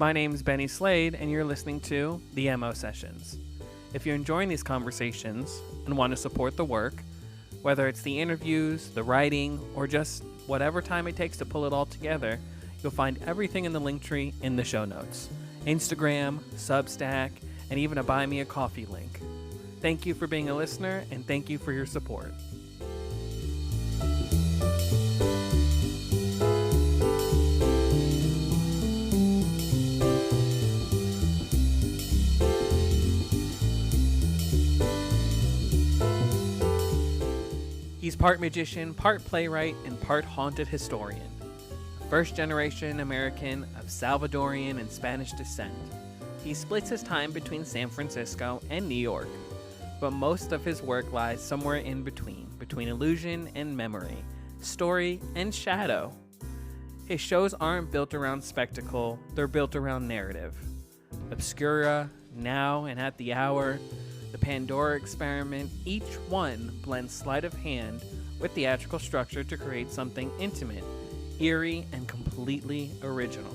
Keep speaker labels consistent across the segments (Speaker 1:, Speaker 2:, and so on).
Speaker 1: My name's Benny Slade, and you're listening to the MO Sessions. If you're enjoying these conversations and want to support the work, whether it's the interviews, the writing, or just whatever time it takes to pull it all together, you'll find everything in the link tree in the show notes. Instagram, Substack, and even a Buy Me a Coffee link. Thank you for being a listener, and thank you for your support. He's part magician, part playwright, and part haunted historian. First-generation American of Salvadorian and Spanish descent. He splits his time between San Francisco and New York, but most of his work lies somewhere in between illusion and memory, story and shadow. His shows aren't built around spectacle, they're built around narrative. Obscura, Now and At the Hour, The Pandora Experiment, each one blends sleight of hand with theatrical structure to create something intimate, eerie, and completely original.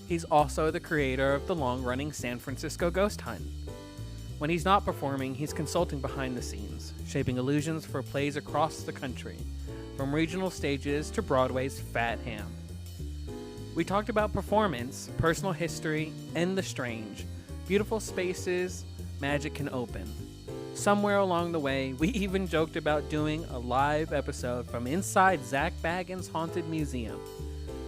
Speaker 1: He's also the creator of the long-running San Francisco Ghost Hunt. When he's not performing, he's consulting behind the scenes, shaping illusions for plays across the country, from regional stages to Broadway's Fat Ham. We talked about performance, personal history, and the strange, beautiful spaces magic can open. Somewhere along the way, we even joked about doing a live episode from inside Zach Bagans' Haunted Museum.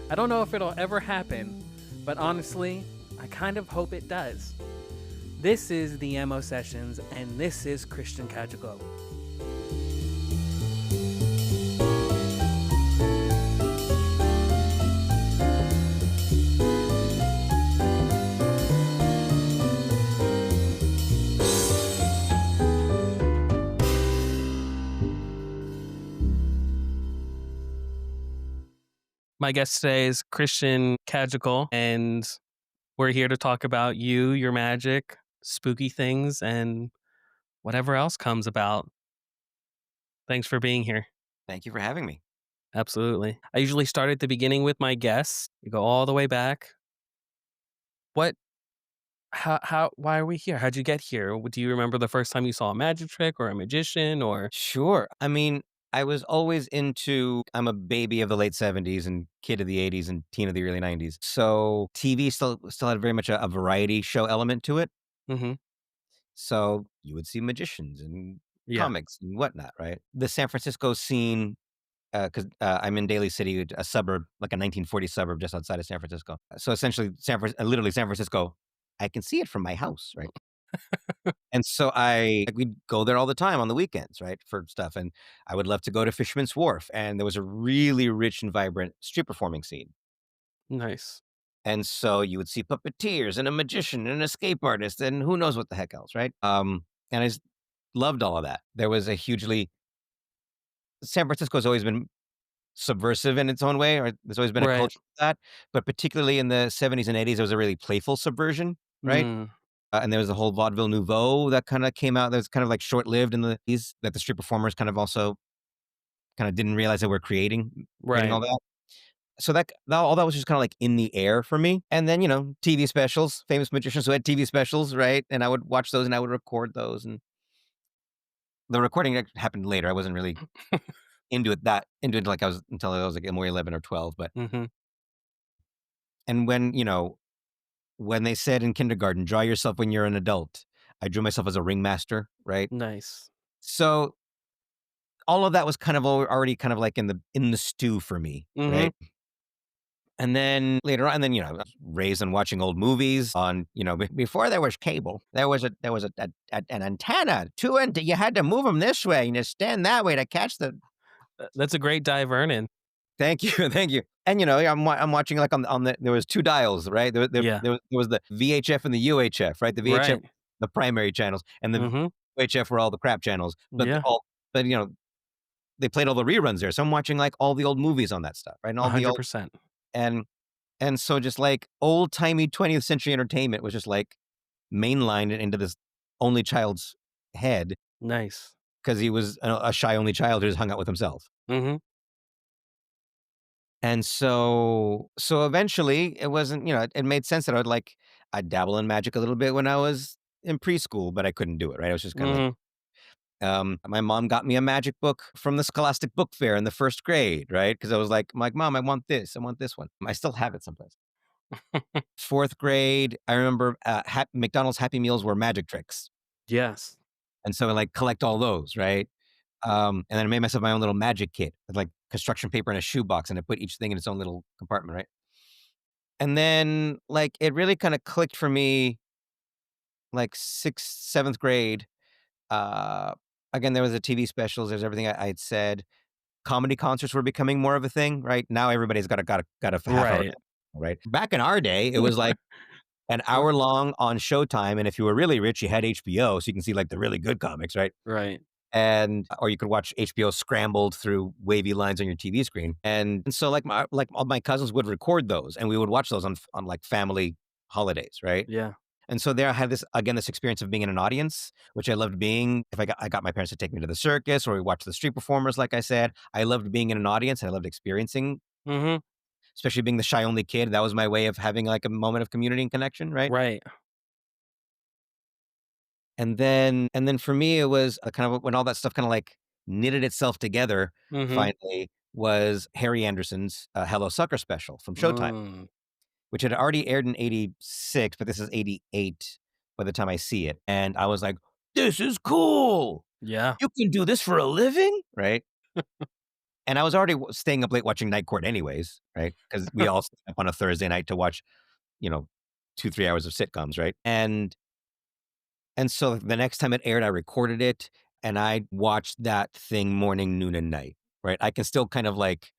Speaker 1: I don't know if it'll ever happen, but honestly, I kind of hope it does. This is the MO Sessions, and this is Christian Cagigal. My guest today is Christian Cagigal, and we're here to talk about you, your magic, spooky things, and whatever else comes about. Thanks for being here.
Speaker 2: Thank you for having me.
Speaker 1: Absolutely. I usually start at the beginning with my guests. We go all the way back. Why are we here? How'd you get here? Do you remember the first time you saw a magic trick or a magician or?
Speaker 2: Sure. I mean, I was always I'm a baby of the late 70s and kid of the 80s and teen of the early 90s. So TV still had very much a variety show element to it.
Speaker 1: Mm-hmm.
Speaker 2: So you would see magicians and
Speaker 1: Yeah.
Speaker 2: comics and whatnot, right? The San Francisco scene, because I'm in Daly City, a suburb, like a 1940s suburb just outside of San Francisco. So essentially, literally San Francisco, I can see it from my house, right? And so we'd go there all the time on the weekends, right, for stuff. And I would love to go to Fisherman's Wharf. And there was a really rich and vibrant street performing scene.
Speaker 1: Nice.
Speaker 2: And so you would see puppeteers and a magician and an escape artist and who knows what the heck else, right? And I just loved all of that. There was San Francisco has always been subversive in its own way, or there's always been a
Speaker 1: Right.
Speaker 2: culture of that. But particularly in the 70s and 80s, there was a really playful subversion, right? And there was the whole vaudeville nouveau that kind of came out. That was kind of like short-lived in that the street performers kind of also kind of didn't realize that we're creating
Speaker 1: Right.
Speaker 2: all that. So all that was just kind of like in the air for me. And then, TV specials, famous magicians who had TV specials, right? And I would watch those and I would record those. And the recording happened later. I wasn't really into it like until I was like more 11 or 12. But,
Speaker 1: Mm-hmm.
Speaker 2: and when they said in kindergarten, draw yourself when you're an adult, I drew myself as a ringmaster, right?
Speaker 1: Nice.
Speaker 2: So all of that was kind of already kind of like in the stew for me,
Speaker 1: Mm-hmm.
Speaker 2: right? And then later on, I was raised on watching old movies on, before there was cable, there was an antenna, you had to move them this way and you stand that way to catch the.
Speaker 1: That's a great dive, Vernon.
Speaker 2: Thank you, thank you. And I'm watching like on the there was two dials, right?
Speaker 1: Yeah.
Speaker 2: There was the VHF and the UHF, right? The VHF,
Speaker 1: Right.
Speaker 2: the primary channels, and the
Speaker 1: Mm-hmm.
Speaker 2: UHF were all the crap channels. But
Speaker 1: Yeah.
Speaker 2: they played all the reruns there. So I'm watching like all the old movies on that stuff, right? And all the old
Speaker 1: 100%.
Speaker 2: and so just like old timey 20th century entertainment was just like mainlined into this only child's head
Speaker 1: Nice.
Speaker 2: because he was a shy only child who just hung out with himself.
Speaker 1: Mm-hmm.
Speaker 2: And so eventually it wasn't, it made sense that I'd dabble in magic a little bit when I was in preschool, but I couldn't do it, right? I was just kind of like,
Speaker 1: Mhm.
Speaker 2: my mom got me a magic book from the Scholastic Book Fair in the first grade, right? Because I'm like, Mom, I want this one. I still have it someplace. Fourth grade, I remember McDonald's Happy Meals were magic tricks.
Speaker 1: Yes.
Speaker 2: And so I like collect all those, right? And then I made myself my own little magic kit with like construction paper and a shoebox, and I put each thing in its own little compartment, right? And then like it really kind of clicked for me like sixth, seventh grade. Uh, Again, there was the TV specials. There's everything I had said. Comedy concerts were becoming more of a thing, right? Now everybody's got a half hour,
Speaker 1: Right.
Speaker 2: right? Back in our day, it was like an
Speaker 1: R
Speaker 2: hour long on Showtime, and if you were really rich, you had HBO, so you can see like the really good comics, right?
Speaker 1: Right.
Speaker 2: And or you could watch HBO scrambled through wavy lines on your TV screen. And so like all my cousins would record those, and we would watch those on like family holidays, right?
Speaker 1: Yeah.
Speaker 2: And so there I had this experience of being in an audience, which I loved being. If I got my parents to take me to the circus, or we watched the street performers, like I said. I loved being in an audience, and I loved experiencing,
Speaker 1: Mhm.
Speaker 2: especially being the shy only kid. That was my way of having like a moment of community and connection, right?
Speaker 1: Right.
Speaker 2: And then for me, it was kind of when all that stuff kind of like knitted itself together.
Speaker 1: Mhm.
Speaker 2: Finally, was Harry Anderson's Hello Sucker special from Showtime,
Speaker 1: Mm.
Speaker 2: which had already aired in '86, but this is '88 by the time I see it, and I was like, "This is cool!
Speaker 1: Yeah.
Speaker 2: You can do this for a living, right?" And I was already staying up late watching Night Court, anyways, right? Because we all stay up on a Thursday night to watch, you know, 2, 3 hours of sitcoms, right? And so the next time it aired, I recorded it and I watched that thing morning, noon, and night, right? I can still kind of like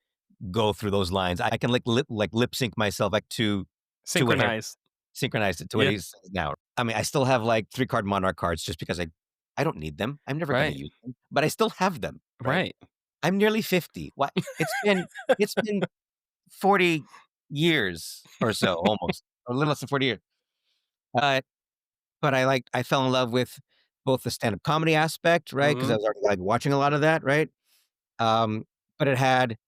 Speaker 2: go through those lines. I can like lip sync myself like to what Harry
Speaker 1: Synchronized.
Speaker 2: synchronized it to what
Speaker 1: Yeah.
Speaker 2: he says now. I mean, I still have like 3 card Monarch cards just because I don't need them. I'm never gonna
Speaker 1: Right.
Speaker 2: use them, but I still have them, right?
Speaker 1: Right.
Speaker 2: I'm nearly 50. What it's been 40 years or so, almost, or a little less than 40 years. But But I fell in love with both the stand-up comedy aspect, right? Because I
Speaker 1: Mhm.
Speaker 2: was already, like, watching a lot of that, right? Um, but it had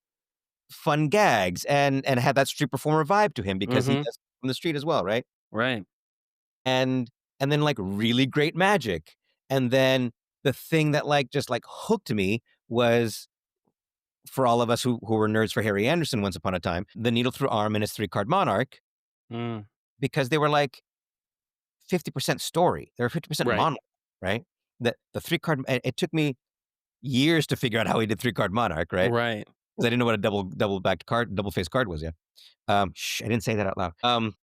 Speaker 2: fun gags and it had that street performer vibe to him because he
Speaker 1: Mhm.
Speaker 2: does from the street as well, right?
Speaker 1: Right.
Speaker 2: And and then, like, really great magic. And then the thing that, like, just, like, hooked me was, for all of us who were nerds for Harry Anderson once upon a time, the needle through arm and his 3 card Monarch,
Speaker 1: Mm.
Speaker 2: because they were, like, 50% story. They were 50%
Speaker 1: Right.
Speaker 2: monologue, right? The 3 card, it took me years to figure out how he did 3 card Monarch, right?
Speaker 1: Right.
Speaker 2: 'Cause I didn't know what a double-backed card, double-faced card was, yeah. I didn't say that out loud.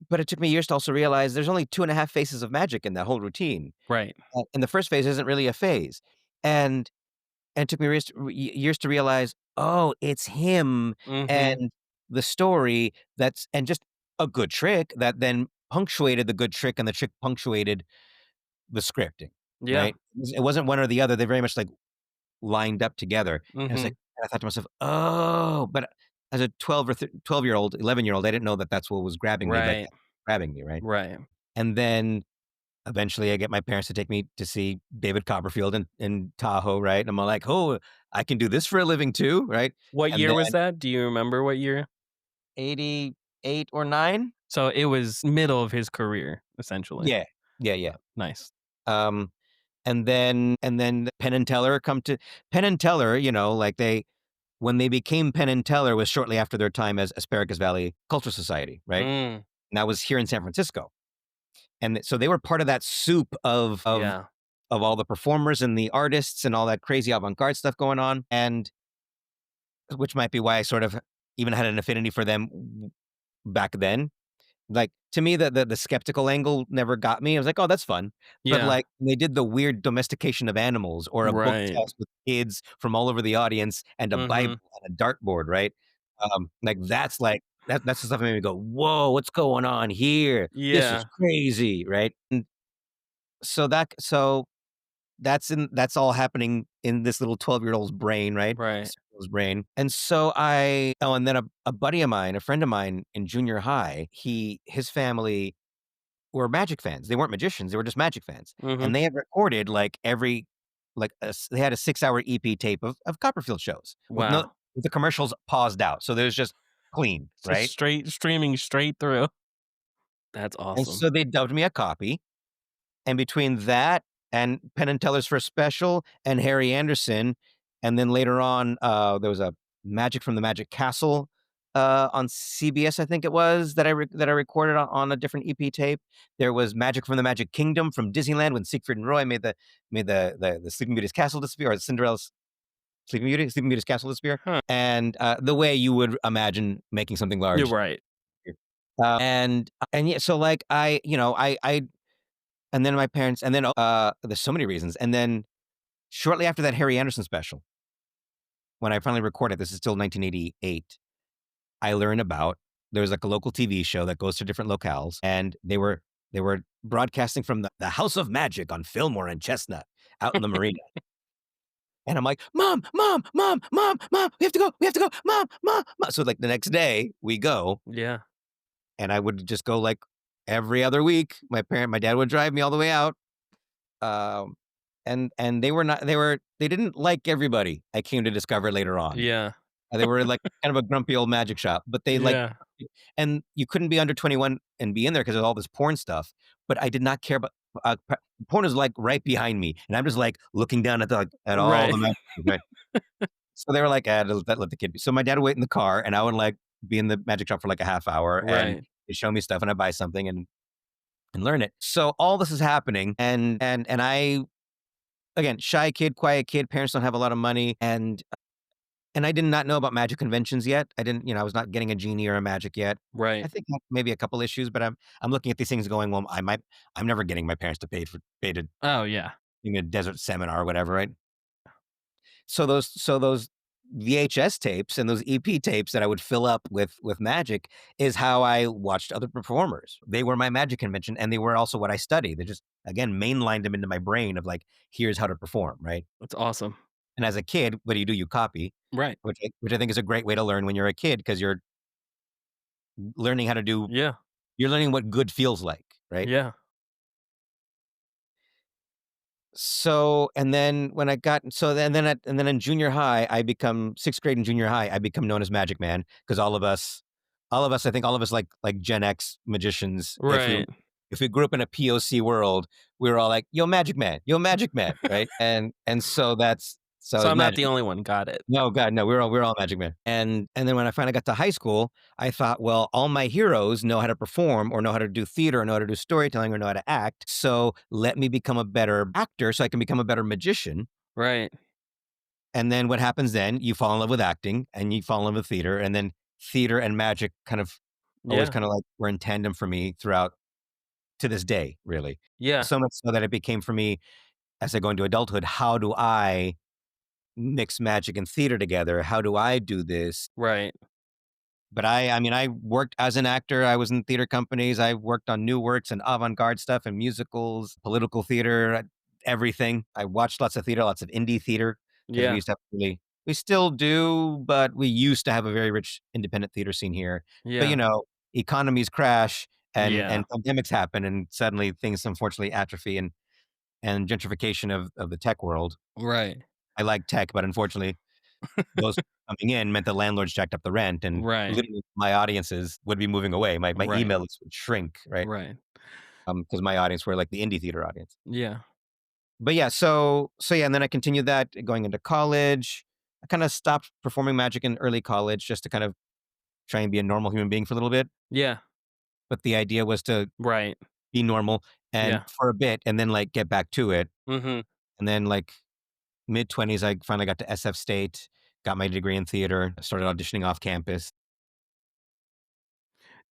Speaker 2: But it took me years to also realize there's only 2.5 phases of magic in that whole routine.
Speaker 1: Right.
Speaker 2: And the first phase isn't really a phase. And and it took me years to realize, oh, it's him
Speaker 1: Mhm.
Speaker 2: and the story and just a good trick that then punctuated the good trick, and the trick punctuated the scripting,
Speaker 1: Yeah.
Speaker 2: right? It wasn't one or the other. They very much, like, lined up together. And it's like,
Speaker 1: Mhm.
Speaker 2: I thought to myself, "Oh," but as a 12-year-old, 11-year-old, I didn't know that that's what was grabbing me, like,
Speaker 1: Right.
Speaker 2: grabbing me, right?
Speaker 1: Right.
Speaker 2: And then eventually I get my parents to take me to see David Copperfield in Tahoe, right? And I'm like, "Oh, I can do this for a living too," right?
Speaker 1: What
Speaker 2: And
Speaker 1: year was
Speaker 2: then
Speaker 1: that? Do you remember what year?
Speaker 2: 88 or 9?
Speaker 1: So it was middle of his career, essentially.
Speaker 2: Yeah. Yeah, yeah.
Speaker 1: Nice.
Speaker 2: Um, and then Penn and Teller come to Penn and Teller, like when they became Penn and Teller was shortly after their time as Asparagus Valley Cultural Society, right?
Speaker 1: Mm.
Speaker 2: And that was here in San Francisco. And so they were part of that soup
Speaker 1: Yeah.
Speaker 2: of all the performers and the artists and all that crazy avant-garde stuff going on, and which might be why I sort of even had an affinity for them back then. Like, to me, the skeptical angle never got me. I was like, "Oh, that's fun." But,
Speaker 1: Yeah.
Speaker 2: like, when they did the weird domestication of animals or a book
Speaker 1: Right.
Speaker 2: test with kids from all over the audience and a Bible
Speaker 1: Mhm.
Speaker 2: and a dartboard, right? That's the stuff that made me go, "Whoa, what's going on here? This is
Speaker 1: Yeah.
Speaker 2: crazy," right? And so that's all happening in this little 12-year-old's brain, right?
Speaker 1: Right.
Speaker 2: 6-year-old's brain. And so and then a buddy of mine, a friend of mine in junior high, his family were magic fans. They weren't magicians, they were just magic fans.
Speaker 1: Mhm.
Speaker 2: And they had recorded like they had a 6-hour EP tape of Copperfield shows with
Speaker 1: Wow.
Speaker 2: the commercials paused out. So there's just clean,
Speaker 1: Just
Speaker 2: right?
Speaker 1: straight streaming straight through. That's
Speaker 2: And
Speaker 1: awesome.
Speaker 2: so they dubbed me a copy. And between that and Penn and Teller's First Special and Harry Anderson, and then later on, there was a Magic from the Magic Castle on CBS, I think it was, that I recorded on a different EP tape. There was Magic from the Magic Kingdom from Disneyland when Siegfried and Roy made the Sleeping Beauty's castle disappear, or Cinderella's Sleeping Beauty's castle disappear,
Speaker 1: Huh.
Speaker 2: and the way you would imagine making something
Speaker 1: You're
Speaker 2: large.
Speaker 1: right.
Speaker 2: And yeah, so like I and then my parents, and then there's so many reasons. And then shortly after that Harry Anderson special, when I finally recorded, this is still 1988, I learned about there was like a local TV show that goes to different locales, and they were broadcasting from the House of Magic on Fillmore and Chestnut out in the marina. And I'm like, Mom, Mom, Mom, Mom, Mom, we have to go, Mom, Mom, Mom. So like the next day we go,
Speaker 1: Yeah.
Speaker 2: and I would just go like every other week. My dad would drive me all the way out. Um, and they didn't like everybody, I came to discover later on.
Speaker 1: Yeah.
Speaker 2: They were like kind of a grumpy old magic shop, but they like,
Speaker 1: Yeah.
Speaker 2: and you couldn't be under 21 and be in there because of all this porn stuff. But I did not care about porn is like right behind me, and I'm just like looking down at at all
Speaker 1: Right.
Speaker 2: the magic, right? So they were like, let the kid be. So my dad would wait in the car, and I would like be in the magic shop for like a half hour, and
Speaker 1: Right.
Speaker 2: they show me stuff, and I buy something and learn it. So all this is happening, and I, again, shy kid, quiet kid, parents don't have a lot of money, and I did not know about magic conventions yet. I didn't, I was not getting a genie or a magic yet. I
Speaker 1: Right.
Speaker 2: think maybe a couple issues, but I'm looking at these things going, well, I'm never getting my parents to pay to
Speaker 1: Oh, yeah.
Speaker 2: give me a desert seminar or whatever, right? So those VHS tapes and those EP tapes that I would fill up with magic is how I watched other performers. They were my magic convention, and they were also what I studied. They just, again, mainlined them into my brain of like, here's how to perform, right?
Speaker 1: That's awesome.
Speaker 2: And as a kid, what do? You copy,
Speaker 1: Right.
Speaker 2: which I think is a great way to learn when you're a kid, because you're learning how to do.
Speaker 1: Yeah.
Speaker 2: You're learning what good feels like, right?
Speaker 1: Yeah.
Speaker 2: So, and then when I got so then in junior high, I become 6th grade and junior high, I become known as Magic Man, because I think all of us like Gen X magicians,
Speaker 1: Right.
Speaker 2: if we grew up in a POC world, we were all like, yo Magic Man, right? And so
Speaker 1: So
Speaker 2: it's
Speaker 1: I'm not
Speaker 2: Magic.
Speaker 1: the only one. Got it.
Speaker 2: No, God, no, we're all Magic Man. And then when I finally got to high school, I thought, well, all my heroes know how to perform, or know how to do theater, or know how to do storytelling, or know how to act. So let me become a better actor so I can become a better magician.
Speaker 1: Right.
Speaker 2: And then what happens then? You fall in love with acting, and you fall in love with theater, and then theater and magic kind of always
Speaker 1: Yeah.
Speaker 2: kind of like were in tandem for me throughout, to this day, really.
Speaker 1: Yeah.
Speaker 2: So much so that it became for me, as I go into adulthood, how do I mix magic and theater together? How do I do this?
Speaker 1: Right.
Speaker 2: But I mean, I worked as an actor. I was in theater companies. I worked on new works and avant-garde stuff and musicals, political theater, everything. I watched lots of theater, lots of indie theater, because we
Speaker 1: Yeah.
Speaker 2: used to have we still do, but we used to have a very rich independent theater scene here. But
Speaker 1: Yeah.
Speaker 2: economies crash, and
Speaker 1: Yeah.
Speaker 2: pandemics happen, and suddenly things unfortunately atrophy, and gentrification of the tech world.
Speaker 1: Right.
Speaker 2: I like tech, but unfortunately those coming in meant the landlords jacked up the rent, and
Speaker 1: Right.
Speaker 2: literally my audiences would be moving away. My
Speaker 1: Right.
Speaker 2: email list would shrink, right?
Speaker 1: Right.
Speaker 2: Because my audience were like the indie theater audience.
Speaker 1: Yeah.
Speaker 2: But yeah, so yeah, and then I continued that going into college. I kind of stopped performing magic in early college, just to kind of try and be a normal human being for a little bit.
Speaker 1: Yeah.
Speaker 2: But the idea was to
Speaker 1: Right.
Speaker 2: be normal and
Speaker 1: Yeah.
Speaker 2: for a bit, and then like get back to it.
Speaker 1: Mhm.
Speaker 2: And then like mid-20s, I finally got to SF State, got my degree in theater, started auditioning off campus.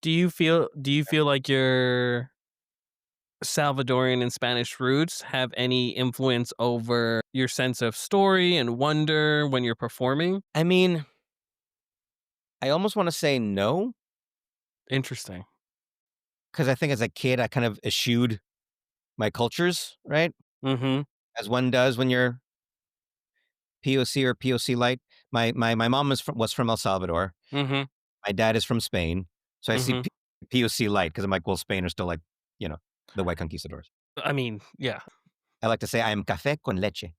Speaker 1: Do you feel like your Salvadorian and Spanish roots have any influence over your sense of story and wonder when you're performing?
Speaker 2: I mean, I almost want to say no,
Speaker 1: Interesting.
Speaker 2: because I think as a kid, I kind of eschewed my cultures, right?
Speaker 1: Mhm.
Speaker 2: As one does when you're POC or POC light. My mom was from El Salvador.
Speaker 1: Mhm.
Speaker 2: My dad is from Spain. So I see
Speaker 1: Mhm.
Speaker 2: POC light, because I'm like, well, Spain are still like, you know, the white conquistadors.
Speaker 1: I mean, yeah.
Speaker 2: I like to say I am café con leche.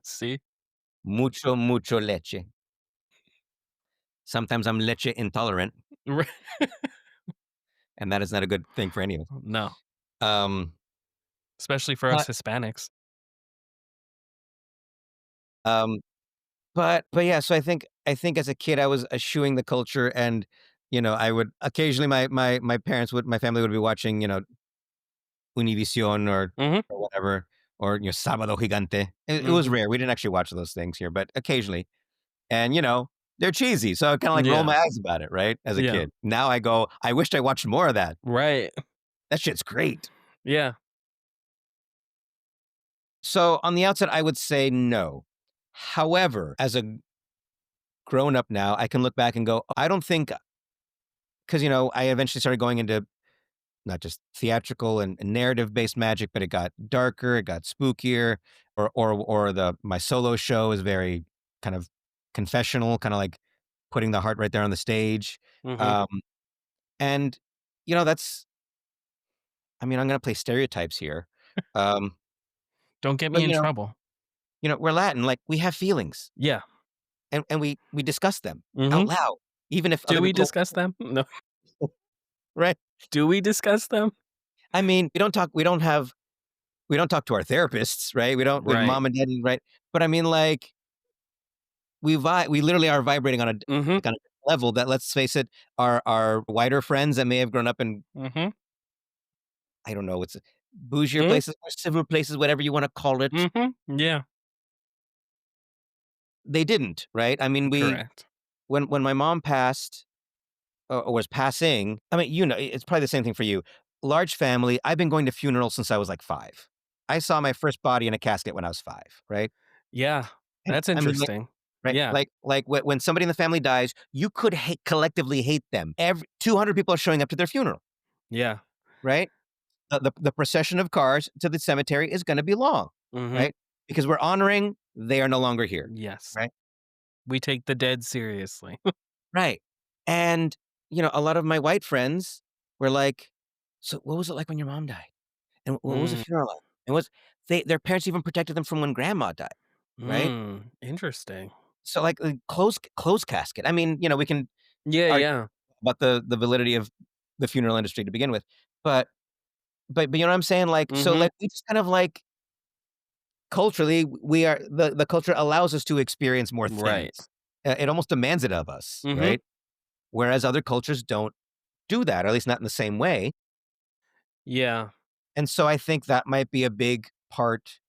Speaker 1: See?
Speaker 2: Mucho, mucho leche. Sometimes I'm leche intolerant,
Speaker 1: Right.
Speaker 2: and that is not a good thing for any of us.
Speaker 1: No,
Speaker 2: Um,
Speaker 1: especially for us
Speaker 2: but
Speaker 1: Hispanics.
Speaker 2: um, but yeah. So I think as a kid I was eschewing the culture, and I would occasionally my parents would my family would be watching Univision
Speaker 1: Mhm.
Speaker 2: or whatever, or Sábado Gigante. It was
Speaker 1: Mhm.
Speaker 2: rare. We didn't actually watch those things here, but occasionally. And they're cheesy, so I kind of like roll
Speaker 1: Yeah.
Speaker 2: my eyes about it, right? As a
Speaker 1: Yeah.
Speaker 2: kid. Now I go, I wished I watched more of that.
Speaker 1: Right.
Speaker 2: That shit's great.
Speaker 1: Yeah.
Speaker 2: So on the outset, I would say no. However, as a grown up now, I can look back and go, I don't think because I eventually started going into not just theatrical and narrative based magic, but it got darker, it got spookier, or the my solo show is very kind of confessional, kind of like putting the heart right there on the stage.
Speaker 1: Mhm.
Speaker 2: Um, and that's I mean, I'm gonna play stereotypes here. Um,
Speaker 1: Don't get
Speaker 2: but
Speaker 1: me in trouble.
Speaker 2: we're Latin, like we have feelings
Speaker 1: Yeah.
Speaker 2: and we discuss them out
Speaker 1: Mhm.
Speaker 2: loud, even if
Speaker 1: Do
Speaker 2: other
Speaker 1: we
Speaker 2: people
Speaker 1: discuss them? No.
Speaker 2: don't, right?
Speaker 1: Do we discuss them?
Speaker 2: I mean, we don't talk to our therapists, right? We don't with
Speaker 1: Right.
Speaker 2: mom and dad, right? But I mean, like we literally are vibrating on a
Speaker 1: Mhm.
Speaker 2: like on a level that, let's face it, our whiter friends that may have grown up in,
Speaker 1: Mhm.
Speaker 2: I don't know, it's bougier
Speaker 1: Mm.
Speaker 2: places or civil places, whatever you want to call it.
Speaker 1: Mhm. Yeah.
Speaker 2: They didn't, right? I mean, we
Speaker 1: Correct.
Speaker 2: when my mom passed or was passing, I mean, it's probably the same thing for you. Large family. I've been going to funerals since I was like 5. I saw my first body in a casket when I was 5, right?
Speaker 1: Yeah.
Speaker 2: And
Speaker 1: That's
Speaker 2: I mean, like,
Speaker 1: interesting.
Speaker 2: right,
Speaker 1: Yeah.
Speaker 2: like when somebody in the family dies, you could collectively hate them. 200 people are showing up to their funeral,
Speaker 1: Yeah.
Speaker 2: right? The procession of cars to the cemetery is going to be long,
Speaker 1: Mhm.
Speaker 2: right? Because we're honoring they are no longer here,
Speaker 1: Yes.
Speaker 2: right?
Speaker 1: We take the dead seriously.
Speaker 2: Right. And a lot of my white friends were like, "So what was it like when your mom died? And what was the
Speaker 1: Mm.
Speaker 2: funeral like?" And was their parents even protected them from when grandma died, right?
Speaker 1: Interesting.
Speaker 2: So like closed casket. I mean, we can
Speaker 1: Yeah,
Speaker 2: argue
Speaker 1: yeah.
Speaker 2: about the validity of the funeral industry to begin with, but you know what I'm saying? Like, so
Speaker 1: Mhm.
Speaker 2: like we just kind of like culturally, we are the culture allows us to experience more
Speaker 1: Right.
Speaker 2: things. It almost demands it of us,
Speaker 1: Mhm.
Speaker 2: right? Whereas other cultures don't do that, or at least not in the same way.
Speaker 1: Yeah.
Speaker 2: And so I think that might be a big part.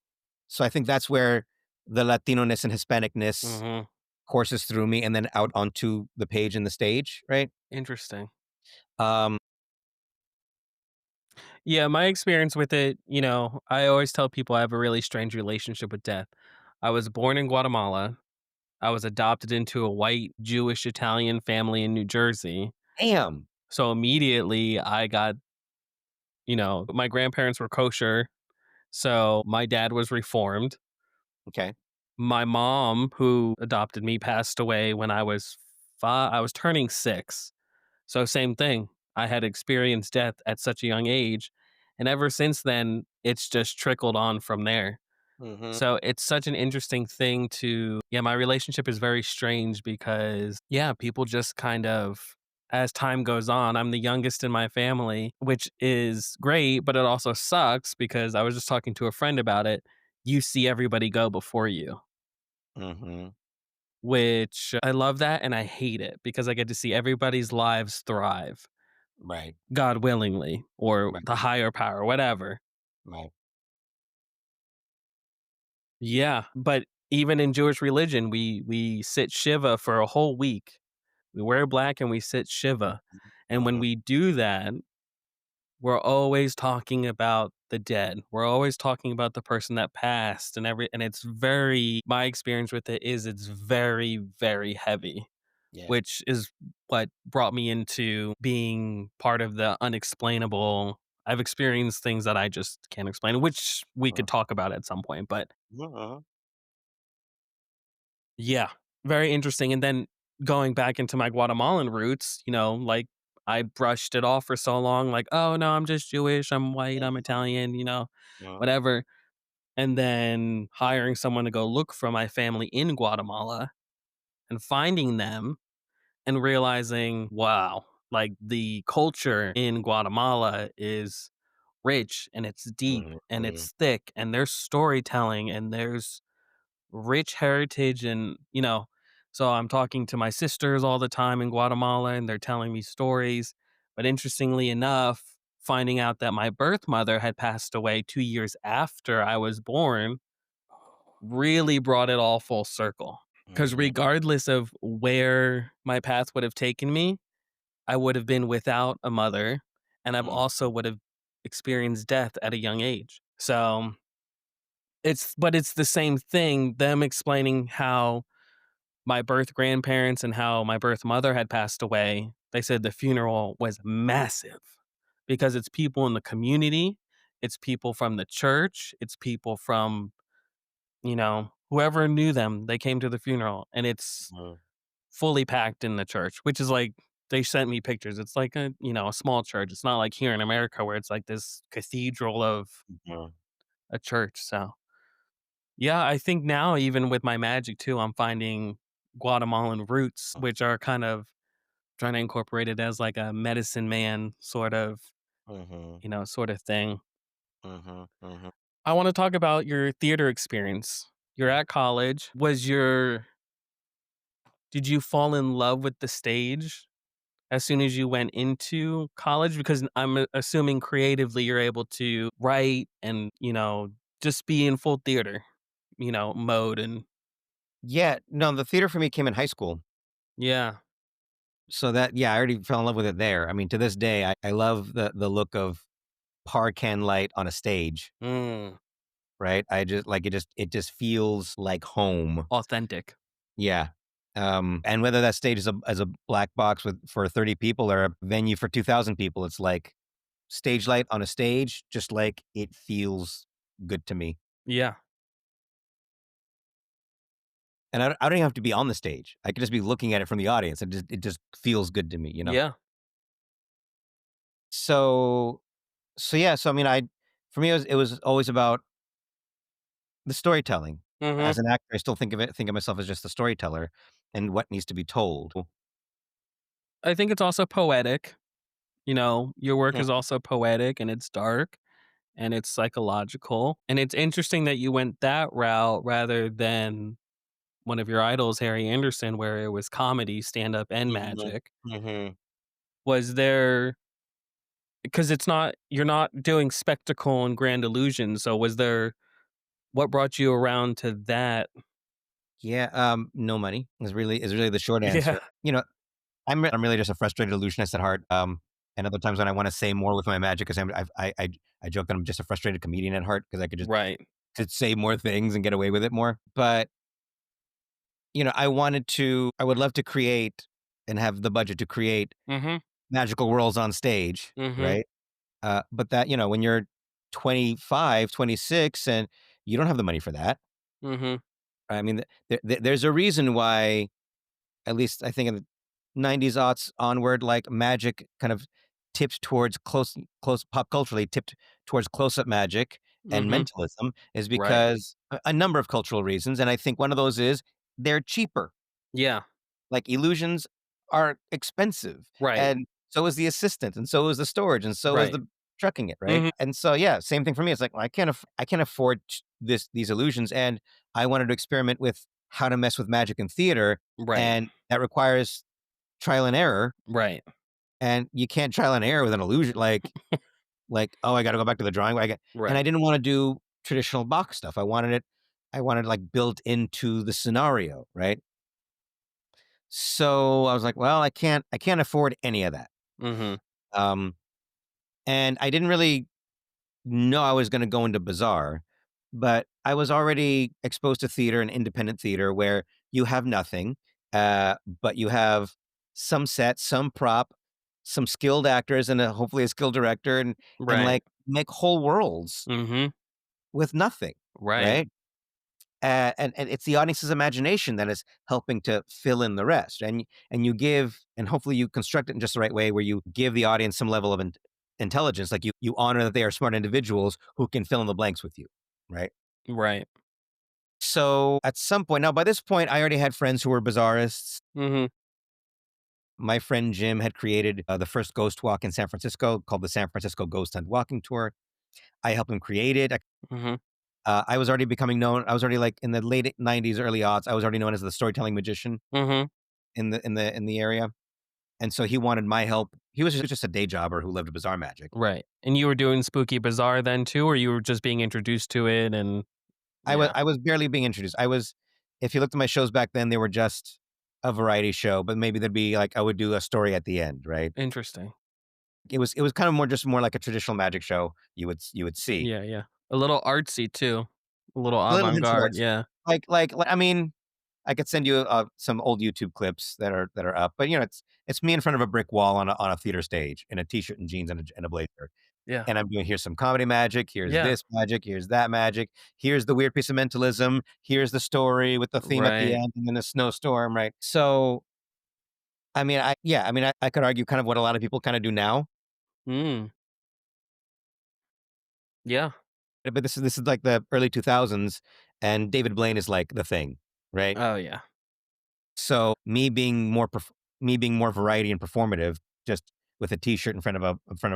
Speaker 2: So I think that's where the Latino-ness and Hispanicness
Speaker 1: Mhm.
Speaker 2: courses through me and then out onto the page and the stage, right?
Speaker 1: Interesting.
Speaker 2: Um,
Speaker 1: Yeah, my experience with it, I always tell people I have a really strange relationship with death. I was born in Guatemala. I was adopted into a white Jewish Italian family in New Jersey.
Speaker 2: damn.
Speaker 1: So immediately I got, my grandparents were kosher. So my dad was reformed.
Speaker 2: Okay.
Speaker 1: My mom, who adopted me, passed away when I was 5. I was turning 6. So same thing. I had experienced death at such a young age, and ever since then, it's just trickled on from there.
Speaker 2: Mhm.
Speaker 1: So it's such an interesting thing to yeah, my relationship is very strange because yeah, people just kind of as time goes on, I'm the youngest in my family, which is great, but it also sucks because I was just talking to a friend about it. You see everybody go before you,
Speaker 2: Mhm.
Speaker 1: which I love that and I hate it because I get to see everybody's lives thrive.
Speaker 2: Right.
Speaker 1: God willingly, or
Speaker 2: Right.
Speaker 1: the higher power, whatever.
Speaker 2: Right.
Speaker 1: Yeah, but even in Jewish religion, we sit Shiva for a whole week. We wear black and we sit Shiva. And when
Speaker 2: Mhm.
Speaker 1: we do that, we're always talking about the dead. We're always talking about the person that passed and it's very my experience with it is it's very, very heavy,
Speaker 2: Yeah.
Speaker 1: which is what brought me into being part of the unexplainable. I've experienced things that I just can't explain, which we
Speaker 2: Uh,
Speaker 1: could talk about at some point. But
Speaker 2: uh-huh.
Speaker 1: yeah, very interesting. And then going back into my Guatemalan roots, like I brushed it off for so long, like, oh no, I'm just Jewish, I'm white, I'm Italian,
Speaker 2: Uh-huh.
Speaker 1: whatever. And then hiring someone to go look for my family in Guatemala and finding them and realizing, wow, like the culture in Guatemala is rich and it's deep
Speaker 2: Mhm,
Speaker 1: and
Speaker 2: mhm,
Speaker 1: it's thick and there's storytelling and there's rich heritage and, so I'm talking to my sisters all the time in Guatemala and they're telling me stories. But interestingly enough, finding out that my birth mother had passed away 2 years after I was born really brought it all full circle. Because
Speaker 2: mhm,
Speaker 1: regardless of where my path would have taken me, I would have been without a mother, and I've
Speaker 2: mhm,
Speaker 1: also would have experienced death at a young age. So it's the same thing, them explaining how my birth grandparents and how my birth mother had passed away. They said the funeral was massive because it's people in the community, it's people from the church, it's people from, whoever knew them, they came to the funeral and it's
Speaker 2: mhm,
Speaker 1: fully packed in the church, which is like they sent me pictures. It's like a small church. It's not like here in America where it's like this cathedral of
Speaker 2: mhm,
Speaker 1: a church. So, yeah, I think now even with my magic too, I'm finding Guatemalan roots, which are kind of trying to incorporate it as like a medicine man
Speaker 2: mhm,
Speaker 1: sort of thing.
Speaker 2: mhm, mhm.
Speaker 1: I want to talk about your theater experience. You're at college. Did you fall in love with the stage as soon as you went into college? Because I'm assuming creatively you're able to write and, just be in full theater, mode and
Speaker 2: Yeah, no, the theater for me came in high school.
Speaker 1: yeah.
Speaker 2: So that yeah, I already fell in love with it there. I mean, to this day, I love the look of Parcan light on a stage,
Speaker 1: Mm,
Speaker 2: right? I just like it just feels like home.
Speaker 1: authentic.
Speaker 2: Yeah. And whether that stage is a black box with for 30 people or a venue for 2,000 people, it's like stage light on a stage, just like it feels good to me.
Speaker 1: Yeah.
Speaker 2: And I don't even have to be on the stage. I could just be looking at it from the audience. It just feels good to me, you know?
Speaker 1: Yeah.
Speaker 2: So so yeah, so I mean, for me it was always about the storytelling.
Speaker 1: Mhm.
Speaker 2: As an actor, I still think of myself as just the storyteller and what needs to be told.
Speaker 1: I think it's also poetic. Your work
Speaker 2: Mhm,
Speaker 1: is also poetic and it's dark and it's psychological. And it's interesting that you went that route rather than one of your idols, Harry Anderson, where it was comedy, stand up, and
Speaker 2: mhm,
Speaker 1: magic.
Speaker 2: mhm.
Speaker 1: Was there, because you're not doing spectacle and grand illusion. So what brought you around to that?
Speaker 2: Yeah, no money is really the short
Speaker 1: Yeah.
Speaker 2: answer. You know, I'm really just a frustrated illusionist at heart. And other times when I want to say more with my magic, because I joke that I'm just a frustrated comedian at heart because I could just
Speaker 1: Right.
Speaker 2: could say more things and get away with it more. But I would love to create and have the budget to create
Speaker 1: Mhm.
Speaker 2: magical worlds on stage,
Speaker 1: Mhm.
Speaker 2: right? But that when you're 25, 26, and you don't have the money for that.
Speaker 1: Mhm.
Speaker 2: I mean, there's a reason why, at least I think in the 90s, aughts onward, like magic kind of tipped towards close pop culturally tipped towards close-up magic and
Speaker 1: Mhm.
Speaker 2: mentalism is
Speaker 1: Right.
Speaker 2: because a number of cultural reasons, and I think one of those is they're cheaper.
Speaker 1: Yeah.
Speaker 2: Like, illusions are expensive,
Speaker 1: Right.
Speaker 2: and so is the assistant, and so is the storage, and so is
Speaker 1: Right.
Speaker 2: the trucking it, right?
Speaker 1: Mhm.
Speaker 2: And so, yeah, same thing for me. It's like, well, I can't afford these illusions, and I wanted to experiment with how to mess with magic in theater,
Speaker 1: Right.
Speaker 2: and that requires trial and error,
Speaker 1: Right.
Speaker 2: and you can't trial and error with an illusion oh, I gotta go back to the drawing board. And I
Speaker 1: Right.
Speaker 2: didn't wanna do traditional Bach stuff. I wanted, like, built into the scenario, right? So, I was like, "Well, I can't afford any of that."
Speaker 1: Mhm.
Speaker 2: Um, and I didn't really know I was gonna go into bizarre, but I was already exposed to theater and independent theater where you have nothing, but you have some set, some prop, some skilled actors, and hopefully a skilled director, and
Speaker 1: Right.
Speaker 2: like make whole worlds
Speaker 1: Mhm.
Speaker 2: with nothing,
Speaker 1: Right.
Speaker 2: right? And it's the audience's imagination that is helping to fill in the rest, and you give, and hopefully you construct it in just the right way, where you give the audience some level of intelligence, like you honor that they are smart individuals who can fill in the blanks with you, right?
Speaker 1: Right.
Speaker 2: So at some point, now by this point, I already had friends who were bizarrists,
Speaker 1: Mhm.
Speaker 2: My friend Jim had created the first ghost walk in San Francisco called the San Francisco Ghost Hunt Walking Tour. I helped him create it.
Speaker 1: Mhm.
Speaker 2: I was already becoming known. I was already like in the late '90s, early aughts. I was already known as the storytelling magician
Speaker 1: Mhm.
Speaker 2: in the area, and so he wanted my help. He was just a day jobber who lived bizarre magic.
Speaker 1: Right. And you were doing Spooky Bazaar then too, or you were just being introduced to it and yeah.
Speaker 2: I was barely being introduced. If you looked at my shows back then, they were just a variety show, but maybe there'd be like I would do a story at the end, right?
Speaker 1: Interesting.
Speaker 2: It was kind of more like a traditional magic show you would see.
Speaker 1: Yeah, yeah. A little artsy too. A little
Speaker 2: A little hints of
Speaker 1: avant-garde,
Speaker 2: arts.
Speaker 1: yeah.
Speaker 2: I mean, I could send you some old YouTube clips that are up, but it's me in front of a brick wall on a theater stage in a t-shirt and jeans and a blazer,
Speaker 1: Yeah.
Speaker 2: and I'm doing here's some comedy magic, here's
Speaker 1: Yeah.
Speaker 2: this magic, here's that magic, here's the weird piece of mentalism, here's the story with the theme at the
Speaker 1: Right.
Speaker 2: end, and then a snowstorm, right? So, I mean, I could argue kind of what a lot of people kind of do now,
Speaker 1: Mm. Yeah.
Speaker 2: but this is like the early 2000s, and David Blaine is like the thing, right?
Speaker 1: Oh, yeah.
Speaker 2: So me being more variety and performative, just with a T-shirt in front of a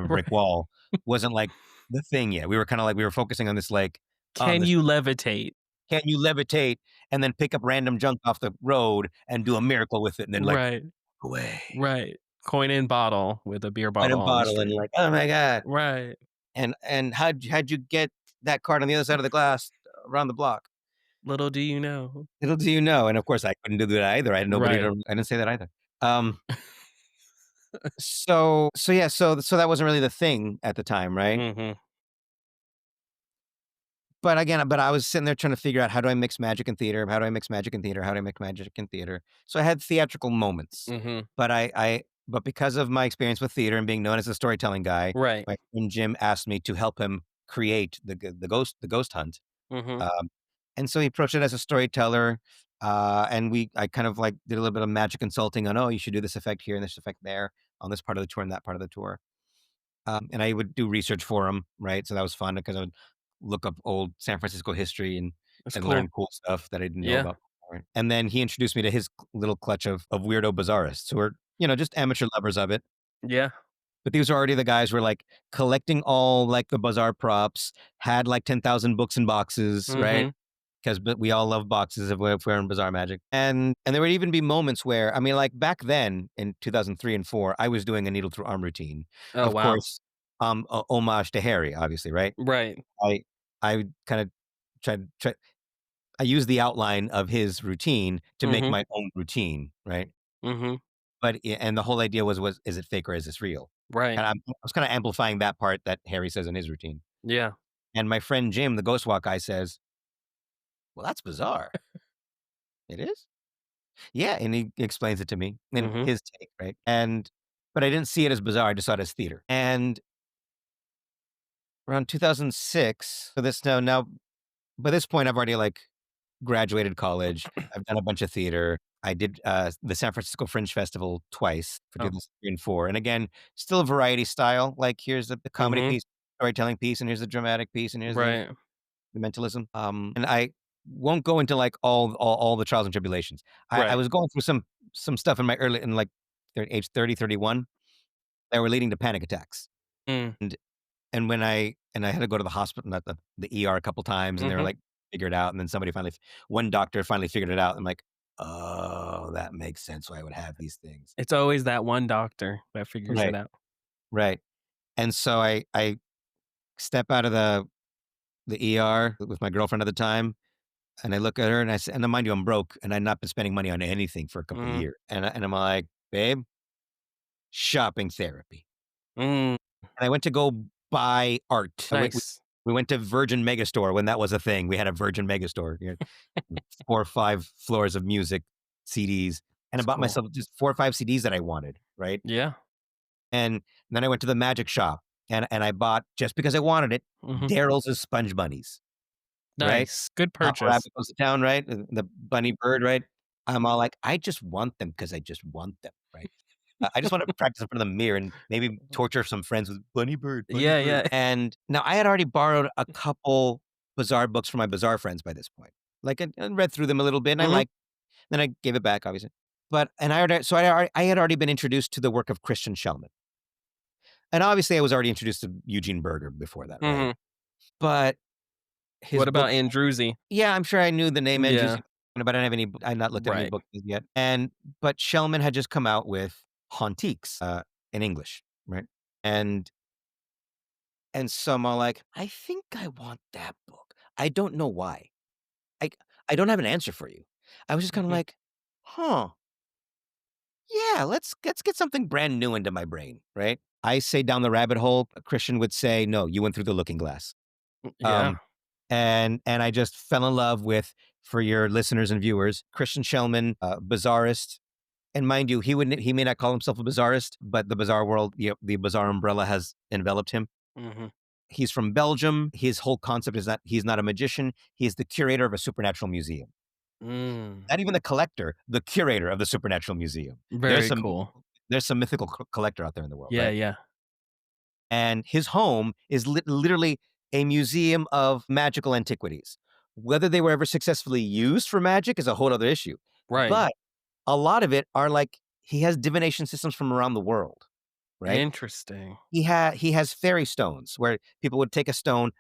Speaker 2: brick
Speaker 1: Right.
Speaker 2: wall, wasn't like the thing yet. We were kind of like we were focusing on this like on
Speaker 1: Can
Speaker 2: this.
Speaker 1: you levitate?
Speaker 2: Can you levitate and then pick up random junk off the road and do a miracle with it and then like
Speaker 1: Right.
Speaker 2: away
Speaker 1: Right. Coin in bottle with a beer
Speaker 2: in a
Speaker 1: bottle on the
Speaker 2: bottle and
Speaker 1: street.
Speaker 2: like oh my god
Speaker 1: Right.
Speaker 2: and how'd you get that card on the other side of the glass around the block?
Speaker 1: Little do you know.
Speaker 2: Little do you know. And of course I couldn't do that either. I had nobody
Speaker 1: Right.
Speaker 2: to. I didn't say that either. Um, so yeah, so that wasn't really the thing at the time, right?
Speaker 1: Mhm.
Speaker 2: But again, but I was sitting there trying to figure out how do I mix magic and theater? How do I mix magic and theater? How do I mix magic and theater? So I had theatrical moments,
Speaker 1: Mhm.
Speaker 2: but because of my experience with theater and being known as a storytelling guy,
Speaker 1: Right.
Speaker 2: my friend Jim asked me to help him create the ghost hunt.
Speaker 1: Mhm.
Speaker 2: Um, and so he approached it as a storyteller, and I kind of like did a little bit of magic consulting on, oh, you should do this effect here and this effect there on this part of the tour and that part of the tour. And I would do research for him, right? So that was fun because I would look up old San Francisco history
Speaker 1: That's
Speaker 2: and learn
Speaker 1: cool.
Speaker 2: cool stuff that I didn't know
Speaker 1: Yeah.
Speaker 2: about before. And then he introduced me to his little clutch of weirdo bizarrists who are, just amateur lovers of it.
Speaker 1: Yeah.
Speaker 2: But these are already the guys who are like collecting all like the bizarre props, had like 10,000 books and boxes, right?
Speaker 1: Mhm.
Speaker 2: Because we all love boxes if we're in bizarre magic. And there would even be moments where I mean, like back then in 2003 and four, I was doing a needle through arm routine,
Speaker 1: Oh,
Speaker 2: of
Speaker 1: wow.
Speaker 2: course, homage to Harry, obviously, right?
Speaker 1: Right.
Speaker 2: I I kind of tried. I used the outline of his routine to make
Speaker 1: Mhm.
Speaker 2: my own routine, right?
Speaker 1: Mhm.
Speaker 2: And the whole idea was is it fake or is this real?
Speaker 1: Right.
Speaker 2: And I was kind of amplifying that part that Harry says in his routine.
Speaker 1: Yeah.
Speaker 2: And my friend Jim, the Ghost Walk guy, says, "Well, that's bizarre." It is? Yeah, and he explains it to me in
Speaker 1: Mhm.
Speaker 2: his take, right? But I didn't see it as bizarre, I just saw it as theater. And around 2006, so this now by this point, I've already, like, graduated college. I've done a bunch of theater. I did, the San Francisco Fringe Festival twice for
Speaker 1: Oh.
Speaker 2: 2003 and 4, and again, still a variety style, like, here's the comedy
Speaker 1: Mhm.
Speaker 2: piece, storytelling piece, and here's the dramatic piece, and here's the
Speaker 1: Right.
Speaker 2: mentalism. And I won't go into like all the trials and tribulations. I
Speaker 1: Right.
Speaker 2: was going through some stuff in my early in like age 30, 31 that were leading to panic attacks.
Speaker 1: Mm.
Speaker 2: And I had to go to the hospital, not the ER a couple times, and they were
Speaker 1: Mhm.
Speaker 2: like figure it out. And then one doctor finally figured it out. I'm like, oh, that makes sense why I would have these things.
Speaker 1: It's always that one doctor that figures it
Speaker 2: Right,
Speaker 1: out.
Speaker 2: right. And so I step out of the ER with my girlfriend at the time. And I look at her and I say, and mind you, I'm broke and I've not been spending money on anything for a couple of
Speaker 1: Mhm.
Speaker 2: years. And I'm like, babe, shopping therapy.
Speaker 1: Mm.
Speaker 2: And I went to go buy art.
Speaker 1: Nice.
Speaker 2: We went to Virgin Megastore when that was a thing. We had a Virgin Megastore, 4 or 5 floors of music, CDs. And I
Speaker 1: It's
Speaker 2: bought
Speaker 1: cool.
Speaker 2: myself just 4 or 5 CDs that I wanted. Right.
Speaker 1: Yeah.
Speaker 2: And then I went to the magic shop and I bought, just because I wanted it,
Speaker 1: Mhm.
Speaker 2: Daryl's Sponge Bunnies. Right?
Speaker 1: Nice. Good
Speaker 2: Papa
Speaker 1: purchase.
Speaker 2: Rabbit goes to town, right? The bunny bird, right? I'm all like, "I just want them because I just want them," right? I just wanna practice in front of the mirror and maybe torture some friends with "Bunny bird, bunny
Speaker 1: Yeah,
Speaker 2: bird."
Speaker 1: yeah.
Speaker 2: And now I had already borrowed a couple bizarre books from my bizarre friends by this point. Like, I read through them a little bit, and I
Speaker 1: Mhm.
Speaker 2: liked then I gave it back, obviously. but and I had already been introduced to the work of Christian Schellman. And obviously I was already introduced to Eugene Berger before that, right?
Speaker 1: Mhm.
Speaker 2: But his
Speaker 1: What about
Speaker 2: book,
Speaker 1: Andrewsy?
Speaker 2: yeah, I'm sure I knew the name Andrews,
Speaker 1: Yeah.
Speaker 2: but I don't have any I've not looked at any
Speaker 1: Right.
Speaker 2: books yet. But Schellman had just come out with Hauntiques, in English, right? And so I'm all like, "I think I want that book." I don't know why. I I don't have an answer for you. I was just kinda
Speaker 1: Mhm.
Speaker 2: like, "Huh, yeah, let's get something brand new into my brain," right? I say down the rabbit hole, a Christian would say, "No, you went through the looking glass."
Speaker 1: Yeah.
Speaker 2: Um, and I just fell in love with, for your listeners and viewers, Christian Schellman, bizarrist. And mind you, he may not call himself a bizarrist, but the bizarre world, the bizarre umbrella has enveloped him.
Speaker 1: Mhm.
Speaker 2: He's from Belgium. His whole concept is that he's not a magician. He is the curator of a supernatural museum.
Speaker 1: Mm.
Speaker 2: Not even the collector, the curator of the supernatural museum. There's
Speaker 1: Very
Speaker 2: some
Speaker 1: cool.
Speaker 2: mythical collector out there in the world,
Speaker 1: Yeah,
Speaker 2: right?
Speaker 1: yeah.
Speaker 2: And his home is literally a museum of magical antiquities. Whether they were ever successfully used for magic is a whole other issue.
Speaker 1: Right.
Speaker 2: But a lot of it are like he has divination systems from around the world, right?
Speaker 1: Interesting.
Speaker 2: He has fairy stones where people would take a stone,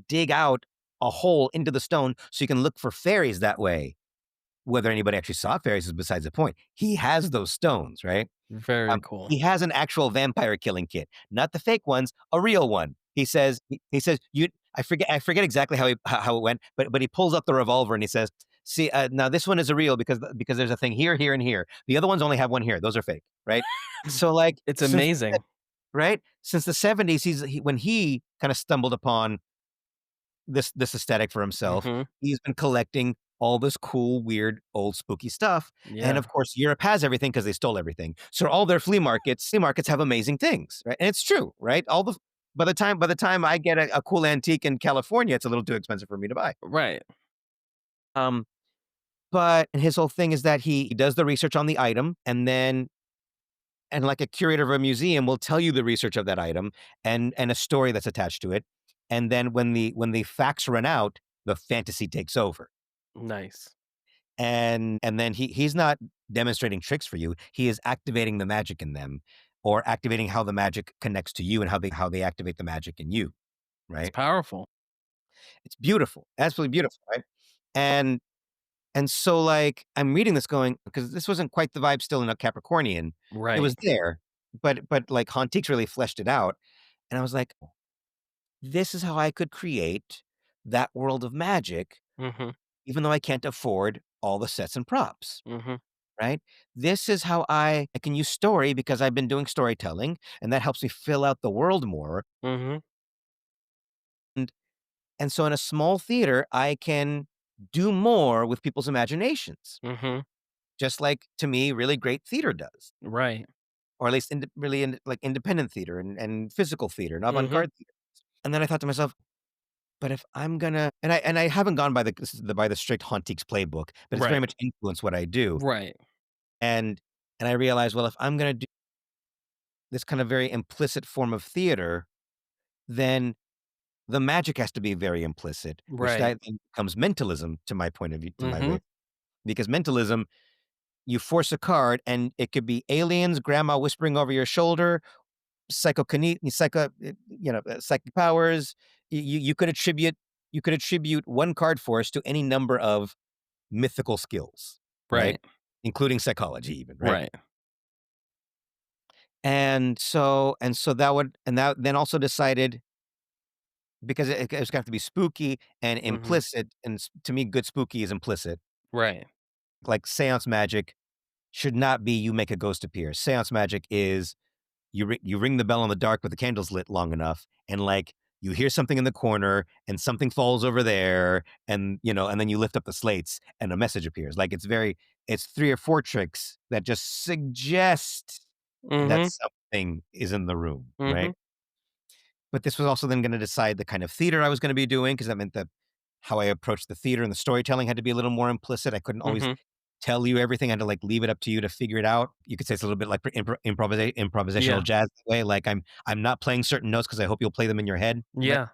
Speaker 2: dig out a hole into the stone so you can look for fairies that way. Whether anybody actually saw fairies is besides the point. He has those stones, right?
Speaker 1: Very cool.
Speaker 2: He has an actual vampire killing kit, not the fake ones, a real one. He says, "You." I forget exactly how it went, but he pulls up the revolver and he says, "See, now this one is a real because there's a thing here, here, and here. The other ones only have one here. Those are fake, right?" So like
Speaker 1: It's amazing.
Speaker 2: since the 70s, when he kind of stumbled upon this aesthetic for himself,
Speaker 1: Mhm.
Speaker 2: he's been collecting all this cool, weird, old, spooky stuff. And
Speaker 1: Yeah.
Speaker 2: of course, Europe has everything because they stole everything. So all their flea markets have amazing things, right? And it's true, right? All the By the time I get a cool antique in California, it's a little too expensive for me to buy.
Speaker 1: Right.
Speaker 2: Um, but his whole thing is that he does the research on the item, and like a curator of a museum will tell you the research of that item and a story that's attached to it. And then when the facts run out, the fantasy takes over.
Speaker 1: Nice.
Speaker 2: And then he's not demonstrating tricks for you. He is activating the magic in them, or activating how the magic connects to you and how they activate the magic in you,
Speaker 1: It's
Speaker 2: right?
Speaker 1: powerful.
Speaker 2: It's beautiful, absolutely beautiful, right? And so like I'm reading this going, because this wasn't quite the vibe still in a Capricornian. It
Speaker 1: Right.
Speaker 2: was there, but like Hauntiques really fleshed it out. And I was like, this is how I could create that world of magic,
Speaker 1: Mhm.
Speaker 2: even though I can't afford all the sets and props.
Speaker 1: Mhm.
Speaker 2: Right? This is how I can use story because I've been doing storytelling, and that helps me fill out the world more.
Speaker 1: Mhm.
Speaker 2: And so in a small theater, I can do more with people's imaginations,
Speaker 1: Mhm.
Speaker 2: just like, to me, really great theater does,
Speaker 1: Right.
Speaker 2: or at least like independent theater and physical theater and
Speaker 1: Mhm.
Speaker 2: avant-garde theater. And then I thought to myself, but if I'm gonna, and I haven't gone by by the strict Hauntiques playbook, but it's very
Speaker 1: Right.
Speaker 2: much influenced what I do.
Speaker 1: Right.
Speaker 2: And I realized, well, if I'm gonna do this kind of very implicit form of theater, then the magic has to be very implicit, which
Speaker 1: Right.
Speaker 2: that then becomes mentalism to my point of view, to my
Speaker 1: Mhm.
Speaker 2: way. Because mentalism, you force a card and it could be aliens, grandma whispering over your shoulder, psychic powers. You could attribute one card force to any number of mythical skills, right?
Speaker 1: Right.
Speaker 2: Including psychology even, right?
Speaker 1: Right.
Speaker 2: And so that then also decided, because it's got to be spooky and
Speaker 1: Mhm.
Speaker 2: implicit, and to me, good spooky is implicit.
Speaker 1: Right.
Speaker 2: Like seance magic should not be you make a ghost appear. Seance magic is you ring the bell in the dark with the candles lit long enough, and like you hear something in the corner, and something falls over there, and and then you lift up the slates, and a message appears. Like it's three or four tricks that just suggest that
Speaker 1: Mhm.
Speaker 2: something is in the room,
Speaker 1: Mhm.
Speaker 2: right? But this was also then gonna decide the kind of theater I was gonna be doing, because that meant that how I approached the theater and the storytelling had to be a little more implicit. I couldn't always
Speaker 1: Mhm.
Speaker 2: tell you everything. I had to, like, leave it up to you to figure it out. You could say it's a little bit like improvisational
Speaker 1: Yeah.
Speaker 2: jazz way, like, I'm not playing certain notes because I hope you'll play them in your head, right?
Speaker 1: Yeah.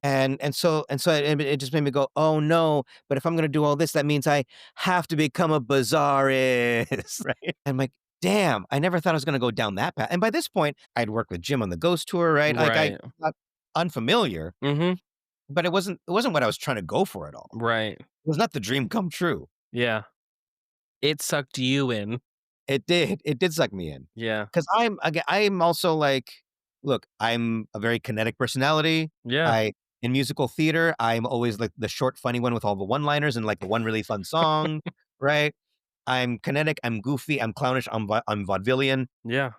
Speaker 2: And so it just made me go, "Oh, no, but if I'm gonna do all this, that means I have to become a bazaarist."
Speaker 1: Right.
Speaker 2: I'm like, "Damn, I never thought I was gonna go down that path." And by this point, I'd worked with Jim on the Ghost tour, right? Like, I
Speaker 1: Right.
Speaker 2: not unfamiliar,
Speaker 1: Mhm.
Speaker 2: but it wasn't what I was trying to go for at all.
Speaker 1: Right.
Speaker 2: It was not the dream come true.
Speaker 1: Yeah. It sucked you in.
Speaker 2: It did. It did suck me in.
Speaker 1: Yeah.
Speaker 2: 'Cause I'm also like, look, I'm a very kinetic personality.
Speaker 1: Yeah.
Speaker 2: I In musical theater, I'm always like the short, funny one with all the one-liners and like the one really fun song, right? I'm kinetic, I'm goofy, I'm clownish, I'm vaudevillian.
Speaker 1: Yeah.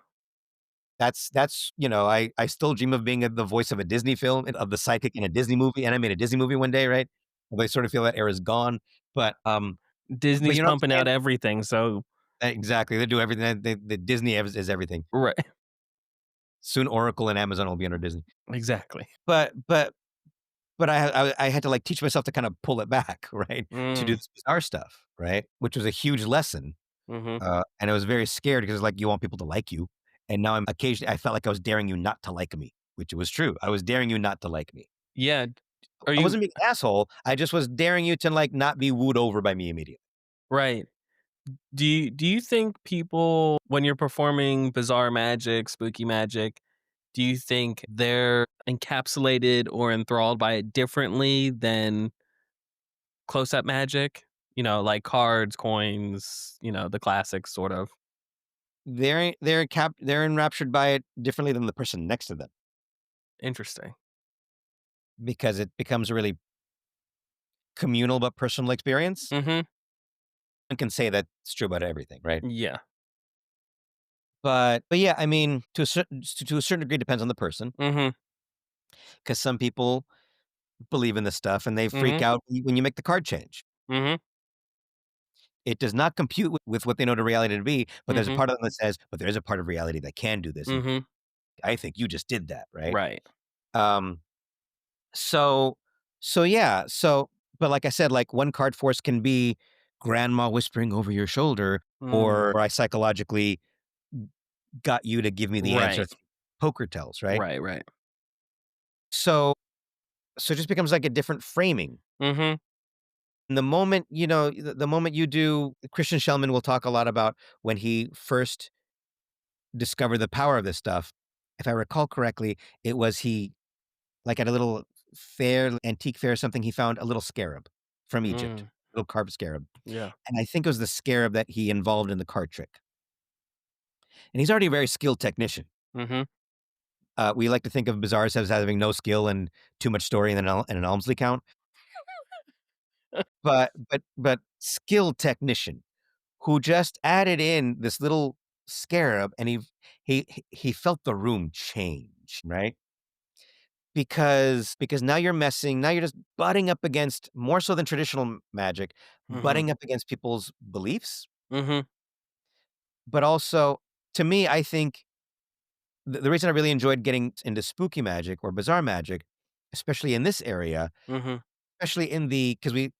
Speaker 2: I still dream of being the voice of a Disney film, of the sidekick in a Disney movie, and I made a Disney movie one day, right? Although I sort of feel that era's gone, but
Speaker 1: Disney's
Speaker 2: you know what
Speaker 1: pumping
Speaker 2: I'm
Speaker 1: out
Speaker 2: saying?
Speaker 1: everything, so
Speaker 2: Exactly, they do everything. The Disney is everything.
Speaker 1: right.
Speaker 2: Soon Oracle and Amazon will be under Disney.
Speaker 1: Exactly.
Speaker 2: But but but I had to, like, teach myself to kind of pull it back, right? To do
Speaker 1: Mm.
Speaker 2: this bizarre stuff, right? Which was a huge lesson,
Speaker 1: Mhm.
Speaker 2: and I was very scared because, like, you want people to like you, and now I felt like I was daring you not to like me, which it was true. I was daring you not to like me.
Speaker 1: Yeah. Are
Speaker 2: I
Speaker 1: you
Speaker 2: wasn't being an asshole, I just was daring you to, like, not be wooed over by me immediately.
Speaker 1: right. Do you think people, when you're performing bizarre magic, spooky magic, do you think they're encapsulated or enthralled by it differently than close-up magic? Like cards, coins, the classics sort of.
Speaker 2: They're enraptured by it differently than the person next to them,
Speaker 1: Interesting.
Speaker 2: because it becomes a really communal but personal experience.
Speaker 1: Mhm.
Speaker 2: One can say that's true about everything, right?
Speaker 1: Yeah.
Speaker 2: But yeah, I mean, to a certain degree, it depends on the person,
Speaker 1: Mhm.
Speaker 2: because some people believe in this stuff and they freak
Speaker 1: Mhm.
Speaker 2: out when you make the card change.
Speaker 1: Mhm.
Speaker 2: It does not compute with what they know the reality to be, but there's a
Speaker 1: Mhm.
Speaker 2: part of them that says, "But there is a part of reality that can do this, and
Speaker 1: Mhm.
Speaker 2: I think you just did that," right?
Speaker 1: Right.
Speaker 2: Um, so yeah, but like I said, like, one card force can be grandma whispering over your shoulder,
Speaker 1: Mm.
Speaker 2: or I psychologically got you to give me the answer
Speaker 1: Right.
Speaker 2: through poker tells, right?
Speaker 1: Right, right.
Speaker 2: So it just becomes like a different framing.
Speaker 1: Mhm.
Speaker 2: And the moment you do, Christian Shellman will talk a lot about when he first discovered the power of this stuff. If I recall correctly, it was he, like, at a little fair, antique fair or something, he found a little scarab from Egypt,
Speaker 1: Mm.
Speaker 2: little carved scarab.
Speaker 1: Yeah.
Speaker 2: And I think it was the scarab that he involved in the card trick. And he's already a very skilled technician.
Speaker 1: Mhm.
Speaker 2: We like to think of Bazaars as having no skill and too much story and an Elmsley count, but skilled technician who just added in this little scarab, and he felt the room change, right? Because now you're just butting up against, more so than traditional magic,
Speaker 1: Mhm.
Speaker 2: butting up against people's beliefs,
Speaker 1: Mhm.
Speaker 2: but also, to me, I think the reason I really enjoyed getting into spooky magic or bizarre magic, especially in this area,
Speaker 1: Mhm.
Speaker 2: especially in the because we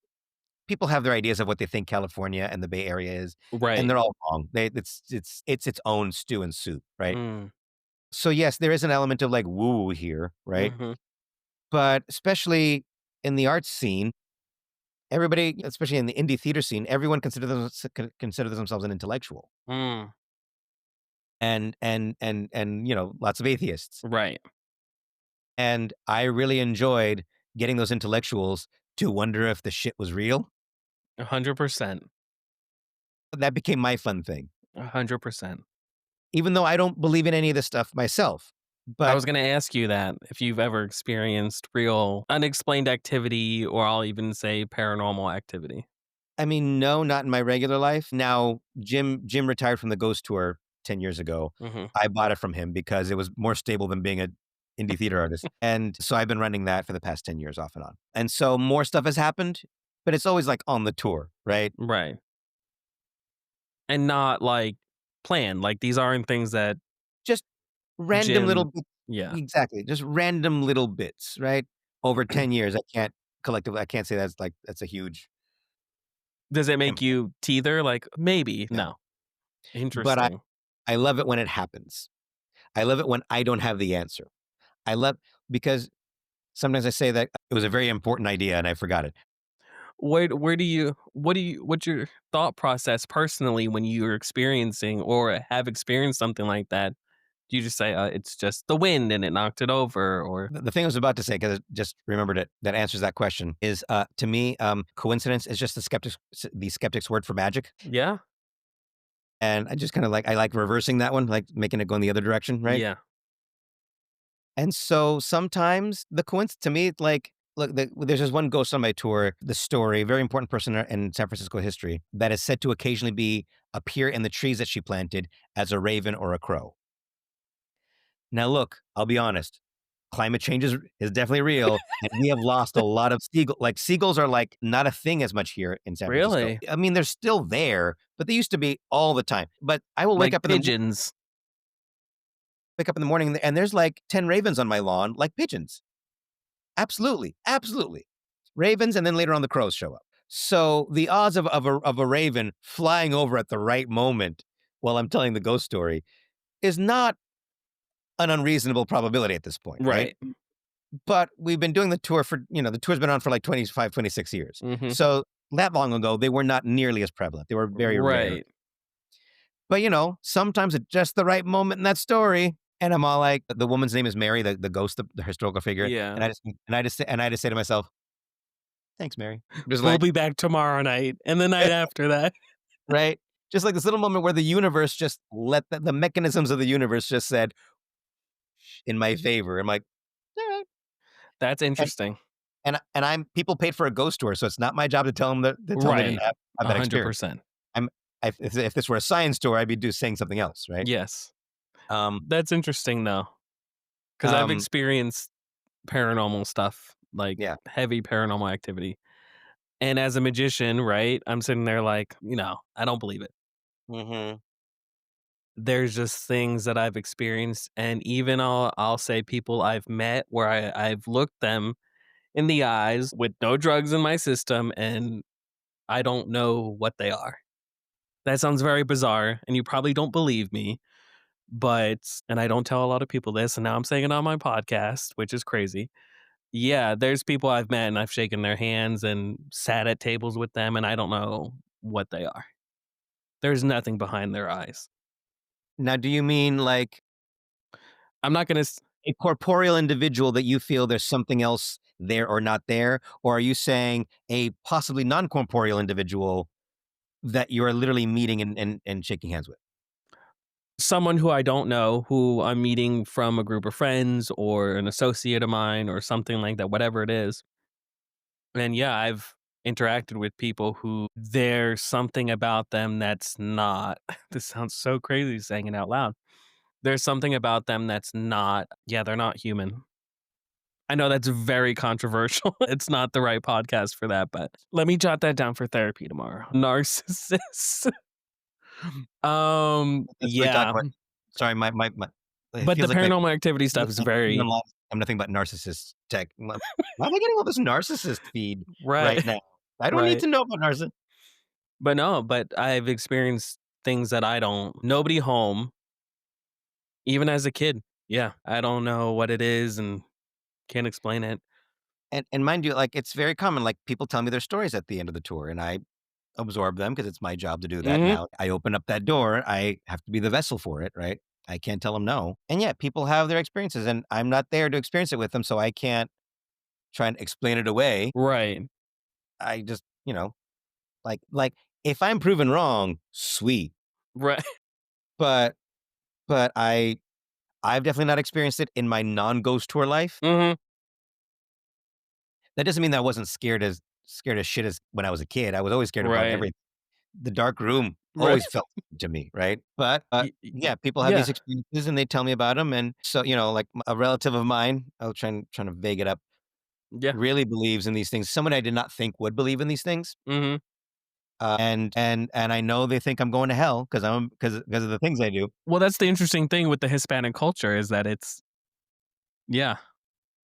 Speaker 2: people have their ideas of what they think California and the Bay Area is, and
Speaker 1: Right.
Speaker 2: they're all wrong. It's its own stew and soup, right?
Speaker 1: Mm.
Speaker 2: So, yes, there is an element of, like, woo-woo here, right?
Speaker 1: Mhm.
Speaker 2: But especially in the arts scene, everybody, especially in the indie theater scene, everyone considers themselves an intellectual,
Speaker 1: Mm.
Speaker 2: and, lots of atheists.
Speaker 1: Right.
Speaker 2: And I really enjoyed getting those intellectuals to wonder if the shit was real.
Speaker 1: 100%.
Speaker 2: That became my fun thing,
Speaker 1: 100%.
Speaker 2: even though I don't believe in any of this stuff myself.
Speaker 1: I
Speaker 2: But
Speaker 1: was gonna ask you that if you've ever experienced real unexplained activity, or I'll even say paranormal activity.
Speaker 2: I mean, no, not in my regular life. Now, Jim retired from the Ghost Tour 10 years ago.
Speaker 1: Mhm.
Speaker 2: I bought it from him because it was more stable than being a indie theater artist, and so I've been running that for the past 10 years off and on. And so more stuff has happened, but it's always, like, on the tour, right?
Speaker 1: Right. And not, like, planned, like, these aren't things that
Speaker 2: Just random little
Speaker 1: Jim.
Speaker 2: bits.
Speaker 1: Yeah.
Speaker 2: Exactly, just random little bits, right? Over 10 years, I can't say that's a huge
Speaker 1: Does it make
Speaker 2: impact,
Speaker 1: you teether? Like, maybe?
Speaker 2: no.
Speaker 1: No.
Speaker 2: But
Speaker 1: Interesting.
Speaker 2: I love it when it happens. I love it when I don't have the answer. I love because Sometimes I say that it was a very important idea and I forgot it.
Speaker 1: Where do you what's your thought process personally when you're experiencing or have experienced something like that? Do you just say, "It's just the wind and it knocked it over," or
Speaker 2: The thing I was about to say, because I just remembered it, that answers that question is, to me, coincidence is just the skeptic's word for magic.
Speaker 1: Yeah,
Speaker 2: And I just kind of I like reversing that one, like making it go in the other direction, right?
Speaker 1: yeah,
Speaker 2: And so sometimes the coincidence to me, it's like, look, there's this one ghost on my tour, the story, very important person in San Francisco history, that is said to occasionally appear in the trees that she planted as a raven or a crow. Now, look, I'll be honest. Climate change is definitely real, and we have lost a lot of seagulls are, like, not a thing as much here in San Francisco.
Speaker 1: really?
Speaker 2: I mean, they're still there, but they used to be all the time. But I will
Speaker 1: Like pigeons.
Speaker 2: wake up in the morning, and there's, like, 10 ravens on my lawn, like pigeons. Absolutely, absolutely. Ravens, and then later on, the crows show up. So, the odds of a raven flying over at the right moment while I'm telling the ghost story is not an unreasonable probability at this point, right?
Speaker 1: Right.
Speaker 2: But we've been doing the tour the tour's been on for like 25, 26 years.
Speaker 1: Mhm.
Speaker 2: So that long ago, they were not nearly as prevalent. They were very rare.
Speaker 1: Right.
Speaker 2: But, sometimes at just the right moment in that story, and I'm all like, the woman's name is Mary, the ghost, the historical figure.
Speaker 1: Yeah.
Speaker 2: And I just say to myself, thanks, Mary. Just
Speaker 1: We'll
Speaker 2: like,
Speaker 1: be back tomorrow night and the night after that.
Speaker 2: right? Just like this little moment where the universe just let the mechanisms of the universe just said in my favor. I'm like, all right.
Speaker 1: That's
Speaker 2: And,
Speaker 1: interesting.
Speaker 2: I'm people paid for a ghost tour, so it's not my job to tell them to tell them they didn't
Speaker 1: Right.
Speaker 2: have that experience.
Speaker 1: 100%.
Speaker 2: I'm if this were a science tour, I'd be saying something else, right?
Speaker 1: Yes.
Speaker 2: Um,
Speaker 1: That's interesting though, because 'cause I've
Speaker 2: um,
Speaker 1: experienced paranormal stuff, like
Speaker 2: yeah.
Speaker 1: heavy paranormal activity. And as a magician, right, I'm sitting there like, I don't believe it.
Speaker 2: Mhm.
Speaker 1: There's just things that I've experienced, and even I'll say people I've met where I've looked them in the eyes with no drugs in my system, and I don't know what they are. That sounds very bizarre, and you probably don't believe me, but and I don't tell a lot of people this, and now I'm saying it on my podcast, which is crazy. Yeah, there's people I've met, and I've shaken their hands and sat at tables with them, and I don't know what they are. There's nothing behind their eyes.
Speaker 2: Now, do you mean like
Speaker 1: I'm not gonna
Speaker 2: a corporeal individual that you feel there's something else there or not there? Or are you saying a possibly non-corporeal individual that you're literally meeting and shaking hands with?
Speaker 1: someone who I don't know, who I'm meeting from a group of friends or an associate of mine or something like that, whatever it is. And yeah, I've interacted with people who there's something about them that's not, this sounds so crazy saying it out loud. There's something about them that's not, yeah, they're not human. I know that's very controversial. It's not the right podcast for that, but let me jot that down for therapy tomorrow. Narcissist.
Speaker 2: That's what we talk
Speaker 1: Yeah,
Speaker 2: about. Sorry, my it
Speaker 1: but the
Speaker 2: feels like my
Speaker 1: paranormal activity stuff is very
Speaker 2: I'm nothing but narcissist tech. Why am I getting all this narcissist feed
Speaker 1: right,
Speaker 2: right now? I don't need
Speaker 1: right.
Speaker 2: to know about narcissist.
Speaker 1: But no, but I've experienced things that I don't nobody home, even as a kid. Yeah, I don't know what it is and can't explain it.
Speaker 2: And mind you, like, it's very common, like, people tell me their stories at the end of the tour, and I absorb them because it's my job to do that
Speaker 1: Mhm.
Speaker 2: now. I open up that door, I have to be the vessel for it, right? I can't tell them no. And yeah, people have their experiences, and I'm not there to experience it with them, so I can't try and explain it away.
Speaker 1: Right.
Speaker 2: I just, like, if I'm proven wrong, sweet.
Speaker 1: Right.
Speaker 2: But I've definitely not experienced it in my non-ghost tour life.
Speaker 1: Mhm.
Speaker 2: That doesn't mean that I wasn't scared as shit as when I was a kid. I was always scared about
Speaker 1: Right.
Speaker 2: everything. The dark room
Speaker 1: Right.
Speaker 2: always felt to me, right? But, yeah, people have
Speaker 1: Yeah.
Speaker 2: these experiences and they tell me about them, and so, like, a relative of mine, I'll trying to vague it up,
Speaker 1: Yeah.
Speaker 2: really believes in these things. Someone I did not think would believe in these things,
Speaker 1: Mhm.
Speaker 2: and I know they think I'm going to hell because of the things I do,
Speaker 1: Well, that's the interesting thing with the Hispanic culture is that it's yeah.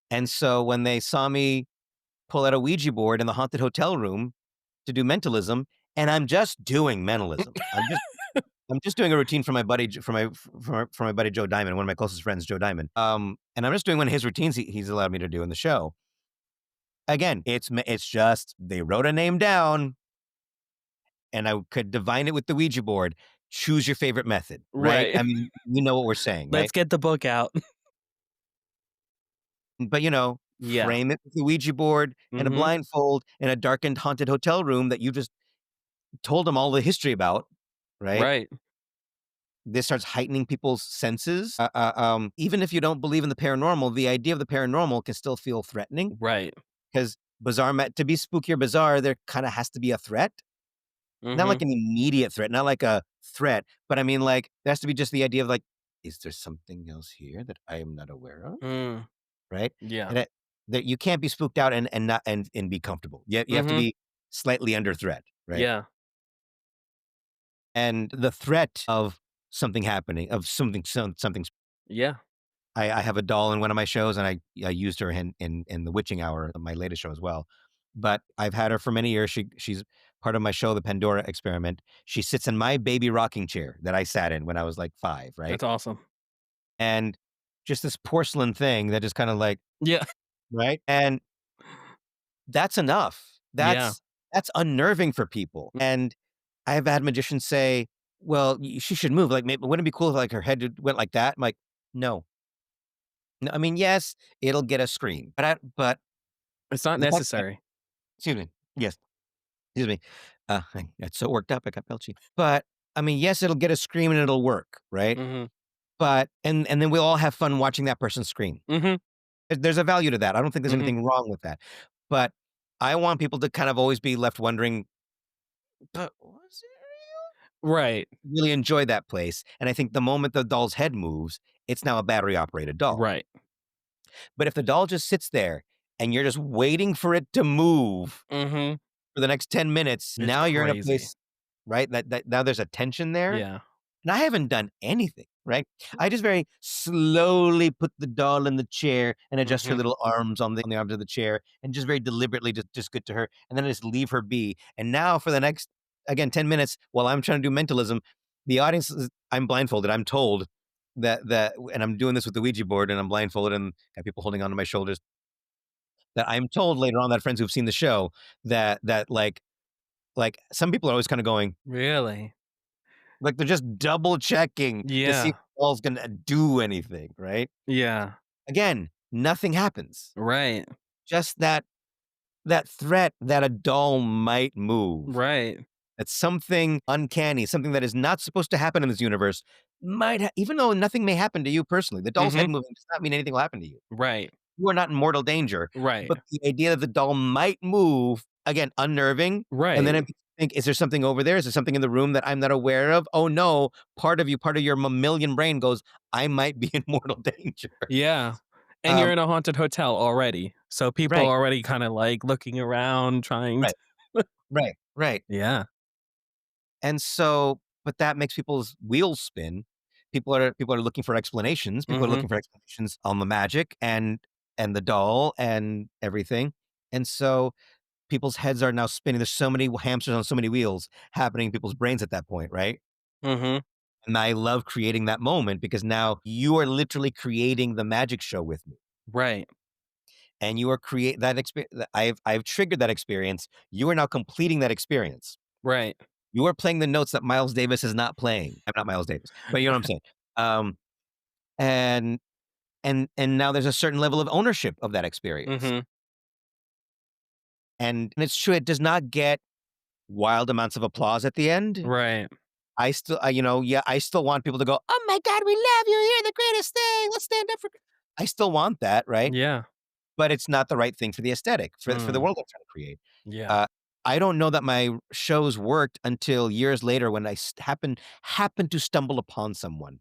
Speaker 2: and so when they saw me pull out a Ouija board in the haunted hotel room to do mentalism, and I'm just doing mentalism. I'm just I'm just doing a routine for my buddy for my buddy Joe Diamond, one of my closest friends, Joe Diamond. And I'm just doing one of his routines he's allowed me to do in the show. Again, it's just they wrote a name down, and I could divine it with the Ouija board. Choose your favorite method, right?
Speaker 1: Right.
Speaker 2: I mean, we know what we're saying,
Speaker 1: Let's
Speaker 2: right?
Speaker 1: get the book out.
Speaker 2: But
Speaker 1: Yeah.
Speaker 2: frame it with the Ouija board and a
Speaker 1: Mhm.
Speaker 2: blindfold in a darkened, haunted hotel room that you just told them all the history about, right?
Speaker 1: Right.
Speaker 2: This starts heightening people's senses. Even if you don't believe in the paranormal, the idea of the paranormal can still feel threatening
Speaker 1: Right.
Speaker 2: because to be spooky or bizarre, there kind of has to be a threat. Not like
Speaker 1: Mhm.
Speaker 2: an immediate threat, not like a threat, but I mean, like, there has to be just the idea of like, is there something else here that I am not aware of?
Speaker 1: Mm.
Speaker 2: Right?
Speaker 1: Yeah.
Speaker 2: And that you can't be spooked out and not and be comfortable. You have to
Speaker 1: Mhm.
Speaker 2: be slightly under threat, right?
Speaker 1: Yeah.
Speaker 2: And the threat of something happening, of something.
Speaker 1: Yeah.
Speaker 2: I have a doll in one of my shows, and I used her in the Witching Hour, my latest show as well. But I've had her for many years. She's part of my show, The Pandora Experiment. She sits in my baby rocking chair that I sat in when I was like 5, right?
Speaker 1: That's awesome.
Speaker 2: And just this porcelain thing that just kind of like,
Speaker 1: Yeah.
Speaker 2: right? And that's enough.
Speaker 1: Yeah.
Speaker 2: That's unnerving for people. And I've had magicians say, "Well, she should move. Like, maybe wouldn't it be cool if like her head went like that?" I'm like, "No, no. I mean, yes, it'll get a scream, but
Speaker 1: It's not
Speaker 2: the fact that
Speaker 1: necessary.
Speaker 2: excuse me, yes, excuse me, I got so worked up, I got belchy. But I mean, yes, it'll get a scream and it'll work, right?
Speaker 1: Mhm.
Speaker 2: But and then we'll all have fun watching that person scream.
Speaker 1: Mhm.
Speaker 2: There's a value to that. I don't think there's
Speaker 1: Mhm.
Speaker 2: anything wrong with that. But I want people to kind of always be left wondering, but was it
Speaker 1: Right.
Speaker 2: really enjoy that place? And I think the moment the doll's head moves, it's now a battery operated doll.
Speaker 1: Right.
Speaker 2: But if the doll just sits there and you're just waiting for it to move
Speaker 1: Mhm.
Speaker 2: for the next 10 minutes,
Speaker 1: It's
Speaker 2: now you're in a
Speaker 1: crazy.
Speaker 2: place, right? That now there's a tension there.
Speaker 1: Yeah.
Speaker 2: And I haven't done anything, right? I just very slowly put the doll in the chair and adjust her
Speaker 1: Mhm.
Speaker 2: little arms on the arms of the chair and just very deliberately just get to her and then I just leave her be. And now for the next, again, 10 minutes while I'm trying to do mentalism, the audience I'm blindfolded. I'm told and I'm doing this with the Ouija board and I'm blindfolded and got people holding onto my shoulders that I'm told later on that friends who've seen the show that like some people are always kind of going,
Speaker 1: Really?
Speaker 2: like, they're just double checking to see if
Speaker 1: Yeah.
Speaker 2: the ball's gonna do anything, right?
Speaker 1: Yeah.
Speaker 2: Again, nothing happens.
Speaker 1: Right.
Speaker 2: Just that threat that a doll might move,
Speaker 1: Right.
Speaker 2: that something uncanny, something that is not supposed to happen in this universe even though nothing may happen to you personally, the doll's head
Speaker 1: Mhm.
Speaker 2: moving does not mean anything will happen to you.
Speaker 1: Right.
Speaker 2: You are not in mortal danger,
Speaker 1: Right.
Speaker 2: but the idea that the doll might move, again, unnerving, and then
Speaker 1: Right.
Speaker 2: if you think, "Is there something over there? Is there something in the room that I'm not aware of?" Oh, no, part of your mammalian brain goes, "I might be in mortal danger."
Speaker 1: Yeah. And you're
Speaker 2: Um,
Speaker 1: in a haunted hotel already. So people
Speaker 2: right,
Speaker 1: are already kinda, like, looking around trying to
Speaker 2: right, right,
Speaker 1: Yeah.
Speaker 2: and so but that makes people's wheels spin. People are looking for explanations. People are
Speaker 1: Mhm.
Speaker 2: looking for explanations on the magic and the doll and everything, and so people's heads are now spinning. There's so many hamsters on so many wheels happening in people's brains at that point, right?
Speaker 1: Mhm.
Speaker 2: And I love creating that moment because now you are literally creating the magic show with me.
Speaker 1: Right.
Speaker 2: And you are create that experience. I've triggered that experience. You are now completing that experience.
Speaker 1: Right.
Speaker 2: You are playing the notes that Miles Davis is not playing. I'm not Miles Davis, but you know what I'm saying. Um, and and now there's a certain level of ownership of that experience.
Speaker 1: Mhm.
Speaker 2: And it's true, it does not get wild amounts of applause at the end.
Speaker 1: Right.
Speaker 2: I still, yeah, I still want people to go, "Oh my god, we love you. You're the greatest thing. Let's stand up for." I still want that, right?
Speaker 1: Yeah.
Speaker 2: But it's not the right thing for the aesthetic, for the
Speaker 1: Mm.
Speaker 2: world I'm trying to create.
Speaker 1: Yeah.
Speaker 2: Uh, I don't know that my shows worked until years later when I happened to stumble upon someone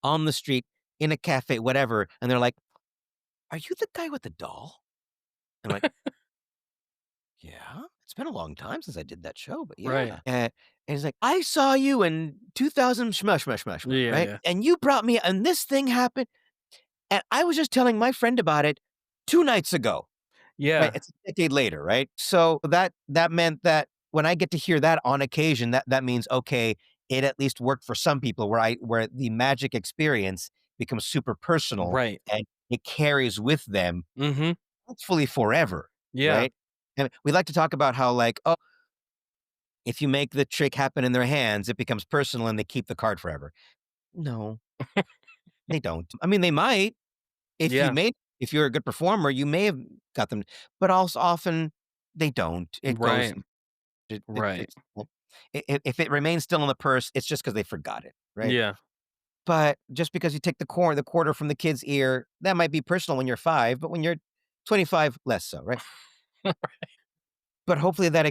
Speaker 2: on the street, in a cafe, whatever, and they're like, "Are you the guy with the doll?" I'm like, "Yeah, it's been a long time since I did that show, but
Speaker 1: Right.
Speaker 2: yeah." And he's like, "I saw you in 2000 shmush, shmush, shmush, shmush,
Speaker 1: Yeah,
Speaker 2: right?
Speaker 1: yeah.
Speaker 2: And you brought me and this thing happened, and I was just telling my friend about it 2 nights ago." Right,
Speaker 1: Yeah.
Speaker 2: it's a decade later, right? So that meant that when I get to hear that on occasion, that means, okay, it at least worked for some people where the magic experience becomes super personal
Speaker 1: Right.
Speaker 2: and it carries with them
Speaker 1: Mhm.
Speaker 2: hopefully forever,
Speaker 1: Yeah.
Speaker 2: right? And we like to talk about how like, oh, if you make the trick happen in their hands, it becomes personal and they keep the card forever. No, they don't. I mean, they might if you
Speaker 1: Yeah.
Speaker 2: made if you're a good performer, you may have got them, but also often they don't. It goes.
Speaker 1: Right. Right.
Speaker 2: It's if it remains still in the purse, it's just because they forgot it, right?
Speaker 1: Yeah.
Speaker 2: But just because you take the quarter from the kid's ear, that might be personal when you're 5, but when you're 25, less so, right? But hopefully that
Speaker 1: Yeah.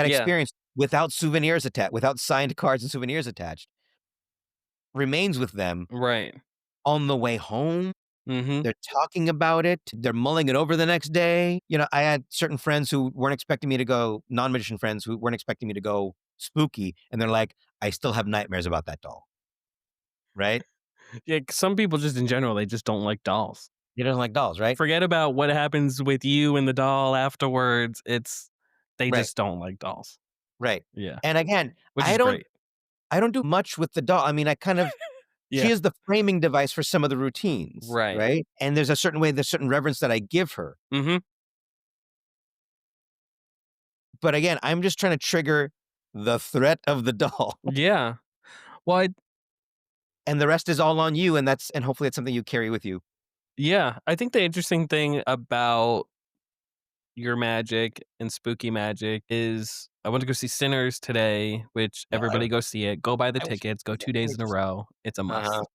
Speaker 2: experience without souvenirs attached, without signed cards and souvenirs attached, remains with them
Speaker 1: Right.
Speaker 2: on the way home.
Speaker 1: Mhm.
Speaker 2: They're talking about it. They're mulling it over the next day. I had certain friends who weren't expecting me to go, non-magician friends who weren't expecting me to go spooky, and they're like, "I still have nightmares about that doll." Right?
Speaker 1: Yeah, some people just in general, they just don't like dolls.
Speaker 2: He doesn't like dolls, right?
Speaker 1: Forget about what happens with you and the doll afterwards. They
Speaker 2: Right,
Speaker 1: just don't like dolls.
Speaker 2: right.
Speaker 1: Yeah,
Speaker 2: And again,
Speaker 1: which
Speaker 2: I
Speaker 1: is
Speaker 2: don't
Speaker 1: great.
Speaker 2: I don't do much with the doll. I mean, I kind of she
Speaker 1: Yeah.
Speaker 2: is the framing device for some of the routines,
Speaker 1: Right.
Speaker 2: right? And there's certain reverence that I give her.
Speaker 1: Mhm.
Speaker 2: But again, I'm just trying to trigger the threat of the doll,
Speaker 1: Yeah. Well,
Speaker 2: and the rest is all on you, and hopefully it's something you carry with you.
Speaker 1: yeah, I think the interesting thing about your magic and spooky magic is I went to go see Sinners today, which
Speaker 2: No,
Speaker 1: everybody go see it. Go buy the
Speaker 2: I wish
Speaker 1: tickets, go
Speaker 2: yeah,
Speaker 1: 2
Speaker 2: I
Speaker 1: days
Speaker 2: need
Speaker 1: in a
Speaker 2: to see
Speaker 1: row. It's a
Speaker 2: uh-huh.
Speaker 1: must.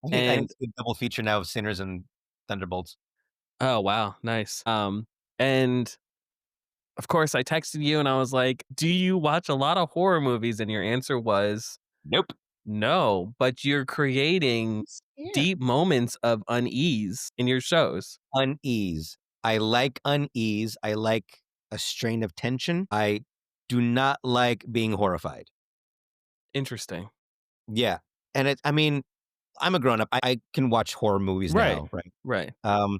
Speaker 2: I need
Speaker 1: And
Speaker 2: to see a double feature now of Sinners and Thunderbolts.
Speaker 1: oh, wow, nice. And of course, I texted you and I was like, "Do you watch a lot of horror movies?" And your answer was,
Speaker 2: Nope.
Speaker 1: "No, but you're creating
Speaker 2: Yeah.
Speaker 1: deep moments of unease in your shows."
Speaker 2: Unease. I like unease. I like a strain of tension. I do not like being horrified.
Speaker 1: Interesting.
Speaker 2: Yeah. And I mean, I'm a grown up. I can watch horror movies
Speaker 1: Right.
Speaker 2: now, right?
Speaker 1: Right.
Speaker 2: Um,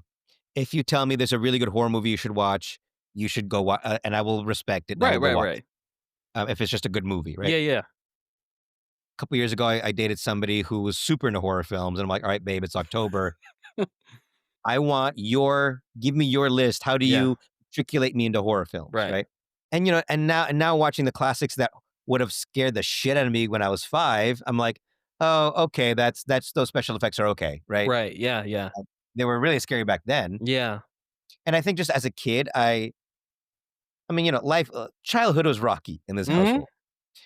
Speaker 2: if you tell me there's a really good horror movie you should watch, you should go watch, and I will respect it and I
Speaker 1: Right,
Speaker 2: will go
Speaker 1: right,
Speaker 2: watch
Speaker 1: right.
Speaker 2: it. If it's just a good movie, right?
Speaker 1: Yeah, yeah.
Speaker 2: A couple years ago, I dated somebody who was super into horror films, and I'm like, all right, babe, it's October. I want give me your list. How do
Speaker 1: Yeah,
Speaker 2: you matriculate me into horror films,
Speaker 1: right.
Speaker 2: right? And now watching the classics that would have scared the shit out of me when I was 5, I'm like, "Oh, okay, that's those special effects are okay," right?
Speaker 1: Right, yeah, yeah.
Speaker 2: They were really scary back then,
Speaker 1: Yeah.
Speaker 2: and I think just as a kid, I mean, life childhood was rocky in this
Speaker 1: Mhm.
Speaker 2: household.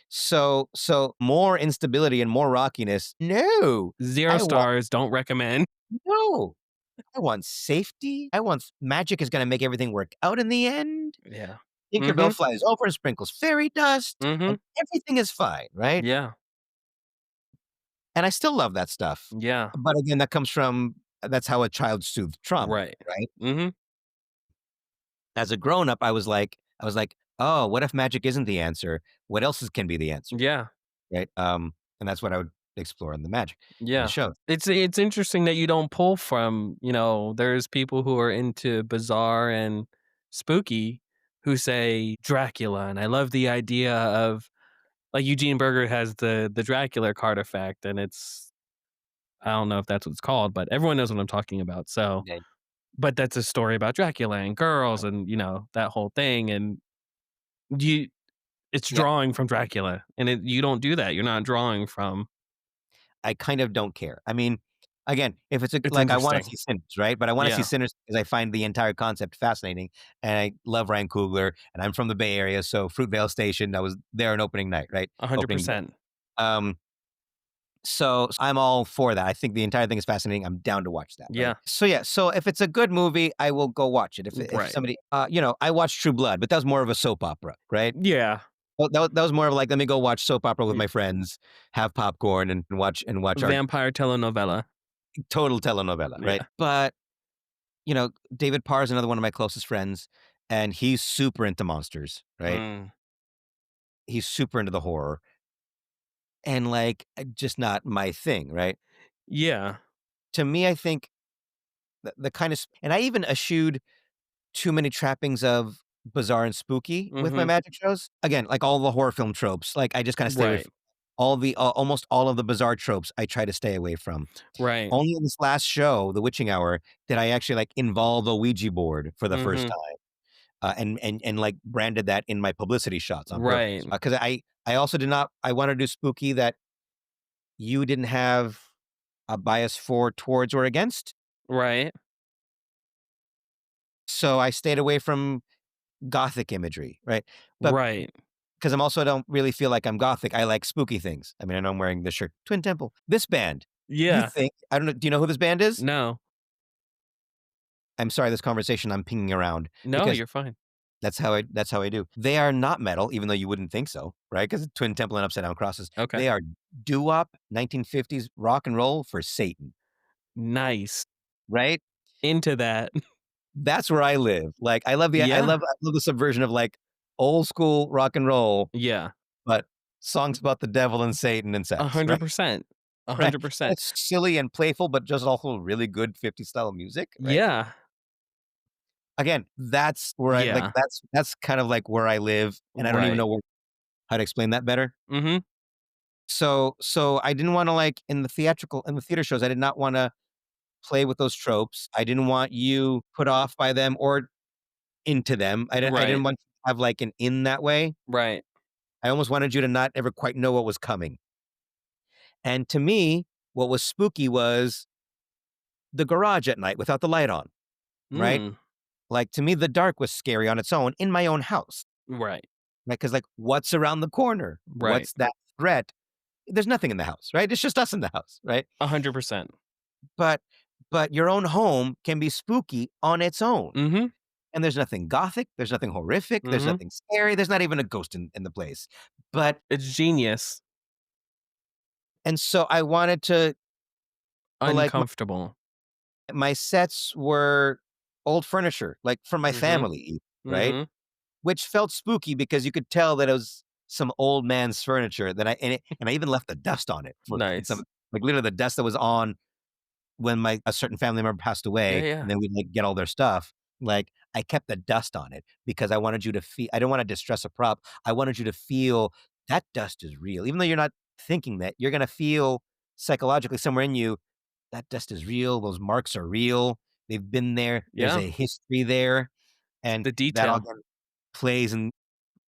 Speaker 2: So more instability and more rockiness, no.
Speaker 1: 0
Speaker 2: I want
Speaker 1: stars, don't recommend.
Speaker 2: no. I want safety. I want magic is gonna make everything work out in the end.
Speaker 1: Yeah.
Speaker 2: Tinkerbell
Speaker 1: Mhm,
Speaker 2: flies over and sprinkles fairy dust,
Speaker 1: mhm.
Speaker 2: and everything is fine, right?
Speaker 1: Yeah,
Speaker 2: And I still love that stuff.
Speaker 1: yeah.
Speaker 2: But again, that's how a child soothed trauma,
Speaker 1: Right.
Speaker 2: right?
Speaker 1: Mhm.
Speaker 2: As a grown up, I was like, "Oh, what if magic isn't the answer? What else can be the answer?"
Speaker 1: Yeah,
Speaker 2: Right? And that's what I would explore in the magic in the
Speaker 1: yeah.
Speaker 2: show.
Speaker 1: It's interesting that you don't pull from, there's people who are into bizarre and spooky who say Dracula, and I love the idea of like Eugene Berger has the Dracula card effect, and I don't know if that's what it's called, but everyone knows what I'm talking about. So,
Speaker 2: Yeah,
Speaker 1: but that's a story about Dracula and girls and, that whole thing. And you it's
Speaker 2: yeah.
Speaker 1: drawing from Dracula. And you don't do that. You're not drawing from
Speaker 2: I kind of don't care. I mean, again, if it's
Speaker 1: it's
Speaker 2: like I wanna
Speaker 1: interesting.
Speaker 2: see Sinners, right? But I wanna see
Speaker 1: Yeah.
Speaker 2: Sinners because I find the entire concept fascinating, and I love Ryan Coogler, and I'm from the Bay Area, so Fruitvale Station, I was there on opening night, right? Opening day.
Speaker 1: 100%.
Speaker 2: Um, so I'm all for that. I think the entire thing is fascinating. I'm down to watch that, right?
Speaker 1: Yeah.
Speaker 2: So, yeah, so if it's a good movie, I will go watch it. If
Speaker 1: Right.
Speaker 2: somebody I watched True Blood, but that was more of a soap opera, right?
Speaker 1: Yeah.
Speaker 2: Well, that was more of like, let me go watch soap opera with
Speaker 1: Y
Speaker 2: my friends, have popcorn, and watch our
Speaker 1: Vampire telenovela.
Speaker 2: total telenovela, right?
Speaker 1: Yeah.
Speaker 2: But, David Parr is another one of my closest friends, and he's super into monsters, right?
Speaker 1: Mm.
Speaker 2: He's super into the horror, and, like, just not my thing, right?
Speaker 1: Yeah.
Speaker 2: To me, I think the kind of and I even eschewed too many trappings of bizarre and spooky with my
Speaker 1: Mhm.
Speaker 2: magic shows. Again, like all the horror film tropes, like I just kind of stay away
Speaker 1: Right.
Speaker 2: from almost all of the bizarre tropes I try to stay away from.
Speaker 1: Right.
Speaker 2: Only in this last show, The Witching Hour, did I actually like involve a Ouija board for the first
Speaker 1: Mhm.
Speaker 2: time, and like branded that in my publicity shots on
Speaker 1: Right.
Speaker 2: purpose. Because I also did not I want to do spooky that you didn't have a bias for, towards, or against.
Speaker 1: Right.
Speaker 2: So I stayed away from gothic imagery, right? But
Speaker 1: Right.
Speaker 2: because I'm also don't really feel like I'm gothic, I like spooky things. I mean, I know I'm wearing this shirt, Twin Temple. This band, you
Speaker 1: Yeah.
Speaker 2: think I don't know, do you know who this band is?
Speaker 1: No.
Speaker 2: I'm sorry, this conversation I'm pinging around
Speaker 1: No,
Speaker 2: because
Speaker 1: you're fine.
Speaker 2: that's how I do. They are not metal, even though you wouldn't think so, right? Because Twin Temple and Upside Down Crosses.
Speaker 1: Okay.
Speaker 2: They are doo-wop 1950s rock and roll for Satan,
Speaker 1: Nice.
Speaker 2: right?
Speaker 1: Into that.
Speaker 2: That's where I live. Like I love the I
Speaker 1: Yeah.
Speaker 2: love I love the subversion of like old school rock and roll,
Speaker 1: Yeah.
Speaker 2: but songs about the devil and Satan and sex, right?
Speaker 1: 100%.
Speaker 2: Right. And
Speaker 1: 100%.
Speaker 2: it's silly and playful, but just also really good 50s style music, right?
Speaker 1: Yeah.
Speaker 2: Again, that's where I like
Speaker 1: Yeah.
Speaker 2: that's kind of like where I live, and I don't even
Speaker 1: Right.
Speaker 2: know how to explain that better.
Speaker 1: Mhm.
Speaker 2: So I didn't wanna like in the theater shows, I did not wanna play with those tropes. I didn't want you put off by them or into them. I didn't
Speaker 1: Right.
Speaker 2: want you to have like an in that way.
Speaker 1: Right.
Speaker 2: I almost wanted you to not ever quite know what was coming. And to me, what was spooky was the garage at night without the light on, right?
Speaker 1: Mm.
Speaker 2: Like, to me, the dark was scary on its own in my own house,
Speaker 1: Right.
Speaker 2: right? Because, like, what's around the corner?
Speaker 1: Right.
Speaker 2: What's that threat? There's nothing in the house, right? It's just us in the house, right?
Speaker 1: 100%.
Speaker 2: But but your own home can be spooky on its own.
Speaker 1: Mhm.
Speaker 2: And there's nothing gothic, there's nothing horrific, there's
Speaker 1: Mhm.
Speaker 2: nothing scary, there's not even a ghost in the place. But
Speaker 1: It's genius.
Speaker 2: and so I wanted to like
Speaker 1: Uncomfortable.
Speaker 2: my sets were old furniture, like from my
Speaker 1: Mhm.
Speaker 2: family, even, right?
Speaker 1: Mhm.
Speaker 2: Which felt spooky because you could tell that it was some old man's furniture that I even left the dust on it for in some
Speaker 1: Nice.
Speaker 2: like literally the dust that was on when a certain family member passed
Speaker 1: Yeah,
Speaker 2: away,
Speaker 1: yeah.
Speaker 2: and then we'd like get all their stuff. Like I kept the dust on it because I wanted you to feel. I don't want to distress a prop. I wanted you to feel that dust is real, even though you're not thinking that. You're gonna feel psychologically somewhere in you that dust is real. Those marks are real. They've been there. There's
Speaker 1: Yeah.
Speaker 2: a history there, and
Speaker 1: The
Speaker 2: that all
Speaker 1: detail.
Speaker 2: again plays into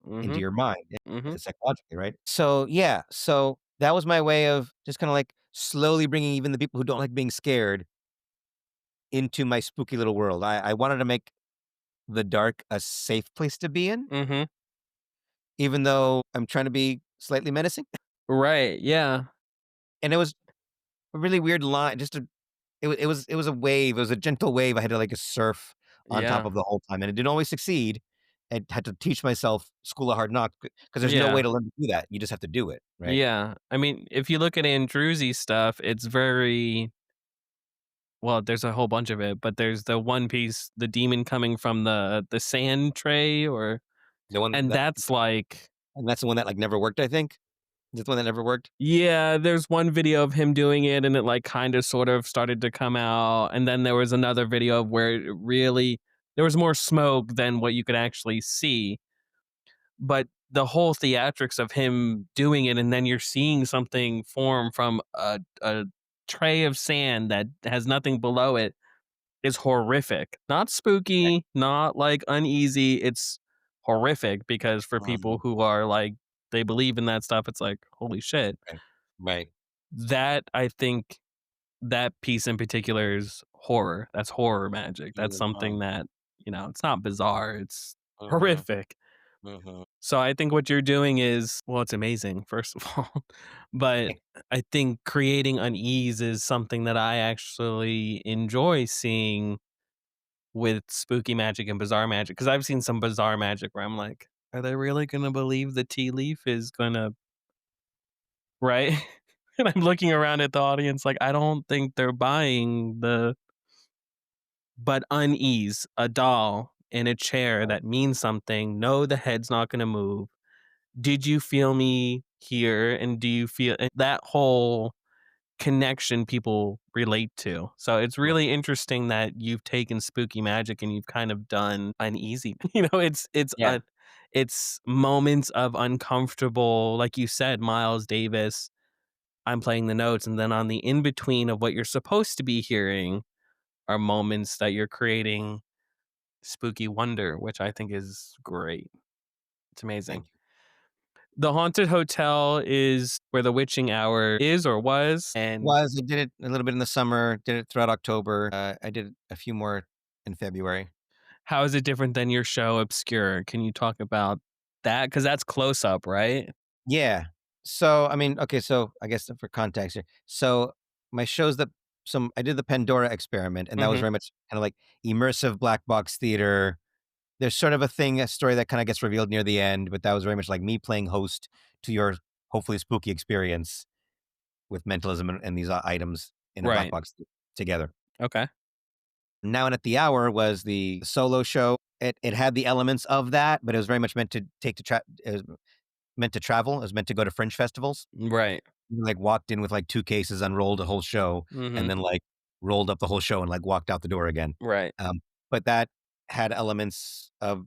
Speaker 1: Mhm.
Speaker 2: your mind,
Speaker 1: Mhm.
Speaker 2: psychologically, right? So, yeah, so that was my way of just kinda, like, slowly bringing even the people who don't like being scared into my spooky little world. I wanted to make the dark a safe place to be in,
Speaker 1: Mhm.
Speaker 2: even though I'm trying to be slightly menacing,
Speaker 1: Right. Yeah.
Speaker 2: and it was a really weird line, just a it was a wave, it was a gentle wave I had to, like, surf on top
Speaker 1: Yeah.
Speaker 2: of the whole time, and it didn't always succeed. I had to teach myself School of Hard Knocks because there's no way
Speaker 1: Yeah.
Speaker 2: to learn to do that, you just have to do it, right?
Speaker 1: Yeah. I mean, if you look at Andrewsy stuff, it's very well, there's a whole bunch of it, but there's the one piece, the demon coming from the sand tray or
Speaker 2: The one
Speaker 1: and
Speaker 2: that
Speaker 1: that's like
Speaker 2: and that's the one that, like, never worked, I think? That's the one that never worked?
Speaker 1: yeah, there's one video of him doing it and it like kind of sort of started to come out. And then there was another video of where it really there was more smoke than what you could actually see. But the whole theatrics of him doing it and then you're seeing something form from a tray of sand that has nothing below it is horrific. Not spooky, not like uneasy. It's horrific because for people
Speaker 2: Mhm.
Speaker 1: who are like they believe in that stuff, it's like, holy shit.
Speaker 2: Right. Right.
Speaker 1: That I think that piece in particular is horror. That's horror magic. That's
Speaker 2: Mhm.
Speaker 1: something that, it's not bizarre. It's
Speaker 2: Mhm.
Speaker 1: horrific.
Speaker 2: Mhm.
Speaker 1: So I think what you're doing is, well, it's amazing, first of all. But I think creating unease is something that I actually enjoy seeing with spooky magic and bizarre magic. Because I've seen some bizarre magic where I'm like, are they really going to believe the tea leaf is going to, right? And I'm looking around at the audience like, I don't think they're buying but unease, a doll in a chair that means something. No, the head's not going to move. Did you feel me here? And do you feel that whole connection people relate to. So it's
Speaker 2: Right.
Speaker 1: really interesting that you've taken spooky magic and you've kind of done uneasy.
Speaker 2: Yeah.
Speaker 1: It's moments of uncomfortable, like you said, Miles Davis. I'm playing the notes, and then on the in between of what you're supposed to be hearing are moments that you're creating spooky wonder, which I think is great. It's amazing.
Speaker 2: Thank you.
Speaker 1: The haunted hotel is where the witching hour is or was, and
Speaker 2: Was I did it a little bit in the summer, did it throughout October. I did a few more in February.
Speaker 1: how is it different than your show Obscure? Can you talk about that? Because that's close up, right?
Speaker 2: Yeah. So, I mean, okay, so I guess for context here. So my shows that some I did the Pandora experiment, and that was
Speaker 1: Mhm.
Speaker 2: very much kind of like immersive black box theater. There's sort of a story that kind of gets revealed near the end, but that was very much like me playing host to your hopefully spooky experience with mentalism and these items in a black
Speaker 1: Right.
Speaker 2: box together.
Speaker 1: Okay.
Speaker 2: Now and at the Hour was the solo show. It had the elements of that, but it was very much meant to it was meant to travel. It was meant to go to fringe festivals.
Speaker 1: Right.
Speaker 2: Like, walked in with, like, 2 cases, unrolled a whole show, and
Speaker 1: Mhm.
Speaker 2: then, like, rolled up the whole show and, like, walked out the door again.
Speaker 1: Right.
Speaker 2: But that had elements of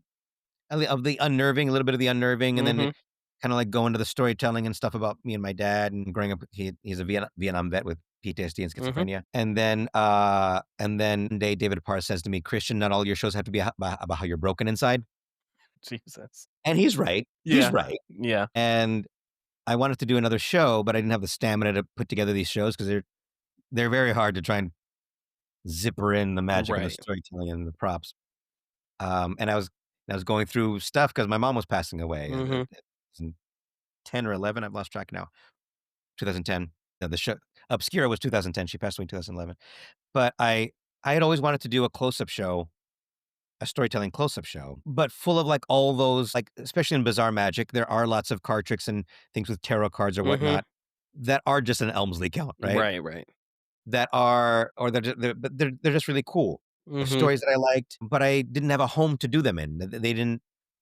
Speaker 2: the unnerving, a little bit of the unnerving, and then
Speaker 1: Mhm.
Speaker 2: it kinda, like, go into the storytelling and stuff about me and my dad and growing up. He's a Vietnam vet with PTSD and
Speaker 1: Mhm.
Speaker 2: schizophrenia. And then one day David Parr says to me, "Christian, not all your shows have to be about how you're broken inside."
Speaker 1: Jesus.
Speaker 2: And he's right. He's
Speaker 1: Yeah.
Speaker 2: right.
Speaker 1: Yeah.
Speaker 2: And I wanted to do another show, but I didn't have the stamina to put together these shows because they're very hard to try and zipper in the magic and the
Speaker 1: Right.
Speaker 2: storytelling and the props. And I was going through stuff because my mom was passing away.
Speaker 1: Mhm.
Speaker 2: It was in 10 or 11. I've lost track now. 2010. The show Obscura was 2010. She passed away in 2011. But I had always wanted to do a close-up show, a storytelling close-up show, but full of like all those, like, especially in bizarre magic, there are lots of card tricks and things with tarot cards or
Speaker 1: Mhm.
Speaker 2: whatnot that are just an Elmsley count, right?
Speaker 1: Right, right.
Speaker 2: That are or they're just really cool.
Speaker 1: Mhm.
Speaker 2: Stories that I liked, but I didn't have a home to do them in. They didn't,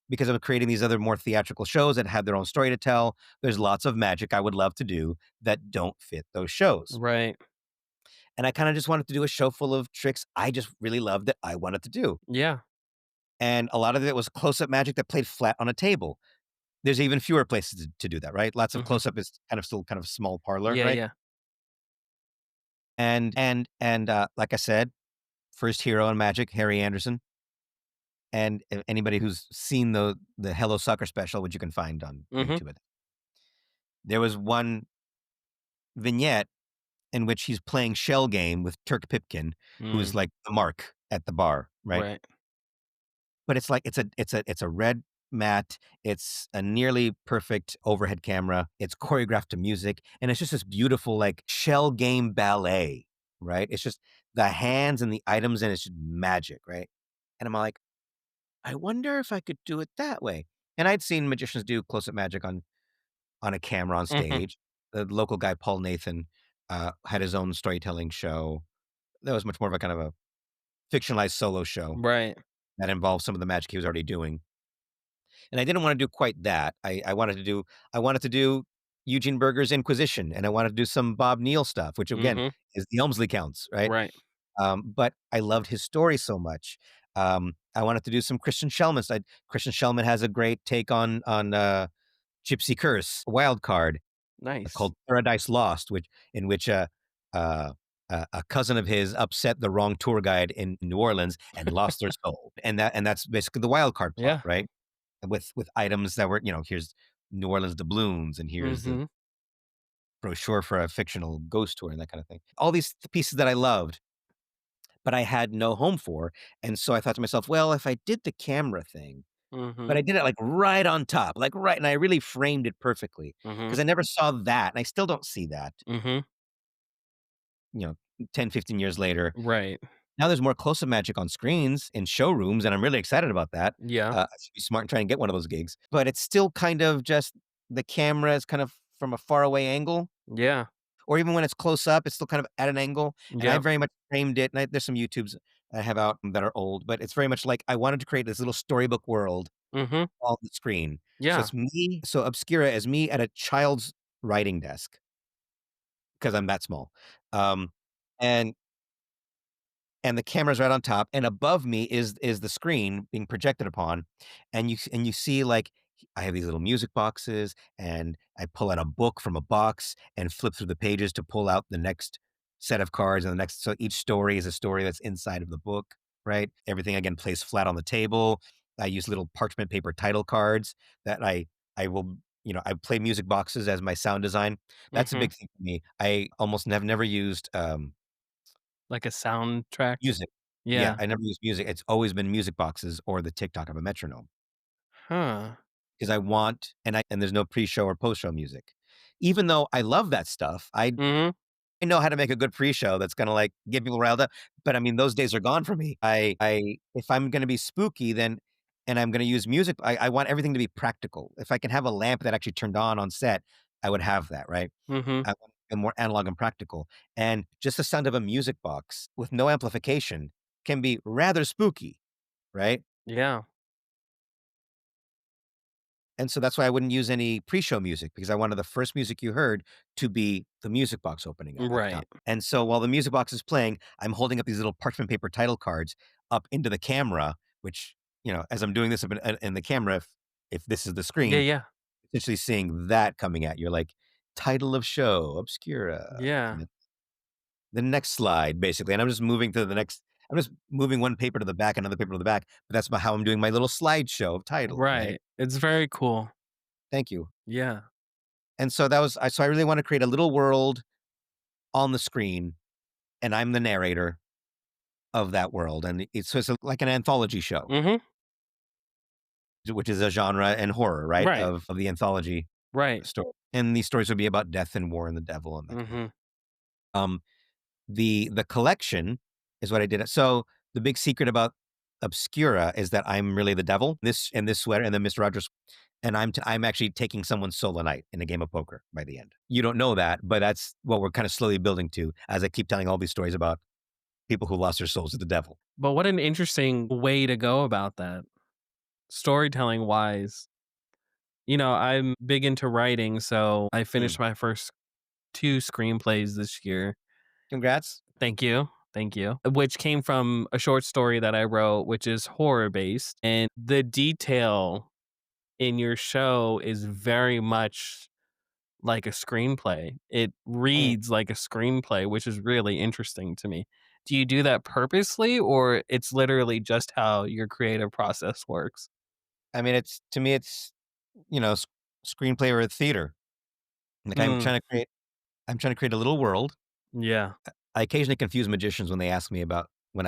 Speaker 2: because I was creating these other more theatrical shows that had their own story to tell. There's lots of magic I would love to do that don't fit those shows.
Speaker 1: Right.
Speaker 2: And I kinda just wanted to do a show full of tricks I just really loved that I wanted to do.
Speaker 1: Yeah.
Speaker 2: And a lot of it was close-up magic that played flat on a table. There's even fewer places to do that, right? Lots of
Speaker 1: Mhm.
Speaker 2: close-up is kind of still kind of small parlor,
Speaker 1: Yeah,
Speaker 2: right?
Speaker 1: yeah.
Speaker 2: Like I said, first hero in magic, Harry Anderson. And anybody who's seen the Hello Soccer special, which you can find on
Speaker 1: Mhm.
Speaker 2: YouTube, there was one vignette in which he's playing shell game with Turk Pipkin, who's
Speaker 1: Mm.
Speaker 2: like the mark at the bar, right?
Speaker 1: Right.
Speaker 2: But it's like it's a red mat, it's a nearly perfect overhead camera, it's choreographed to music, and it's just this beautiful, like, shell game ballet, right? It's just the hands and the items, and it's just magic, right? And I'm like, "I wonder if I could do it that way." And I'd seen magicians do close-up magic on a camera on
Speaker 1: Mhm.
Speaker 2: stage. The local guy, Paul Nathan, had his own storytelling show that was much more of a kind of a fictionalized solo show
Speaker 1: Right.
Speaker 2: that involved some of the magic he was already doing. And I didn't wanna do quite that. I wanted to do Eugene Berger's Inquisition, and I wanted to do some Bob Neal stuff, which again
Speaker 1: Mhm.
Speaker 2: is the Elmsley counts, right?
Speaker 1: Right.
Speaker 2: But I loved his story so much. I wanted to do some Christian Shellman side. Christian Shellman has a great take on Gypsy Curse, a wild card
Speaker 1: Nice.
Speaker 2: called Paradise Lost, uh, a cousin of his upset the wrong tour guide in New Orleans and lost their soul, and that's basically the wild card plot,
Speaker 1: Yeah.
Speaker 2: right? With items that were, here's New Orleans doubloons, and here's the
Speaker 1: Mhm.
Speaker 2: brochure for a fictional ghost tour and that kind of thing. All these pieces that I loved, but I had no home for, and so I thought to myself, "Well, if I did the camera thing, but
Speaker 1: Mhm.
Speaker 2: I did it, like, right on top, like, right, and I really framed it perfectly
Speaker 1: Mhm.
Speaker 2: because I never saw that, and I still don't see that,
Speaker 1: Mhm.
Speaker 2: 10, 15 years later.
Speaker 1: Right.
Speaker 2: Now there's more close-up magic on screens in showrooms, and I'm really excited about that.
Speaker 1: Yeah.
Speaker 2: I should be smart and try and get one of those gigs, but it's still kind of just the camera is kind of from a far away angle,
Speaker 1: Yeah.
Speaker 2: or even when it's close up, it's still kind of at an angle, and I
Speaker 1: Yep.
Speaker 2: very much framed it, and there's some YouTubes I have out that are old, but it's very much like I wanted to create this little storybook world
Speaker 1: Mhm.
Speaker 2: on the screen.
Speaker 1: Yeah.
Speaker 2: So Obscura is me at a child's writing desk, because I'm that small. Um, and and the camera's right on top, and above me is the screen being projected upon, and you see, like, I have these little music boxes, and I pull out a book from a box and flip through the pages to pull out the next set of cards, and the next, so each story is a story that's inside of the book, right? Everything, again, plays flat on the table. I use little parchment paper title cards that I will, I play music boxes as my sound design. That's a
Speaker 1: Mhm.
Speaker 2: big thing for me. I almost have never used,
Speaker 1: Like a soundtrack?
Speaker 2: music. Yeah,
Speaker 1: Yeah.
Speaker 2: I never use music. It's always been music boxes or the tick-tock of a metronome,
Speaker 1: Huh.
Speaker 2: because I want, and there's no pre-show or post-show music. Even though I love that stuff,
Speaker 1: Mhm.
Speaker 2: I know how to make a good pre-show that's gonna, like, get people riled up, but, I mean, those days are gone for me. I if I'm gonna be spooky, then and I'm gonna use music, I want everything to be practical. If I can have a lamp that actually turned on set, I would have that, right?
Speaker 1: Mhm.
Speaker 2: I want it more analog and practical, and just the sound of a music box with no amplification can be rather spooky, right?
Speaker 1: Yeah.
Speaker 2: And so that's why I wouldn't use any pre-show music, because I wanted the first music you heard to be the music box opening up at the top.
Speaker 1: Right.
Speaker 2: And so while the music box is playing, I'm holding up these little parchment paper title cards up into the camera, which, as I'm doing this up in the camera, if this is the
Speaker 1: Yeah,
Speaker 2: screen,
Speaker 1: yeah.
Speaker 2: essentially seeing that coming at you, like title of show, obscura,
Speaker 1: Yeah.
Speaker 2: and the next slide, basically. And I'm just moving one paper to the back, another paper to the back, but that's how I'm doing my little slideshow of titles, right?
Speaker 1: Right. It's very cool.
Speaker 2: Thank you.
Speaker 1: Yeah.
Speaker 2: And so so I really want to create a little world on the screen, and I'm the narrator of that world. And it's like an anthology show,
Speaker 1: Mhm.
Speaker 2: which is a genre and horror, right?
Speaker 1: Right.
Speaker 2: Of the anthology
Speaker 1: Right.
Speaker 2: story. And these stories would be about death and war and the devil and that kind of
Speaker 1: Mhm.
Speaker 2: thing. Um, the collection is what I did. So the big secret about Obscura is that I'm really the devil. This sweater, and then Mr. Rogers, and I'm actually taking someone's soul a night in a game of poker by the end. You don't know that, but that's what we're kind of slowly building to as I keep telling all these stories about people who lost their souls to the devil.
Speaker 1: But what an interesting way to go about that, storytelling wise. I'm big into writing, so I
Speaker 2: Mm.
Speaker 1: finished my first 2 screenplays this year.
Speaker 2: Congrats.
Speaker 1: Thank you. Thank you. Which came from a short story that I wrote, which is horror based. And the detail in your show is very much like a screenplay. It
Speaker 2: Mm.
Speaker 1: reads like a screenplay, which is really interesting to me. Do you do that purposely, or it's literally just how your creative process works?
Speaker 2: I mean, it's to me, it's you know, s- screenplay or theater. Like
Speaker 1: Mm,
Speaker 2: I'm trying to create a little world.
Speaker 1: yeah.
Speaker 2: I occasionally confuse magicians when they ask me about when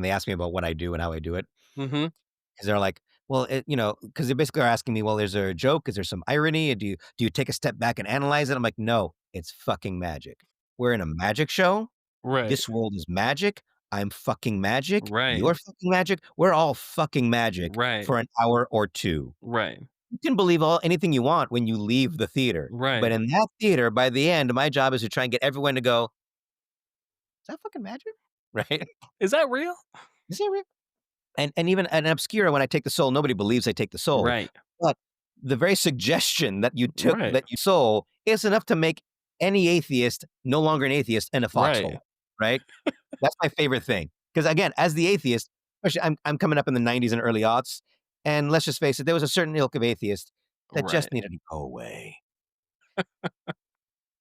Speaker 2: they ask me about what I do and how I do it.
Speaker 1: Mhm.
Speaker 2: 'Cause they're like, "Well, because they basically are asking me, "Well, is there a joke? Is there some irony? Do you take a step back and analyze it?" I'm like, "No, it's fucking magic. We're in a magic show.
Speaker 1: Right.
Speaker 2: This world is magic. I'm fucking magic.
Speaker 1: Right.
Speaker 2: You're fucking magic. We're all fucking magic
Speaker 1: Right.
Speaker 2: for an hour or 2.
Speaker 1: Right.
Speaker 2: You can believe anything you want when you leave the theater, but
Speaker 1: Right.
Speaker 2: in that theater, by the end, my job is to try and get everyone to go, "Is that fucking magic?" Right?
Speaker 1: Is that real?
Speaker 2: "Is it real?" And even an Obscura, when I take the soul, nobody believes I take the soul,
Speaker 1: Right.
Speaker 2: but the very suggestion that
Speaker 1: Right.
Speaker 2: you soul is enough to make any atheist no longer an atheist in a
Speaker 1: Right.
Speaker 2: foxhole, right? That's my favorite thing. Because again, as the atheist, especially I'm coming up in the '90s and early aughts, and let's just face it, there was a certain ilk of atheist that just
Speaker 1: Right.
Speaker 2: needed to go away.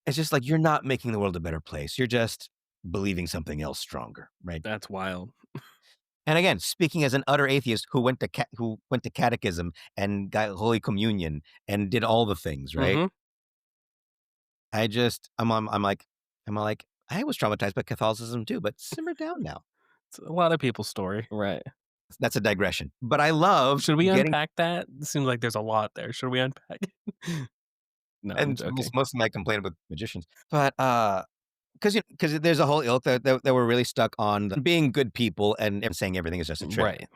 Speaker 2: It's just like, you're not making the world a better place, you're just believing something else stronger, right?
Speaker 1: That's wild.
Speaker 2: And again, speaking as an utter atheist who went to catechism and got Holy Communion and did all the things, right?
Speaker 1: Mhm.
Speaker 2: I'm like, I was traumatized by Catholicism too, but simmer down now.
Speaker 1: It's a lot of people's story. Right.
Speaker 2: That's a digression. But I love
Speaker 1: Should we
Speaker 2: getting,
Speaker 1: unpack that? It seems like there's a lot there. Should we unpack it? No, I'm
Speaker 2: and
Speaker 1: joking.
Speaker 2: most of my complaint with magicians, but because there's a whole ilk that were really stuck on being good people and saying everything is just a trick,
Speaker 1: Right.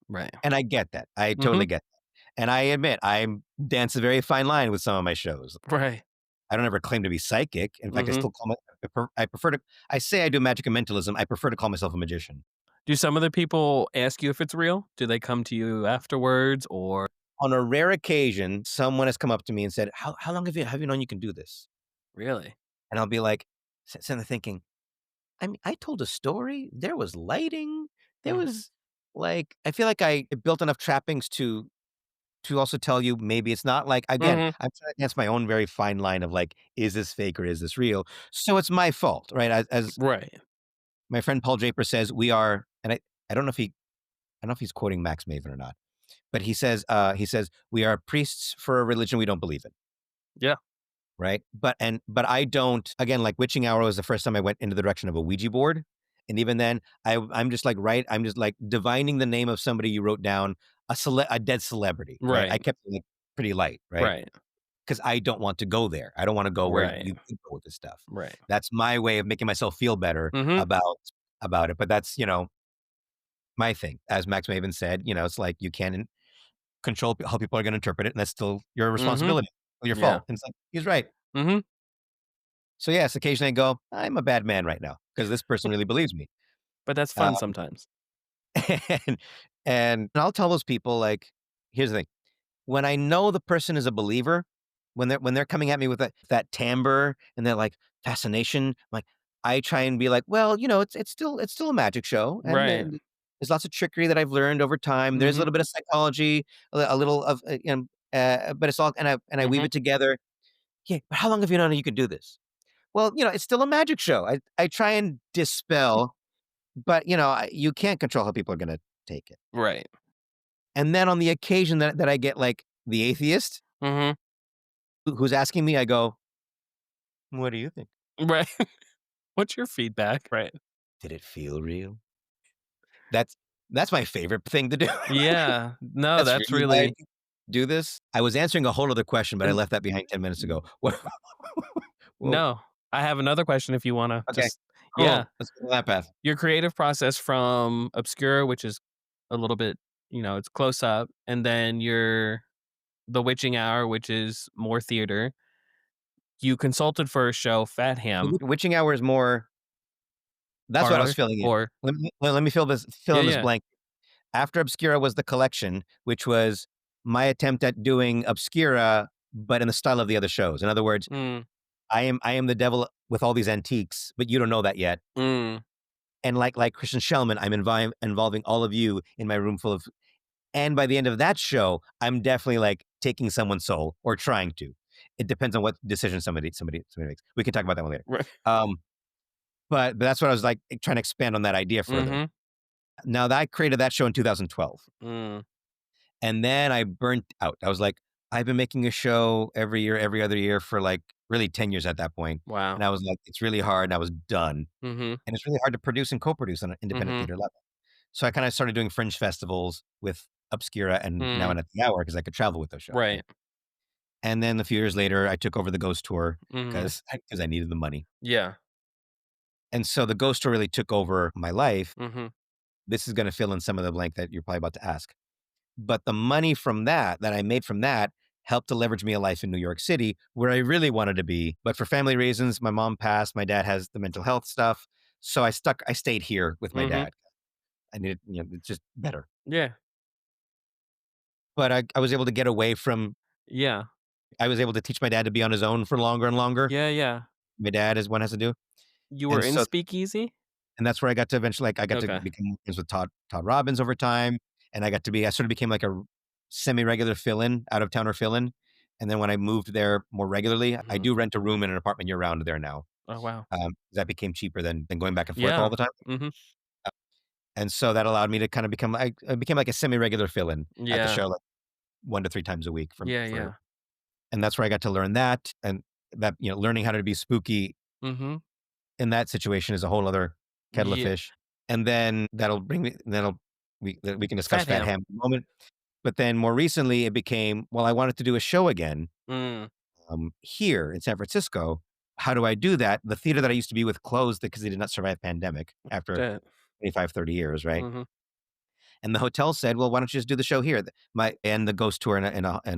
Speaker 1: Right.
Speaker 2: and I get that. I totally
Speaker 1: Mhm.
Speaker 2: get that. And I admit I dance a very fine line with some of my shows.
Speaker 1: Right.
Speaker 2: I don't ever claim to be psychic. In fact,
Speaker 1: Mhm.
Speaker 2: I prefer to I say I do magic and mentalism. I prefer to call myself a magician.
Speaker 1: Do some of the people ask you if it's real? Do they come to you afterwards or
Speaker 2: On a rare occasion, someone has come up to me and said, "How long have you known you can do this?"
Speaker 1: really?
Speaker 2: And I'll be like, sitting there thinking, I mean, I told a story. There was lighting. There
Speaker 1: Mhm.
Speaker 2: was like, I feel like I built enough trappings to also tell you maybe it's not like, again,
Speaker 1: Mhm.
Speaker 2: I'm trying to dance my own very fine line of like, is this fake or is this real? So it's my fault, right? As
Speaker 1: Right.
Speaker 2: my friend Paul Draper says, we are, and I don't know if I don't know if he's quoting Max Maven or not, but he says, we are priests for a religion we don't believe in.
Speaker 1: Yeah.
Speaker 2: Right? But I don't, again, like witching hour was the first time I went into the direction of a Ouija board. And even then, I'm just like, right, I'm just like divining the name of somebody you wrote down, a dead celebrity, right? I
Speaker 1: Right.
Speaker 2: kept it like pretty light, right?
Speaker 1: Right.
Speaker 2: Because I don't want to go there. I don't want to go where
Speaker 1: Right.
Speaker 2: you could go with this stuff.
Speaker 1: Right.
Speaker 2: That's my way of making myself feel better
Speaker 1: Mhm.
Speaker 2: about it. But that's, my thing. As Max Maven said, it's like you can't control how people are going to interpret it, and that's still your
Speaker 1: Mhm.
Speaker 2: responsibility, your
Speaker 1: Yeah.
Speaker 2: fault. And it's like he's right.
Speaker 1: Mhm.
Speaker 2: So yes, occasionally I go, I'm a bad man right now because this person really believes me.
Speaker 1: But that's
Speaker 2: Uh,
Speaker 1: fun sometimes.
Speaker 2: and and I'll tell those people like, here's the thing: when I know the person is a believer, when they're coming at me with that timbre and that like fascination, like I try and be like, well, it's still a magic show, and
Speaker 1: Right.
Speaker 2: then there's lots of trickery that I've learned over time. There's a
Speaker 1: Mhm.
Speaker 2: little bit of psychology, a little of but it's all and I weave
Speaker 1: Mhm.
Speaker 2: it together. Yeah, but how long have you known you could do this? Well, it's still a magic show. I try and dispel, but, you can't control how people are gonna take it.
Speaker 1: Right.
Speaker 2: And then on the occasion that I get, like, the atheist
Speaker 1: Mhm.
Speaker 2: who's asking me, I go, "What do you think?
Speaker 1: Right. What's your feedback? Right.
Speaker 2: Did it feel real?" That's that's my favorite thing to do.
Speaker 1: Yeah. No,
Speaker 2: That's
Speaker 1: that's
Speaker 2: really why I
Speaker 1: really
Speaker 2: do this. I was answering a whole other question, but I
Speaker 1: and
Speaker 2: left that behind 10 minutes ago. What Well,
Speaker 1: no. I have another question if you wanna
Speaker 2: okay,
Speaker 1: just yeah.
Speaker 2: cool. Let's go down that path.
Speaker 1: Your creative process from Obscura, which is a little bit, it's close up, and then your The Witching Hour, which is more theater. You consulted for a show, Fat
Speaker 2: The
Speaker 1: Ham,
Speaker 2: witching hour is more that's what I was
Speaker 1: parlor,
Speaker 2: filling in.
Speaker 1: or
Speaker 2: Let me fill
Speaker 1: yeah,
Speaker 2: in this
Speaker 1: yeah.
Speaker 2: blank. After Obscura was the collection, which was my attempt at doing Obscura, but in the style of the other shows. In other words,
Speaker 1: Mm,
Speaker 2: I am the devil with all these antiques, but you don't know that yet.
Speaker 1: mm,
Speaker 2: And like Christian Shellman, I'm involving all of you in my room full of. And by the end of that show, I'm definitely like taking someone's soul or trying to. It depends on what decision somebody makes. We can talk about that one later.
Speaker 1: right.
Speaker 2: Um, but that's what I was like trying to expand on that idea further.
Speaker 1: Mhm,
Speaker 2: Now that I created that show in 2012.
Speaker 1: mm,
Speaker 2: And then I burnt out. I was like, I've been making a show every year, every other year for like really 10 years at that point.
Speaker 1: wow.
Speaker 2: And I was like, it's really hard. And I was done.
Speaker 1: Mhm,
Speaker 2: And it's really hard to produce and co-produce on an independent
Speaker 1: mhm,
Speaker 2: theater level. So I kind of started doing fringe festivals with Obscura and now
Speaker 1: mm,
Speaker 2: in at the hour because I could travel with those shows, right?
Speaker 1: right.
Speaker 2: And then a few years later, I took over the Ghost Tour
Speaker 1: Mhm,
Speaker 2: because I needed the money.
Speaker 1: yeah.
Speaker 2: And so the Ghost Tour really took over my life.
Speaker 1: Mhm,
Speaker 2: This is going to fill in some of the blank that you're probably about to ask. But the money from that I made from that helped to leverage me a life in New York City where I really wanted to be. But for family reasons, my mom passed, my dad has the mental health stuff. So I stayed here with my
Speaker 1: mhm,
Speaker 2: dad. I needed, it's just better.
Speaker 1: yeah,
Speaker 2: But I was able to get away from,
Speaker 1: yeah.
Speaker 2: I was able to teach my dad to be on his own for longer and longer.
Speaker 1: Yeah, yeah.
Speaker 2: My dad is one has to do.
Speaker 1: You were
Speaker 2: And
Speaker 1: in
Speaker 2: so,
Speaker 1: Speakeasy?
Speaker 2: and that's where I got to eventually, like, I got to
Speaker 1: Okay.
Speaker 2: become friends with Todd Robbins over time. And I sort of became like a semi-regular fill-in, out-of-towner fill-in. And then when I moved there more regularly, I
Speaker 1: Mhm.
Speaker 2: do rent a room in an apartment year-round there now.
Speaker 1: Oh, wow.
Speaker 2: That became cheaper than going back and forth all
Speaker 1: Yeah.
Speaker 2: the time.
Speaker 1: Mhm.
Speaker 2: And so that allowed me to kind of I became like a semi-regular fill-in at the
Speaker 1: Yeah.
Speaker 2: show, like 1 to 3 times a week
Speaker 1: Yeah,
Speaker 2: for
Speaker 1: yeah.
Speaker 2: and that's where I got to learn that, and that, learning how to be spooky
Speaker 1: Mhm.
Speaker 2: in that situation is a whole other kettle of
Speaker 1: Yeah.
Speaker 2: fish. And then we can discuss
Speaker 1: Fat
Speaker 2: Fat
Speaker 1: Ham.
Speaker 2: Ham in a moment. But then more recently, it became, well, I wanted to do a show again,
Speaker 1: Mm.
Speaker 2: here in San Francisco. How do I do that? The theater that I used to be with closed because they did not survive pandemic after
Speaker 1: Shit.
Speaker 2: 25, 30 years, right?
Speaker 1: Mhm.
Speaker 2: And the hotel said, "Well, why don't you just do the show here?" The Ghost Tour in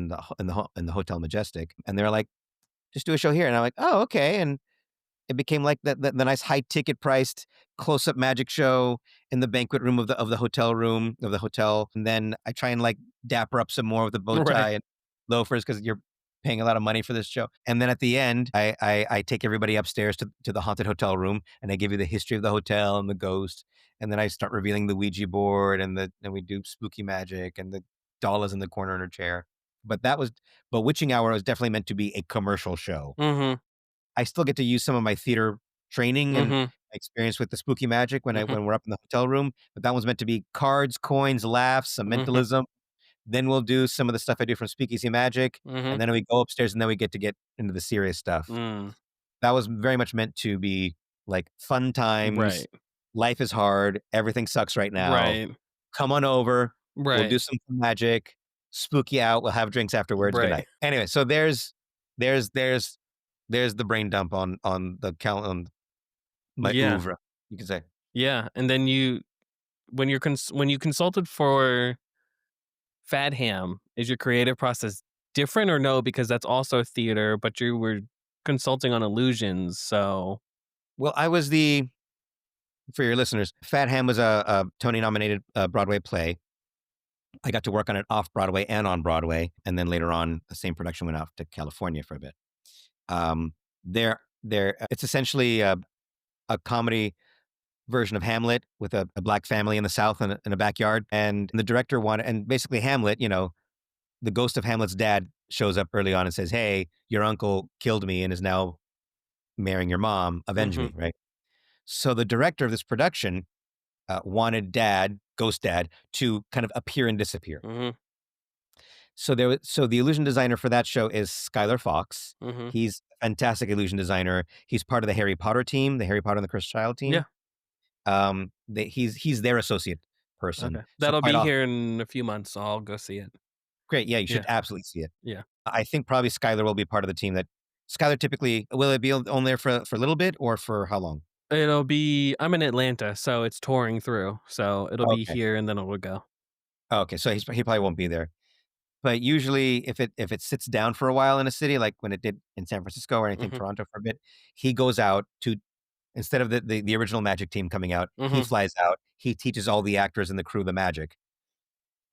Speaker 2: the Hotel Majestic, and they're like, "Just do a show here." And I'm like, "Oh, okay." And it became like the nice high ticket priced close up magic show in the banquet room of the hotel room of the hotel. And then I try and like dapper up some more with the bow
Speaker 1: Right.
Speaker 2: tie and loafers because you're paying a lot of money for this show. And then at the end, I take everybody upstairs to the haunted hotel room, and I give you the history of the hotel and the ghost. And then I start revealing the Ouija board, and we do spooky magic, and the doll is in the corner in her chair. But Witching Hour was definitely meant to be a commercial show.
Speaker 1: Mhm.
Speaker 2: I still get to use some of my theater training and
Speaker 1: Mhm.
Speaker 2: experience with the spooky magic
Speaker 1: Mhm.
Speaker 2: when we're up in the hotel room, but that one's meant to be cards, coins, laughs, some
Speaker 1: Mhm.
Speaker 2: mentalism. Then we'll do some of the stuff I do from Speakeasy Magic, and
Speaker 1: Mhm.
Speaker 2: then we go upstairs, and then we get into the serious stuff.
Speaker 1: Mm.
Speaker 2: That was very much meant to be like fun times.
Speaker 1: Right.
Speaker 2: Life is hard. Everything sucks right now.
Speaker 1: Right.
Speaker 2: Come on over. We'll
Speaker 1: Right.
Speaker 2: do some magic. Spook you out. We'll have drinks afterwards. Good
Speaker 1: Right.
Speaker 2: night. Anyway, so there's there's there's the brain dump on my
Speaker 1: Yeah.
Speaker 2: oeuvre, you could say.
Speaker 1: Yeah. And then when you consulted for Fadham, is your creative process different or no? Because that's also theater, but you were consulting on illusions. So,
Speaker 2: Well, for your listeners, Fat Ham was a Tony-nominated Broadway play. I got to work on it off Broadway and on Broadway, and then later on, the same production went off to California for a bit. Um, it's essentially a comedy version of Hamlet with a black family in the South in a backyard, and the director wanted, and basically Hamlet, the ghost of Hamlet's dad shows up early on and says, "Hey, your uncle killed me and is now marrying your mom. Avenge
Speaker 1: mhm.
Speaker 2: me!" Right. So the director of this production wanted Ghost Dad, to kind of appear and disappear.
Speaker 1: Mhm.
Speaker 2: So the illusion designer for that show is Skylar Fox.
Speaker 1: Mhm.
Speaker 2: He's a fantastic illusion designer. He's part of the Harry Potter team, the Harry Potter and the Cursed Child
Speaker 1: Yeah.
Speaker 2: team. He's their associate person.
Speaker 1: Okay.
Speaker 2: So
Speaker 1: That'll
Speaker 2: quite
Speaker 1: be
Speaker 2: often,
Speaker 1: here in a few months, so I'll go see it.
Speaker 2: great, yeah, you should
Speaker 1: Yeah.
Speaker 2: absolutely see it.
Speaker 1: Yeah.
Speaker 2: I think probably Skylar will be part of the team. That Skylar typically will it be on there for a little bit or for how long?
Speaker 1: I'm in Atlanta, so it's touring through. So it'll be
Speaker 2: Okay,
Speaker 1: here and then it'll go.
Speaker 2: okay, so he probably won't be there. But usually, if it sits down for a while in a city, like when it did in San Francisco or anything
Speaker 1: Mhm.
Speaker 2: Toronto for a bit, he goes out to instead of the original magic team coming out, he
Speaker 1: Mhm.
Speaker 2: flies out. He teaches all the actors and the crew the magic,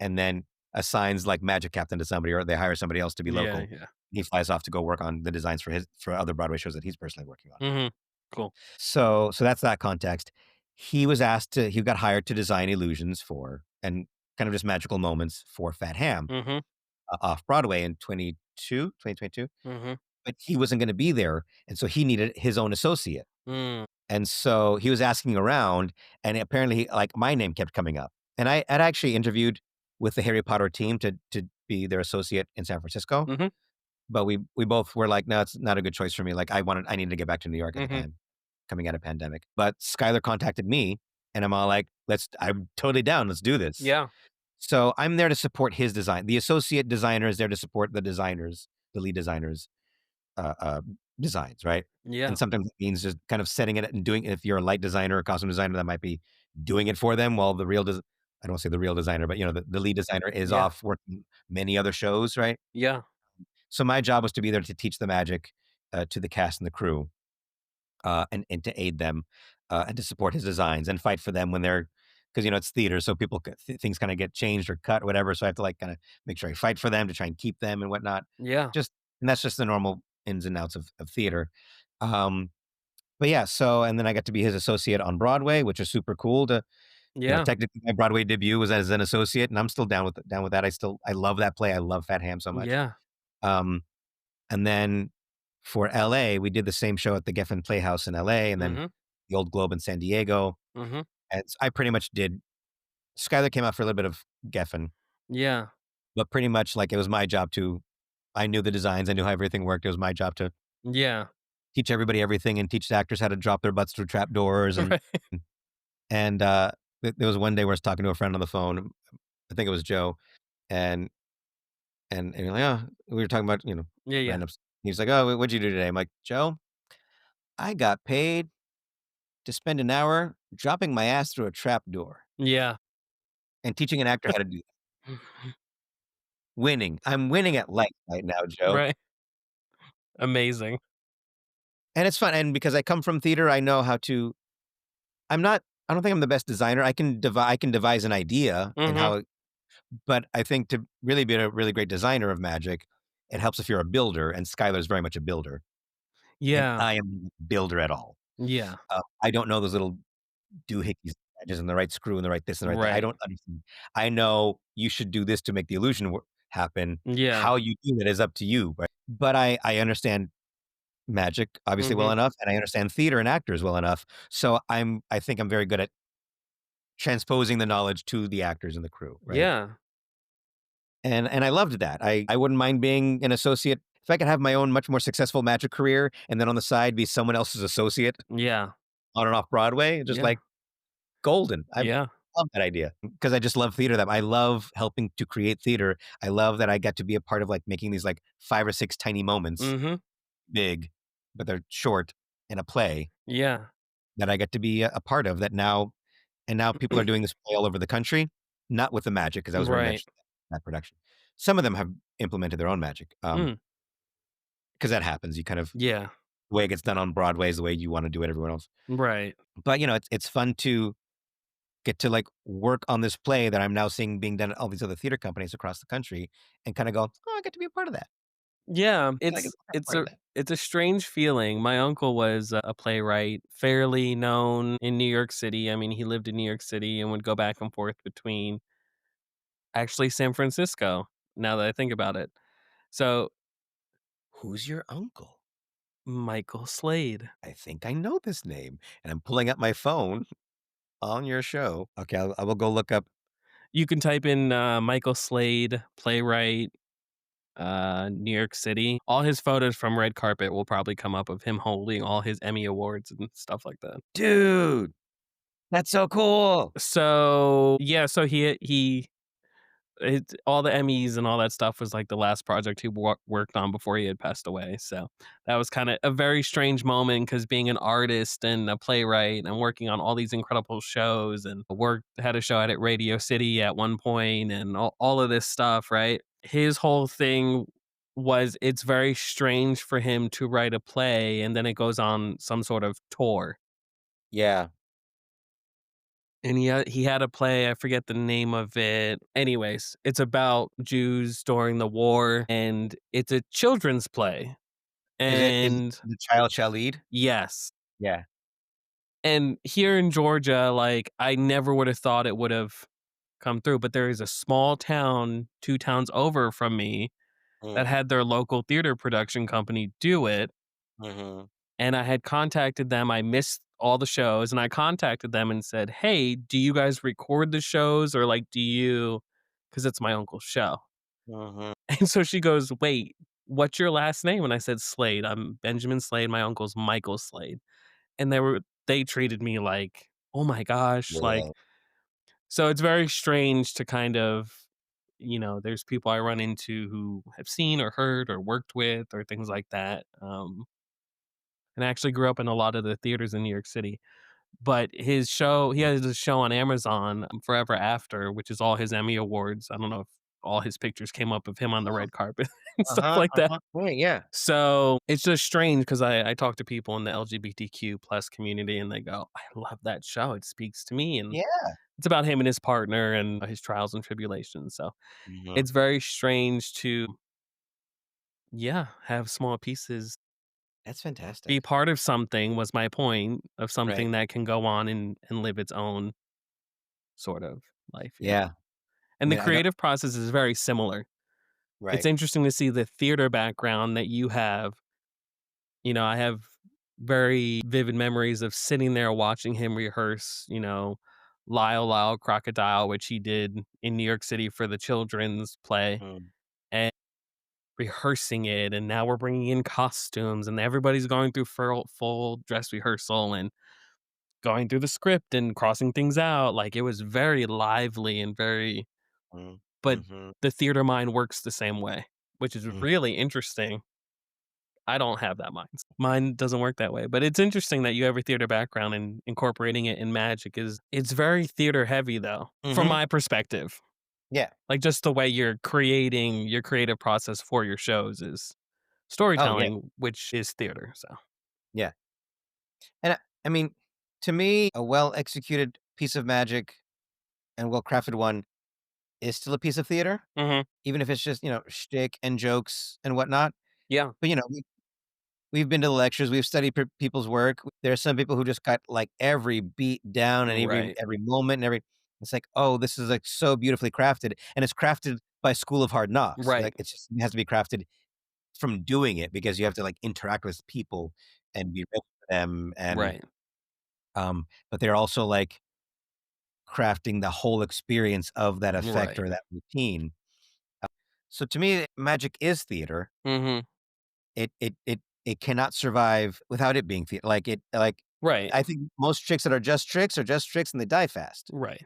Speaker 2: and then assigns like magic captain to somebody, or they hire somebody else to be
Speaker 1: Yeah,
Speaker 2: local.
Speaker 1: yeah.
Speaker 2: He flies off to go work on the designs for other Broadway shows that he's personally working on.
Speaker 1: Mhm. Cool.
Speaker 2: So that's that context. He got hired to design illusions for and kind of just magical moments for Fat Ham
Speaker 1: Mhm.
Speaker 2: off Broadway in 2022,
Speaker 1: Mhm.
Speaker 2: but he wasn't going to be there. And so he needed his own associate.
Speaker 1: Mm.
Speaker 2: And so he was asking around, and apparently, like, my name kept coming up. And I had actually interviewed with the Harry Potter team to be their associate in San Francisco.
Speaker 1: Mhm.
Speaker 2: But we both were like, no, it's not a good choice for me. Like, I needed to get back to New York at the
Speaker 1: Mhm.
Speaker 2: time, coming out of pandemic. But Skylar contacted me, and I'm all like, I'm totally down. Let's do this.
Speaker 1: Yeah.
Speaker 2: So I'm there to support his design. The associate designer is there to support the lead designers, uh, uh, designs, right? And
Speaker 1: Yeah.
Speaker 2: sometimes it means just kind of setting it and doing it. If you're a light designer or costume designer, that might be doing it for them while I don't say the real designer, but the lead designer is
Speaker 1: Yeah.
Speaker 2: off working many other shows, right?
Speaker 1: Yeah.
Speaker 2: So my job was to be there to teach the magic to the cast and the crew, and to aid them, and to support his designs and fight for them when they're because it's theater, so things kind of get changed or cut, whatever. So I have to like kind of make sure I fight for them to try and keep them and whatnot.
Speaker 1: Yeah.
Speaker 2: Just and that's just the normal ins and outs of theater. Um, but yeah, so and then I got to be his associate on Broadway, which is super cool.
Speaker 1: Yeah.
Speaker 2: Technically my Broadway debut was as an associate, and I'm still down with that. I love that play. I love Fat Ham so much.
Speaker 1: Yeah.
Speaker 2: Um, and then for LA, we did the same show at the Geffen Playhouse in LA, and then
Speaker 1: Mhm.
Speaker 2: the Old Globe in San Diego.
Speaker 1: Mhm.
Speaker 2: And I pretty much did. Skylar came out for a little bit of Geffen,
Speaker 1: Yeah.
Speaker 2: but pretty much like it was my job to. I knew the designs. I knew how everything worked. It was my job to
Speaker 1: Yeah.
Speaker 2: teach everybody everything and teach the actors how to drop their butts through trap doors. And
Speaker 1: Right.
Speaker 2: and there was one day where I was talking to a friend on the phone. I think it was Joe, and and you're like, oh, we were talking about
Speaker 1: Yeah, yeah.
Speaker 2: random. He's like, oh, what'd you do today? I'm like, Joe, I got paid to spend an hour dropping my ass through a trap door
Speaker 1: Yeah.
Speaker 2: and teaching an actor how to do that. Winning. I'm winning at life right now, Joe.
Speaker 1: Right. Amazing.
Speaker 2: And it's fun. And because I come from theater, I know how to I'm not I don't think I'm the best designer. I can devise an idea and
Speaker 1: Mhm.
Speaker 2: how but I think to really be a really great designer of magic, It helps if you're a builder, and Skylar's very much a builder, and
Speaker 1: Yeah.
Speaker 2: I am a builder at all.
Speaker 1: Yeah.
Speaker 2: I don't know those little doohickeys, edges, and the right screw and the right this and the right that. I
Speaker 1: Right.
Speaker 2: don't understand. I know you should do this to make the illusion happen.
Speaker 1: Yeah.
Speaker 2: How you do it is up to you, right? But I understand magic obviously well
Speaker 1: Mhm.
Speaker 2: enough, and I understand theater and actors well enough. So I think I'm very good at transposing the knowledge to the actors and the crew, right?
Speaker 1: Yeah.
Speaker 2: And I loved that. I wouldn't mind being an associate if I could have my own much more successful magic career, and then on the side be someone else's associate
Speaker 1: Yeah.
Speaker 2: on and off Broadway, just
Speaker 1: Yeah.
Speaker 2: like golden. I
Speaker 1: Yeah.
Speaker 2: love that idea because I just love theater. That I love helping to create theater. I love that I get to be a part of like making these like 5 or 6 tiny moments
Speaker 1: Mhm.
Speaker 2: big, but they're short in a play
Speaker 1: Yeah.
Speaker 2: that I get to be a part of. That now and now people are doing this play all over the country, not with the magic because I was very
Speaker 1: Right.
Speaker 2: much that production. Some of them have implemented their own magic
Speaker 1: Mm.
Speaker 2: because that happens. You kind of
Speaker 1: Yeah.
Speaker 2: the way it gets done on Broadway is the way you want to do it. Everyone else,
Speaker 1: Right.
Speaker 2: but it's fun to get to like work on this play that I'm now seeing being done at all these other theater companies across the country and kind of go, oh, I get to be a part of that.
Speaker 1: Yeah,
Speaker 2: I get
Speaker 1: it's
Speaker 2: to be a
Speaker 1: it's
Speaker 2: part of
Speaker 1: a
Speaker 2: that.
Speaker 1: it's a strange feeling. My uncle was a playwright, fairly known in New York City. I mean, he lived in New York City and would go back and forth between actually San Francisco, now that I think about it. So,
Speaker 2: Who's your uncle?
Speaker 1: Michael Slade.
Speaker 2: I think I know this name. And I'm pulling up my phone on your show. Okay, I will go look up.
Speaker 1: You can type in, Michael Slade, playwright, New York City. All his photos from red carpet will probably come up of him holding all his Emmy awards and stuff like that.
Speaker 2: Dude, that's so cool.
Speaker 1: So, yeah, so all the Emmys and all that stuff was, like, the last project he worked on before he had passed away, so that was kinda a very strange moment because being an artist and a playwright and working on all these incredible shows and had a show out at Radio City at one point and all of this stuff, right? His whole thing was it's very strange for him to write a play and then it goes on some sort of tour.
Speaker 2: Yeah.
Speaker 1: And he had a play, I forget the name of it. Anyways, it's about Jews during the war, and it's a children's play.
Speaker 2: Is
Speaker 1: And
Speaker 2: the child shall lead?
Speaker 1: yes.
Speaker 2: Yeah.
Speaker 1: And here in Georgia, like, I never would have thought it would have come through, but there is a small town 2 towns over from me that
Speaker 2: Mm,
Speaker 1: had their local theater production company do it,
Speaker 2: mhm,
Speaker 1: and I had contacted them. I missed all the shows, and I contacted them and said, "Hey, do you guys record the shows or, like, do you?" Because it's my uncle's show.
Speaker 2: mhm.
Speaker 1: And so she goes, "Wait, what's your last name?" And I said, "Slade. I'm Benjamin Slade. My uncle's Michael Slade." And they treated me like, "Oh my gosh," like,
Speaker 2: Yeah.
Speaker 1: so it's very strange to kind of, there's people I run into who have seen or heard or worked with or things like that, and I actually grew up in a lot of the theaters in New York City. But he has a show on Amazon, Forever After, which is all his Emmy awards. I don't know if all his pictures came up of him on the
Speaker 2: Oh,
Speaker 1: red carpet and stuff
Speaker 2: uh-huh,
Speaker 1: like that.
Speaker 2: uh-huh. Right, yeah.
Speaker 1: So, it's just strange because I talk to people in the LGBTQ plus community and they go, "I love that show, it speaks to me," and
Speaker 2: Yeah.
Speaker 1: it's about him and his partner and his trials and tribulations, so
Speaker 2: Mhm.
Speaker 1: it's very strange to, yeah, have small pieces
Speaker 2: That's
Speaker 1: be
Speaker 2: fantastic.
Speaker 1: part of something was my point, of
Speaker 2: Right.
Speaker 1: something that can go on and live its own sort of life, yeah.
Speaker 2: Yeah. I
Speaker 1: And the
Speaker 2: mean, I don't
Speaker 1: creative process is very similar. It's
Speaker 2: right.
Speaker 1: interesting to see the theater background that you have. I have very vivid memories of sitting there watching him rehearse, Lyle Lyle Crocodile, which he did in New York City for the children's play,
Speaker 2: Mm,
Speaker 1: and rehearsing it. And now we're bringing in costumes, and everybody's going through full dress rehearsal and going through the script and crossing things out. Like it was very lively and very,
Speaker 2: mm,
Speaker 1: but
Speaker 2: mhm,
Speaker 1: the theater mind works the same way, which is
Speaker 2: mm.
Speaker 1: really interesting. I don't have that mind. Mine doesn't work that way, but it's interesting that you have a theater background and incorporating it in magic it's very theater heavy though, from
Speaker 2: Mhm.
Speaker 1: my perspective.
Speaker 2: Yeah.
Speaker 1: Like just the way you're creating your creative process for your shows is
Speaker 2: Oh, yeah.
Speaker 1: storytelling, which is theater. So
Speaker 2: Yeah. And I mean, to me, a well-executed piece of magic and well-crafted one is still a piece of theater,
Speaker 1: Mhm.
Speaker 2: even if it's just, shtick and jokes and whatnot.
Speaker 1: Yeah.
Speaker 2: But, we've been to the lectures, we've studied people's work. There are some people who just got, like, every beat down and
Speaker 1: Right.
Speaker 2: every moment and it's like, "Oh, this is, like, so beautifully crafted," and it's crafted by School of Hard Knocks.
Speaker 1: Right.
Speaker 2: Like, it has to be crafted from doing it because you have to, like, interact with people and be ready for them
Speaker 1: Right.
Speaker 2: but they're also, like, crafting the whole experience of that effect
Speaker 1: Right.
Speaker 2: or that routine. So to me, magic is theater.
Speaker 1: Mhm.
Speaker 2: It cannot survive without it being theater.
Speaker 1: Right.
Speaker 2: I think most tricks that are just tricks and they die fast.
Speaker 1: Right.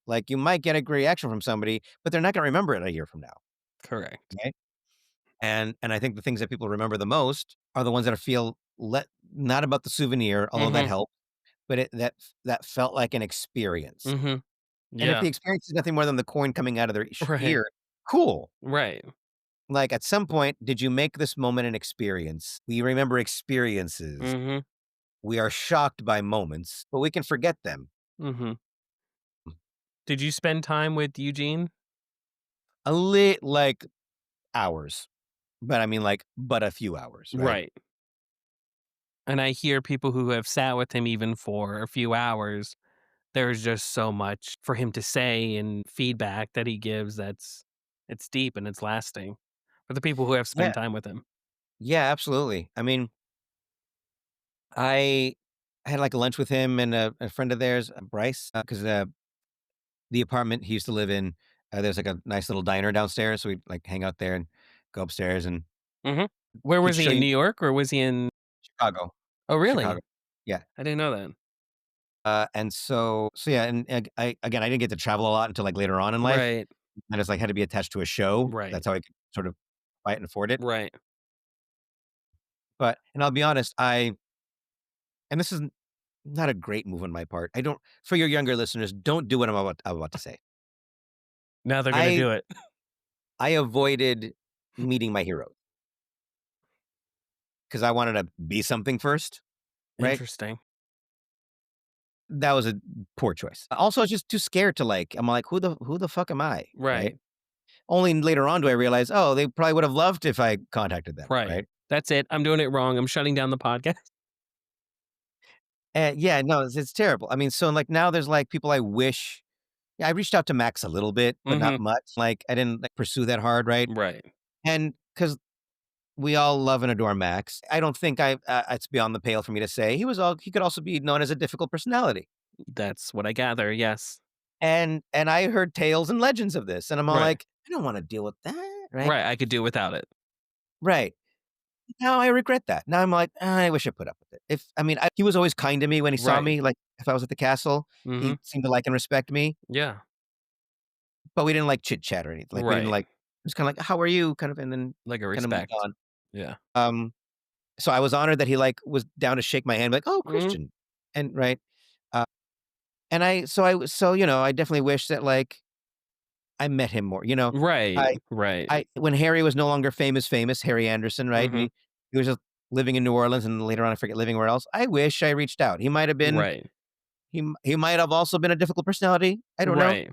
Speaker 2: Like, you might get a great reaction from somebody, but they're not gonna remember it a year from now,
Speaker 1: Correct.
Speaker 2: right? And I think the things that people remember the most are the ones that feel not about the souvenir, although that
Speaker 1: Mhm.
Speaker 2: helped, but that felt like an experience.
Speaker 1: Mhm.
Speaker 2: And if
Speaker 1: Yeah.
Speaker 2: the experience is nothing more than the coin coming out of their
Speaker 1: Right.
Speaker 2: ear, cool.
Speaker 1: Right.
Speaker 2: Like, at some point, did you make this moment an experience? We remember experiences.
Speaker 1: Mhm.
Speaker 2: We are shocked by moments, but we can forget them.
Speaker 1: Mhm. Did you spend time with Eugene?
Speaker 2: Like, hours, but I mean, like, but a few hours, right?
Speaker 1: Right. And I hear people who have sat with him even for a few hours. There's just so much for him to say and feedback that he gives it's deep and it's lasting for the people who have
Speaker 2: Yeah.
Speaker 1: spent time with him.
Speaker 2: Yeah, absolutely. I mean, I had, like, a lunch with him and a friend of theirs, Bryce, 'cause, the apartment he used to live in, there's, like, a nice little diner downstairs, so we'd, like, hang out there and go upstairs, and
Speaker 1: Mhm. Where
Speaker 2: he'd
Speaker 1: was he,
Speaker 2: show
Speaker 1: in
Speaker 2: you
Speaker 1: New York or was he in
Speaker 2: Chicago.
Speaker 1: Oh,
Speaker 2: Chicago.
Speaker 1: really?
Speaker 2: Yeah.
Speaker 1: I didn't know that.
Speaker 2: And so yeah, and I didn't get to travel a lot until, like, later on in life.
Speaker 1: Right.
Speaker 2: I just, like, had to be attached to a show.
Speaker 1: Right.
Speaker 2: That's how I could sort of buy it and afford it.
Speaker 1: Right.
Speaker 2: And I'll be honest, and this is not a great move on my part. I don't For your younger listeners, don't do what I'm about to say.
Speaker 1: Now they're gonna
Speaker 2: I
Speaker 1: do it.
Speaker 2: I avoided meeting my heroes because I wanted to be something first, right?
Speaker 1: Interesting.
Speaker 2: That was a poor choice. Also, I was just too scared to, like, I'm like, "Who the fuck am I?" Right?
Speaker 1: Right.
Speaker 2: Only later on do I realize, "Oh, they probably would have loved if I contacted them,"
Speaker 1: Right.
Speaker 2: right?
Speaker 1: That's it. I'm doing it wrong. I'm shutting down the podcast.
Speaker 2: And yeah, no, it's terrible. I mean, so, like, now there's, like, people I wish I reached out to Max a little bit, but not
Speaker 1: Mhm.
Speaker 2: much. Like, I didn't, like, pursue that hard, right?
Speaker 1: Right.
Speaker 2: And because we all love and adore Max, I don't think it's beyond the pale for me to say he could also be known as a difficult personality.
Speaker 1: That's what I gather, yes.
Speaker 2: And I heard tales and legends of this, and I'm all
Speaker 1: Right.
Speaker 2: like, "I don't wanna deal with that," right?
Speaker 1: Right, I could do without it.
Speaker 2: Right. Now I regret that. Now I'm like, I wish I put up with it." He was always kind to me when he saw
Speaker 1: Right.
Speaker 2: me, like, if I was at the castle,
Speaker 1: Mhm.
Speaker 2: he seemed to like and respect me,
Speaker 1: Yeah.
Speaker 2: but we didn't, like, chit chat or anything. Like, we didn't,
Speaker 1: Right.
Speaker 2: like, it was kinda like, "How are you?" kind of, and then
Speaker 1: Like a
Speaker 2: kinda moved
Speaker 1: respect.
Speaker 2: on.
Speaker 1: Yeah.
Speaker 2: Um, so I was honored that he, like, was down to shake my hand, like, "Oh,
Speaker 1: Mhm.
Speaker 2: Christian." And right? Uh, and I definitely wish that, like, I met him more, you know?
Speaker 1: Right.
Speaker 2: I
Speaker 1: Right.
Speaker 2: when Harry was no longer famous, Harry Anderson, right? And
Speaker 1: Mhm.
Speaker 2: he was just living in New Orleans and later on I forget living where else. I wish I reached out. He might have been
Speaker 1: Right.
Speaker 2: he might have also been a difficult personality. I don't know.
Speaker 1: Right.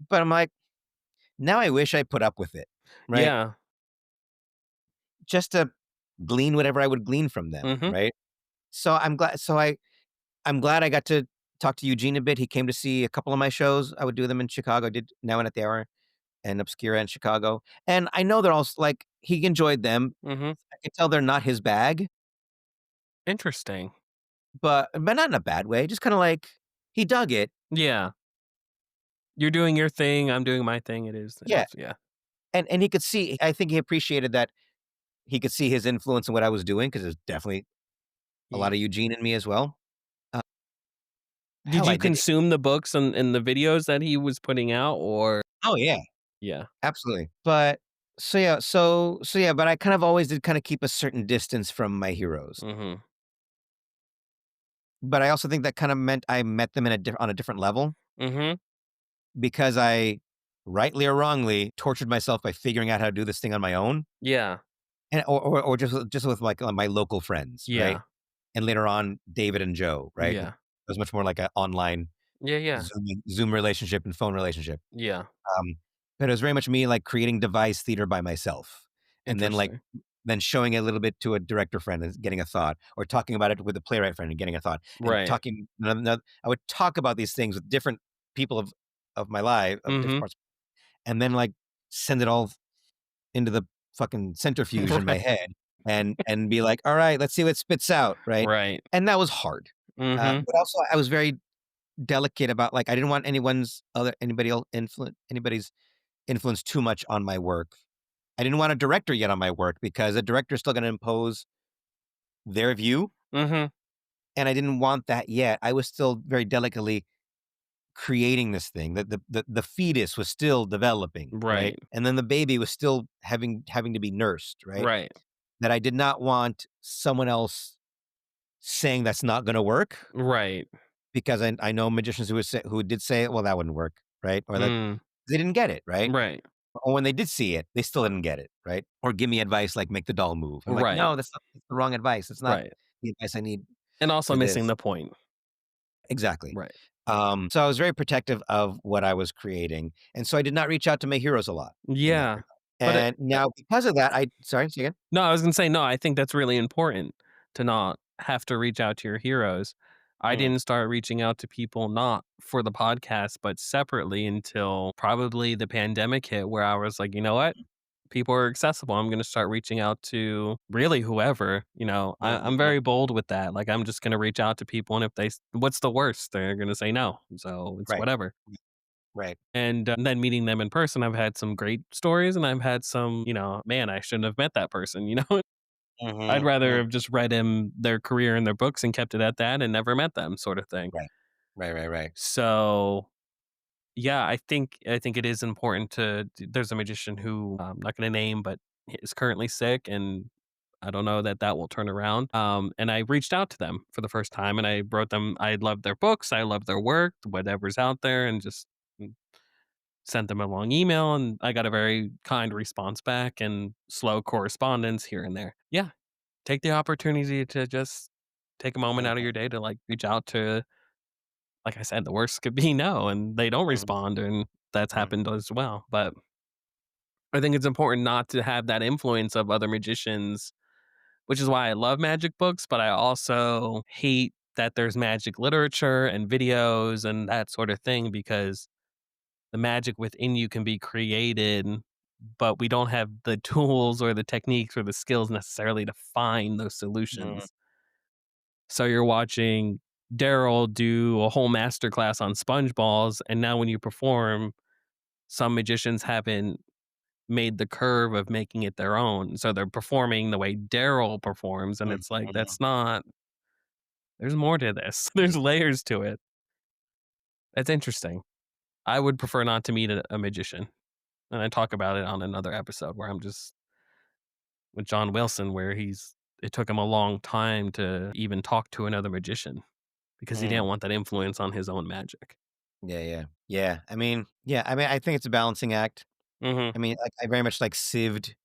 Speaker 2: But I'm like, now I wish I put up with it, right?
Speaker 1: Yeah.
Speaker 2: Just to glean whatever I would glean from them,
Speaker 1: Mhm.
Speaker 2: right? So I'm glad I got to talk to Eugene a bit. He came to see a couple of my shows. I would do them in Chicago. I did Now and at the Hour and Obscura in Chicago. And I know they're all like he enjoyed them.
Speaker 1: Mhm.
Speaker 2: I can tell they're not his bag,
Speaker 1: Interesting.
Speaker 2: but not in a bad way. Just kind of like he dug it.
Speaker 1: Yeah. You're doing your thing, I'm doing my thing,
Speaker 2: Yeah.
Speaker 1: yeah.
Speaker 2: And he could see I think he appreciated that he could see his influence in what I was doing because there's definitely a lot
Speaker 1: Ye
Speaker 2: of Eugene in me as well. Uh,
Speaker 1: Did
Speaker 2: hell, I
Speaker 1: you
Speaker 2: did
Speaker 1: consume the books and the videos that he was putting out or
Speaker 2: Oh, yeah.
Speaker 1: Yeah.
Speaker 2: Absolutely. But yeah, but I kind of always did kind of keep a certain distance from my heroes.
Speaker 1: Mhm.
Speaker 2: But I also think that kind of meant I met them on a different level
Speaker 1: Mhm.
Speaker 2: because I, rightly or wrongly, tortured myself by figuring out how to do this thing on my own,
Speaker 1: Yeah.
Speaker 2: and or just with like my local friends, right?
Speaker 1: Yeah.
Speaker 2: And later on, David and Joe, right? It
Speaker 1: Yeah.
Speaker 2: was much more like an online
Speaker 1: Yeah, yeah.
Speaker 2: Zoom relationship and phone relationship.
Speaker 1: Yeah.
Speaker 2: Um, but it was very much me like creating device theater by myself, and then like
Speaker 1: Interesting.
Speaker 2: then showing it a little bit to a director friend and getting a thought, or talking about it with a playwright friend and getting a thought, and
Speaker 1: Right.
Speaker 2: talking. I would talk about these things with different people of my life, of different
Speaker 1: Mhm.
Speaker 2: parts, and then like send it all into the fucking centrifuge in my
Speaker 1: Right.
Speaker 2: head, and be like, all right, let's see what spits out, right?
Speaker 1: Right.
Speaker 2: And that was hard,
Speaker 1: Mhm.
Speaker 2: but also I was very delicate about like I didn't want anybody's influence too much on my work. I didn't want a director yet on my work because a director is still going to impose their view,
Speaker 1: Mhm.
Speaker 2: and I didn't want that yet. I was still very delicately creating this thing. The fetus was still developing, right?
Speaker 1: Right.
Speaker 2: And then the baby was still having to be nursed, right?
Speaker 1: Right.
Speaker 2: That I did not want someone else saying that's not going to work,
Speaker 1: Right.
Speaker 2: because I know magicians who did say, well, that wouldn't work, right? Or that
Speaker 1: Mm.
Speaker 2: they didn't get it, right?
Speaker 1: Right.
Speaker 2: Or when they did see it, they still didn't get it, right? Or give me advice like make the doll move. I'm like,
Speaker 1: Right.
Speaker 2: no, that's the wrong advice. It's not
Speaker 1: Right.
Speaker 2: the advice I need
Speaker 1: And also
Speaker 2: for
Speaker 1: missing
Speaker 2: this.
Speaker 1: the point.
Speaker 2: Exactly.
Speaker 1: Right.
Speaker 2: So I was very protective of what I was creating, and so I did not reach out to my heroes a lot in that
Speaker 1: Yeah.
Speaker 2: regard.
Speaker 1: But it
Speaker 2: And now because of that, I sorry, say again?
Speaker 1: no, I was gonna say, no, I think that's really important to not have to reach out to your heroes. I
Speaker 2: Mm,
Speaker 1: didn't start reaching out to people not for the podcast, but separately until probably the pandemic hit, where I was like, you know what? People are accessible. I'm gonna start reaching out to really whoever. I'm
Speaker 2: mhm,
Speaker 1: very bold with that. Like, I'm just gonna reach out to people, and if what's the worst? They're gonna say no. So it's
Speaker 2: right,
Speaker 1: whatever.
Speaker 2: right.
Speaker 1: And then meeting them in person, I've had some great stories, and I've had some, man, I shouldn't have met that person. I'd
Speaker 2: Mhm,
Speaker 1: rather
Speaker 2: mhm,
Speaker 1: have just read him their career and their books and kept it at that and never met them, sort of thing.
Speaker 2: right. Right, right, right.
Speaker 1: So, yeah, I think it is important there's a magician who I'm not gonna name, but is currently sick, and I don't know that that will turn around. And I reached out to them for the first time, and I wrote them I love their books, I love their work, whatever's out there, and just sent them a long email, and I got a very kind response back and slow correspondence here and there. Yeah, take the opportunity to just take a moment out of
Speaker 2: Mhm,
Speaker 1: your day to, like, reach out to like I said, the worst could be no, and they don't
Speaker 2: mhm,
Speaker 1: respond, and that's
Speaker 2: mhm,
Speaker 1: happened as well, but I think it's important not to have that influence of other magicians, which is why I love magic books, but I also hate that there's magic literature and videos and that sort of thing, because the magic within you can be created, but we don't have the tools or the techniques or the skills necessarily to find those
Speaker 2: mhm,
Speaker 1: solutions. So you're watching Daryl do a whole masterclass on sponge balls, and now when you perform, some magicians haven't made the curve of making it their own. So they're performing the way Daryl performs, and
Speaker 2: mhm,
Speaker 1: it's like,
Speaker 2: mhm.
Speaker 1: that's not there's more to this. There's layers to it. That's interesting. I would prefer not to meet a magician. And I talk about it on another episode where I'm just with John Wilson, where it took him a long time to even talk to another magician because he
Speaker 2: Mm.
Speaker 1: didn't want that influence on his own magic.
Speaker 2: Yeah, yeah. Yeah, I mean, I think it's a balancing act.
Speaker 1: Mhm.
Speaker 2: I mean, like, I very much, like, sieved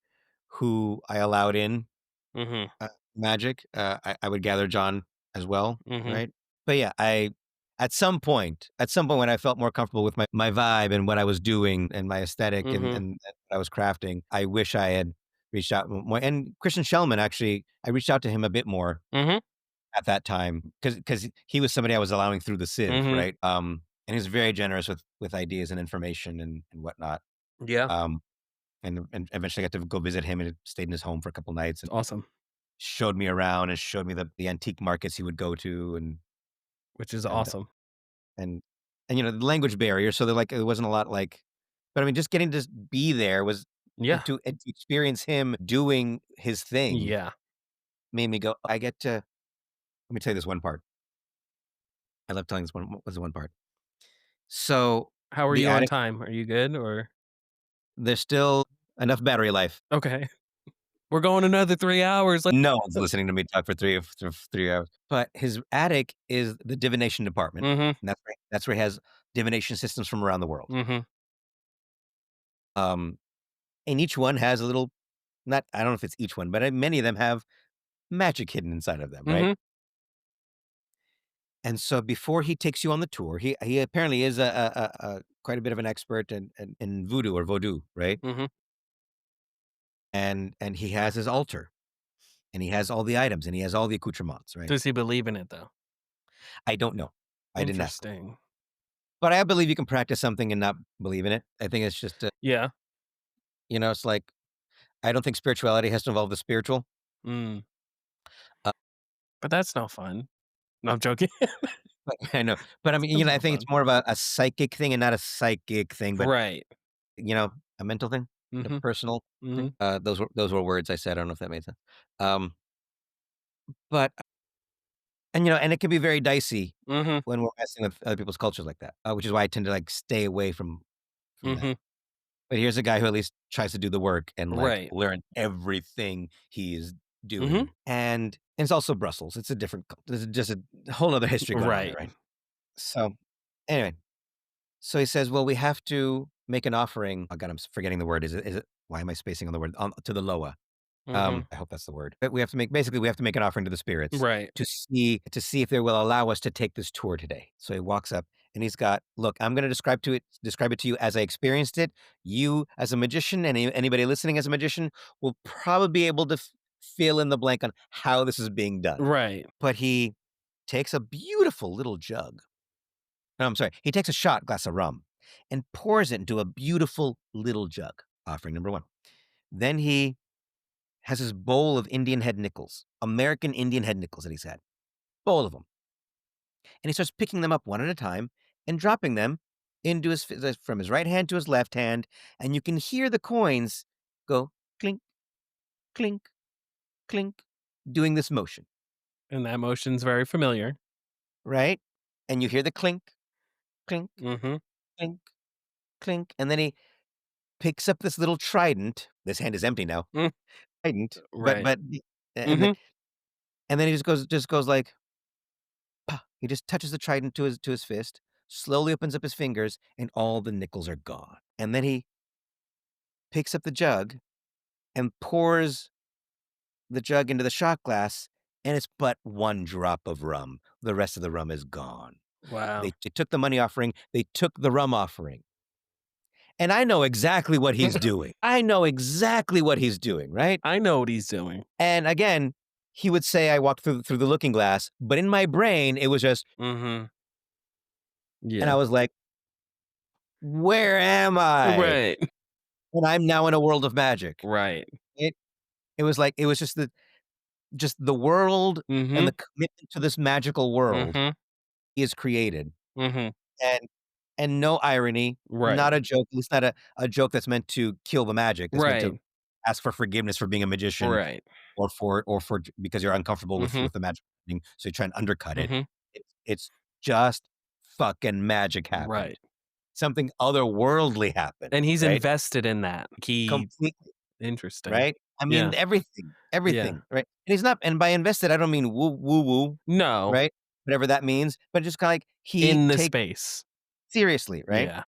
Speaker 2: who I allowed in,
Speaker 1: Mhm.
Speaker 2: magic. I would gather John as well,
Speaker 1: Mhm.
Speaker 2: right? But, yeah, I at some point when I felt more comfortable with my vibe and what I was doing and my aesthetic
Speaker 1: Mhm.
Speaker 2: and what I was crafting, I wish I had reached out more, and Christian Shellman, actually, I reached out to him a bit more
Speaker 1: Mhm.
Speaker 2: at that time because he was somebody I was allowing through the sieve,
Speaker 1: Mhm.
Speaker 2: right? And he was very generous with ideas and information and whatnot.
Speaker 1: Yeah.
Speaker 2: Um, and eventually I got to go visit him and stayed in his home for a couple nights
Speaker 1: It's
Speaker 2: and
Speaker 1: awesome,
Speaker 2: showed me around and showed me the antique markets he would go to
Speaker 1: which is
Speaker 2: and
Speaker 1: awesome.
Speaker 2: and and the language barrier. So they're like it wasn't a lot like, but I mean just getting to be there was
Speaker 1: Yeah.
Speaker 2: and to experience him doing his thing
Speaker 1: Yeah.
Speaker 2: made me go. I get to let me tell you this one part. I love telling this one. What was the one part? So
Speaker 1: How are
Speaker 2: the
Speaker 1: you on
Speaker 2: attic,
Speaker 1: time? Are you good or
Speaker 2: there's still enough battery life.
Speaker 1: okay. We're going another 3 hours.
Speaker 2: No one's listening to me talk for 3 hours. But his attic is the divination department,
Speaker 1: Mhm.
Speaker 2: and that's where he has divination systems from around the world.
Speaker 1: Mhm.
Speaker 2: Um, and each one has a little, not I don't know if it's each one, but many of them have magic hidden inside of them, right?
Speaker 1: Mhm.
Speaker 2: And so before he takes you on the tour, he apparently is a quite a bit of an expert in voodoo or vodou, right?
Speaker 1: Mhm.
Speaker 2: And he has his altar, and he has all the items, and he has all the accoutrements, right?
Speaker 1: Does he believe in it though?
Speaker 2: I don't know. I didn't ask him.
Speaker 1: Interesting.
Speaker 2: But I believe you can practice something and not believe in it. I think it's just,
Speaker 1: Yeah.
Speaker 2: it's like I don't think spirituality has to involve the spiritual.
Speaker 1: Mm.
Speaker 2: Uh,
Speaker 1: But that's no fun. No, I'm joking.
Speaker 2: but I know, but I mean,
Speaker 1: Sounds
Speaker 2: I
Speaker 1: more
Speaker 2: think it's
Speaker 1: fun.
Speaker 2: more of a psychic thing and not a psychic thing, but
Speaker 1: Right.
Speaker 2: you know, a mental thing, a
Speaker 1: Mhm.
Speaker 2: personal thing.
Speaker 1: Mhm.
Speaker 2: Those were words I said. I don't know if that made sense. Um, but and it can be very dicey
Speaker 1: Mhm.
Speaker 2: when we're messing with other people's cultures like that, which is why I tend to like stay away from that.
Speaker 1: Mhm.
Speaker 2: But here's a guy who at least tries to do the work and like
Speaker 1: Right.
Speaker 2: learn everything he is
Speaker 1: Mhm.
Speaker 2: doing. And it's also Brussels. It's a different, there's just a whole other history going on there,
Speaker 1: Right.
Speaker 2: right? So anyway, so he says, well, we have to make an offering. Oh God, I'm forgetting the word. Is it, why am I spacing on the word? To the Loa.
Speaker 1: Mhm.
Speaker 2: I hope that's the word. But we have to make an offering to the spirits
Speaker 1: Right.
Speaker 2: to see if they will allow us to take this tour today. So he walks up and he's got, look, I'm going to describe it to you as I experienced it. You as a magician and anybody listening as a magician will probably be able to fill in the blank on how this is being done.
Speaker 1: Right.
Speaker 2: But he takes a beautiful little jug. No, I'm sorry. He takes a shot glass of rum and pours it into a beautiful little jug. Offering number one. Then he has his bowl of Indian head nickels, American Indian head nickels that he's had, bowl of them. And he starts picking them up one at a time and dropping them into from his right hand to his left hand. And you can hear the coins go clink, clink, clink, doing this motion,
Speaker 1: And that motion's very familiar.
Speaker 2: right? And you hear the clink, clink,
Speaker 1: Mhm.
Speaker 2: clink, clink. And then he picks up this little trident. This hand is empty now.
Speaker 1: Mm.
Speaker 2: Trident,
Speaker 1: Right.
Speaker 2: and then
Speaker 1: Mhm.
Speaker 2: and then he just goes like, "Pah." He just touches the trident to his fist, slowly opens up his fingers, and all the nickels are gone. And then he picks up the jug and pours the jug into the shot glass, and it's but one drop of rum. The rest of the rum is gone.
Speaker 1: Wow.
Speaker 2: They took the money offering, they took the rum offering. And I know exactly what he's doing. I know exactly what he's doing, right?
Speaker 1: I know what he's doing.
Speaker 2: And again, he would say I walked through the looking glass, but in my brain, it was just,
Speaker 1: Mhm.
Speaker 2: and I
Speaker 1: Yeah.
Speaker 2: was like, where am I?
Speaker 1: Right.
Speaker 2: And I'm now in a world of magic.
Speaker 1: Right.
Speaker 2: It it was like it was just the world and the
Speaker 1: Mhm.
Speaker 2: commitment to this magical world
Speaker 1: Mhm.
Speaker 2: is created.
Speaker 1: Mhm.
Speaker 2: And no irony,
Speaker 1: Right.
Speaker 2: not a joke, at least not a joke that's meant to kill the magic. That's meant to
Speaker 1: Right.
Speaker 2: ask for forgiveness for being a magician
Speaker 1: Right.
Speaker 2: or for because you're uncomfortable with
Speaker 1: Mhm.
Speaker 2: the magic thing, so you try and undercut it.
Speaker 1: Mhm.
Speaker 2: It's just fucking magic happened.
Speaker 1: Right.
Speaker 2: Something otherworldly happened,
Speaker 1: And he's
Speaker 2: right?
Speaker 1: invested in that. He
Speaker 2: Completely.
Speaker 1: interesting.
Speaker 2: Right? I mean,
Speaker 1: Yeah. Yeah.
Speaker 2: everything, right? And he's not, and by invested, I don't mean woo,
Speaker 1: No.
Speaker 2: right? Whatever that means, but just kinda like he
Speaker 1: In the
Speaker 2: takes
Speaker 1: space.
Speaker 2: seriously, right?
Speaker 1: Yeah.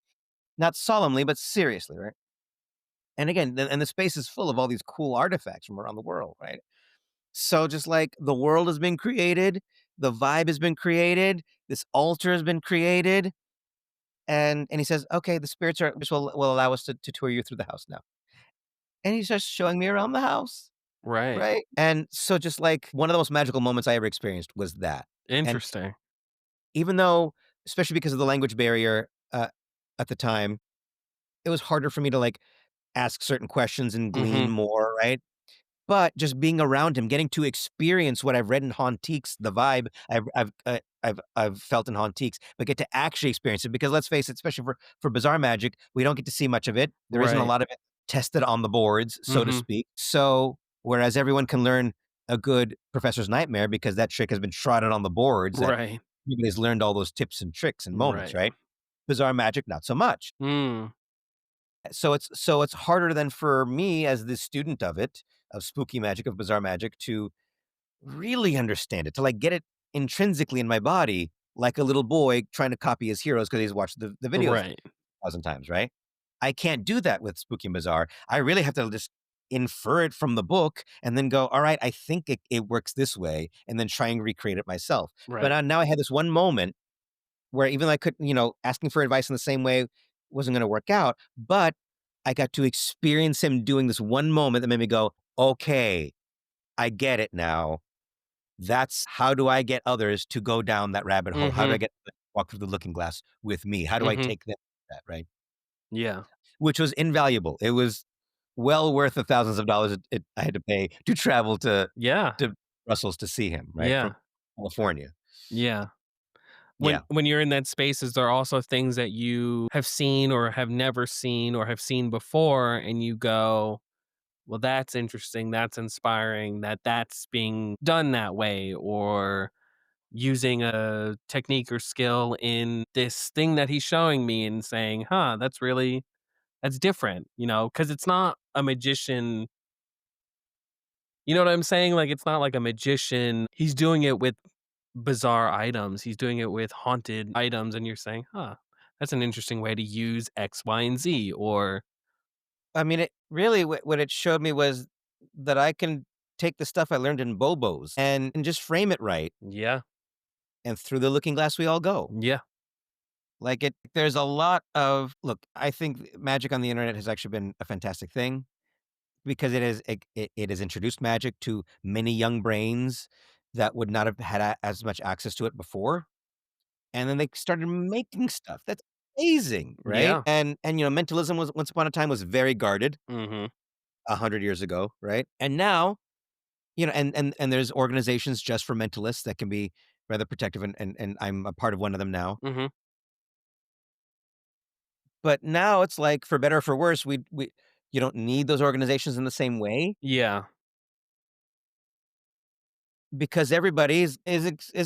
Speaker 2: Not solemnly, but seriously, right? And again, and the space is full of all these cool artifacts from around the world, right? So just like the world has been created, the vibe has been created, this altar has been created, and he says, "Okay, the spirits will allow us to tour you through the house now." And he's just showing me around the house.
Speaker 1: Right.
Speaker 2: Right? And so just like one of the most magical moments I ever experienced was that. And
Speaker 1: Interesting.
Speaker 2: even though, especially because of the language barrier, at the time, it was harder for me to like ask certain questions and glean
Speaker 1: Mhm.
Speaker 2: more, right? But just being around him, getting to experience what I've read in Hauntiques, the vibe I've felt in Hauntiques, but get to actually experience it. Because let's face it, especially for bizarre magic, we don't get to see much of it. There isn't a
Speaker 1: Right.
Speaker 2: lot of it tested on the boards, so to
Speaker 1: Mhm.
Speaker 2: speak. So whereas everyone can learn a good professor's nightmare because that trick has been trotted on the boards, that
Speaker 1: Right.
Speaker 2: everybody's learned all those tips and tricks and moments,
Speaker 1: Right.
Speaker 2: right? Bizarre magic, not so much.
Speaker 1: Mm.
Speaker 2: So it's harder than for me as the student of spooky magic, of bizarre magic, to really understand it, to like get it intrinsically in my body, like a little boy trying to copy his heroes because he's watched the videos
Speaker 1: Right.
Speaker 2: 1,000 times, right? I can't do that with spooky and bizarre. I really have to just infer it from the book and then go, all right, I think it works this way, and then try and recreate it myself. But
Speaker 1: Right.
Speaker 2: now I had this one moment where even though I could, asking for advice in the same way wasn't going to work out, but I got to experience him doing this one moment that made me go, okay, I get it now. That's how do I get others to go down that rabbit hole? How do I
Speaker 1: Mhm.
Speaker 2: get them to walk through the looking glass with me? How do I
Speaker 1: Mhm.
Speaker 2: take them to that, right?
Speaker 1: Yeah.
Speaker 2: Which was invaluable. It was well worth the thousands of dollars I had to pay to travel
Speaker 1: Yeah.
Speaker 2: to Brussels to see him, right, from
Speaker 1: Yeah.
Speaker 2: California.
Speaker 1: Yeah. When
Speaker 2: Yeah.
Speaker 1: when you're in that space, is there also things that you have seen or have never seen or have seen before and you go, "Well, that's interesting, that's inspiring, that's being done that way," or using a technique or skill in this thing that he's showing me and saying, "Huh, that's different," because it's not a magician. You know what I'm saying? Like, it's not like a magician. He's doing it with bizarre items. He's doing it with haunted items, and you're saying, "Huh, that's an interesting way to use X, Y, and Z," or
Speaker 2: I mean, it really what it showed me was that I can take the stuff I learned in Bobos and just frame it right,
Speaker 1: yeah,
Speaker 2: and through the looking glass we all go.
Speaker 1: yeah,
Speaker 2: Like, there's a lot of look, I think magic on the internet has actually been a fantastic thing because it has introduced magic to many young brains that would not have had as much access to it before, and then they started making stuff that's amazing, right?
Speaker 1: yeah,
Speaker 2: And mentalism was once upon a time was very guarded
Speaker 1: mhm,
Speaker 2: 100 years ago, right? And now, and there's organizations just for mentalists that can be rather protective, and I'm a part of one of them now.
Speaker 1: mhm,
Speaker 2: But now it's like, for better or for worse, we you don't need those organizations in the same way
Speaker 1: yeah,
Speaker 2: because everybody is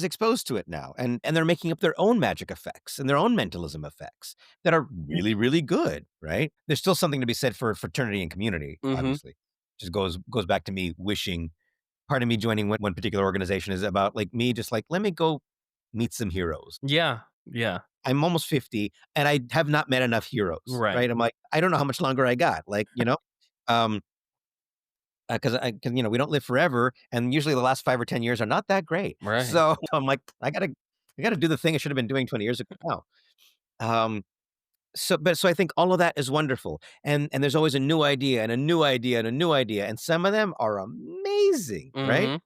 Speaker 2: exposed to it now, and they're making up their own magic effects and their own mentalism effects that are really, really good, right? There's still something to be said for fraternity and community,
Speaker 1: mhm,
Speaker 2: obviously. Just goes back to me wishing part of me joining one particular organization is about, like, me just like, "Let me go meet some heroes."
Speaker 1: yeah, yeah,
Speaker 2: I'm almost 50, and I have not met enough heroes,
Speaker 1: right,
Speaker 2: right? I'm like, "I don't know how much longer I got," like, Um, 'cause, we don't live forever, and usually the last 5 or 10 years are not that great.
Speaker 1: right.
Speaker 2: So, I'm like, I gotta do the thing I should have been doing 20 years ago now. Um, so I think all of that is wonderful, and there's always a new idea, and a new idea, and a new idea, and some of them are amazing, right?
Speaker 1: Mhm,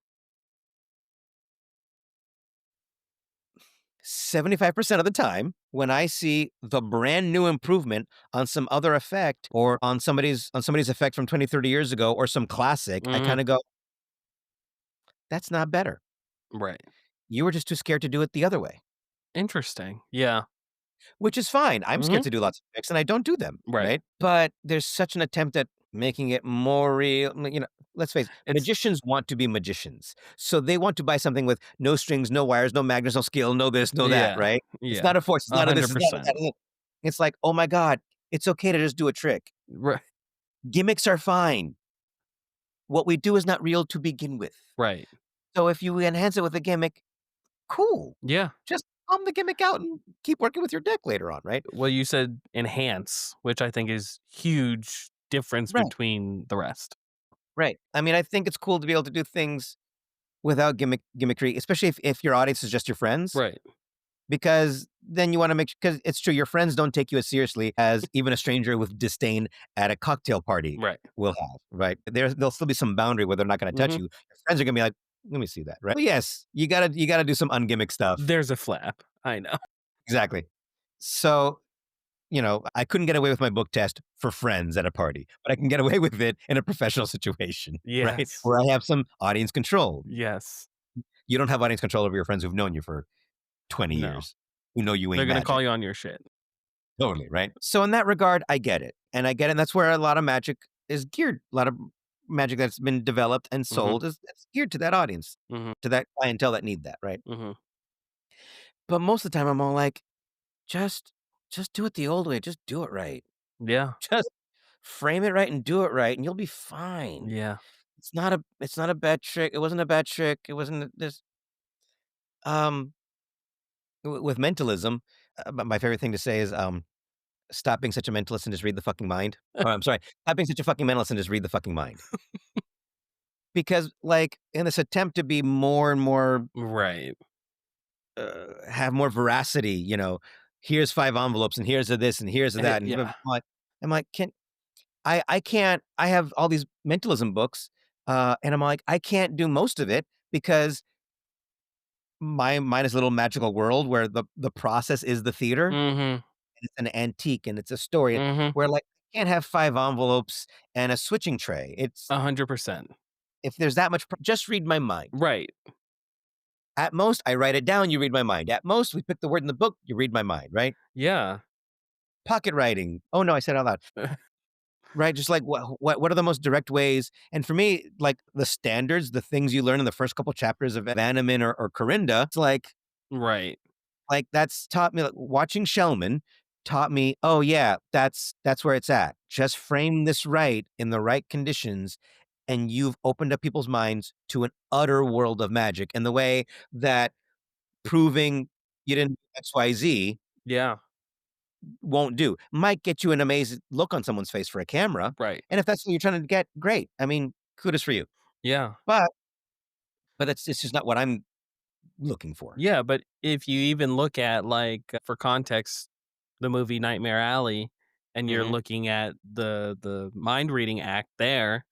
Speaker 2: 75% of the time, when I see the brand new improvement on some other effect or on somebody's effect from 20, 30 years ago or some classic, I
Speaker 1: mhm,
Speaker 2: kinda go, "That's not better.
Speaker 1: right.
Speaker 2: You were just too scared to do it the other way."
Speaker 1: Interesting. Yeah.
Speaker 2: Which is fine. I'm scared
Speaker 1: Mhm,
Speaker 2: to do lots of tricks, and I don't do them,
Speaker 1: right.
Speaker 2: right? But there's such an attempt at making it more real. Let's face it,
Speaker 1: It's
Speaker 2: magicians want to be magicians. So they want to buy something with no strings, no wires, no magnets, no skill, no this, no that,
Speaker 1: yeah,
Speaker 2: right? It's
Speaker 1: yeah,
Speaker 2: not a force, it's not a this, it's not a
Speaker 1: 100%.
Speaker 2: that. It's like, oh my God, it's okay to just do a trick.
Speaker 1: Right,
Speaker 2: Gimmicks are fine. What we do is not real to begin with.
Speaker 1: right.
Speaker 2: So if you enhance it with a gimmick, cool.
Speaker 1: Yeah.
Speaker 2: Just palm the gimmick out and keep working with your deck later on, right?
Speaker 1: Well, you said enhance, which I think is huge difference
Speaker 2: Right.
Speaker 1: between the rest.
Speaker 2: Right. I mean, I think it's cool to be able to do things without gimmickry, especially if your audience is just your friends,
Speaker 1: Right,
Speaker 2: because then you wanna make because it's true, your friends don't take you as seriously as even a stranger with disdain at a cocktail party
Speaker 1: right.
Speaker 2: will have, right? There'll still be some boundary where they're not gonna touch
Speaker 1: Mhm.
Speaker 2: you. Your friends are gonna be like, "Let me see that," right? But yes, you gotta do some ungimmick stuff.
Speaker 1: There's a flap. I know.
Speaker 2: Exactly. So, I couldn't get away with my book test for friends at a party, but I can get away with it in a professional situation, right?
Speaker 1: Yes.
Speaker 2: Where I have some audience control.
Speaker 1: Yes.
Speaker 2: You don't have audience control over your friends who've known you for 20
Speaker 1: No.
Speaker 2: years, who know you
Speaker 1: They're
Speaker 2: ain't
Speaker 1: gonna call
Speaker 2: magic.
Speaker 1: you on your shit.
Speaker 2: Totally, right? So in that regard, I get it. And I get it, and that's where a lot of magic is geared. A lot of magic that's been developed and
Speaker 1: Mhm,
Speaker 2: sold is geared to that audience,
Speaker 1: mhm,
Speaker 2: to that clientele that need that, right?
Speaker 1: mhm.
Speaker 2: But most of the time I'm all like, just just do it the old way. Just do it right.
Speaker 1: Yeah,
Speaker 2: Just frame it right and do it right, and you'll be fine.
Speaker 1: yeah.
Speaker 2: It's not a bad trick. It wasn't a bad trick. It wasn't this um with mentalism, my favorite thing to say is stop being such a mentalist and just read the fucking mind. Oh, I'm sorry. Stop being such a fucking mentalist and just read the fucking mind. Because, like, in this attempt to be more and more,
Speaker 1: Right.
Speaker 2: have more veracity, here's 5 envelopes and here's a this and here's a that. And
Speaker 1: Yeah.
Speaker 2: I'm like, I can't, I have all these mentalism books, and I'm like, I can't do most of it because mine is a little magical world where the process is the theater, and
Speaker 1: Mhm.
Speaker 2: it's an antique and it's a story
Speaker 1: Mhm.
Speaker 2: where, like, I can't have 5 envelopes and a switching tray. It's
Speaker 1: 100%.
Speaker 2: if there's that much, just read my mind.
Speaker 1: Right.
Speaker 2: At most, I write it down, you read my mind. At most, we pick the word in the book, you read my mind, right?
Speaker 1: Yeah.
Speaker 2: Pocket writing. Oh no, I said it out loud. Right? Just like what are the most direct ways? And for me, like the standards, the things you learn in the first couple chapters of Vanneman or Corinda, it's
Speaker 1: Right.
Speaker 2: like that's taught me, like, watching Shellman taught me, oh yeah, that's where it's at. Just frame this right in the right conditions, and you've opened up people's minds to an utter world of magic. And the way that proving you didn't do XYZ
Speaker 1: Yeah.
Speaker 2: won't do. Might get you an amazing look on someone's face for a camera,
Speaker 1: Right.
Speaker 2: and if that's what you're trying to get, great. I mean, kudos for you.
Speaker 1: Yeah.
Speaker 2: But that's it's just not what I'm looking for.
Speaker 1: Yeah, but if you even look at, like, for context, the movie Nightmare Alley, and you're
Speaker 2: Mhm.
Speaker 1: looking at the mind reading act there,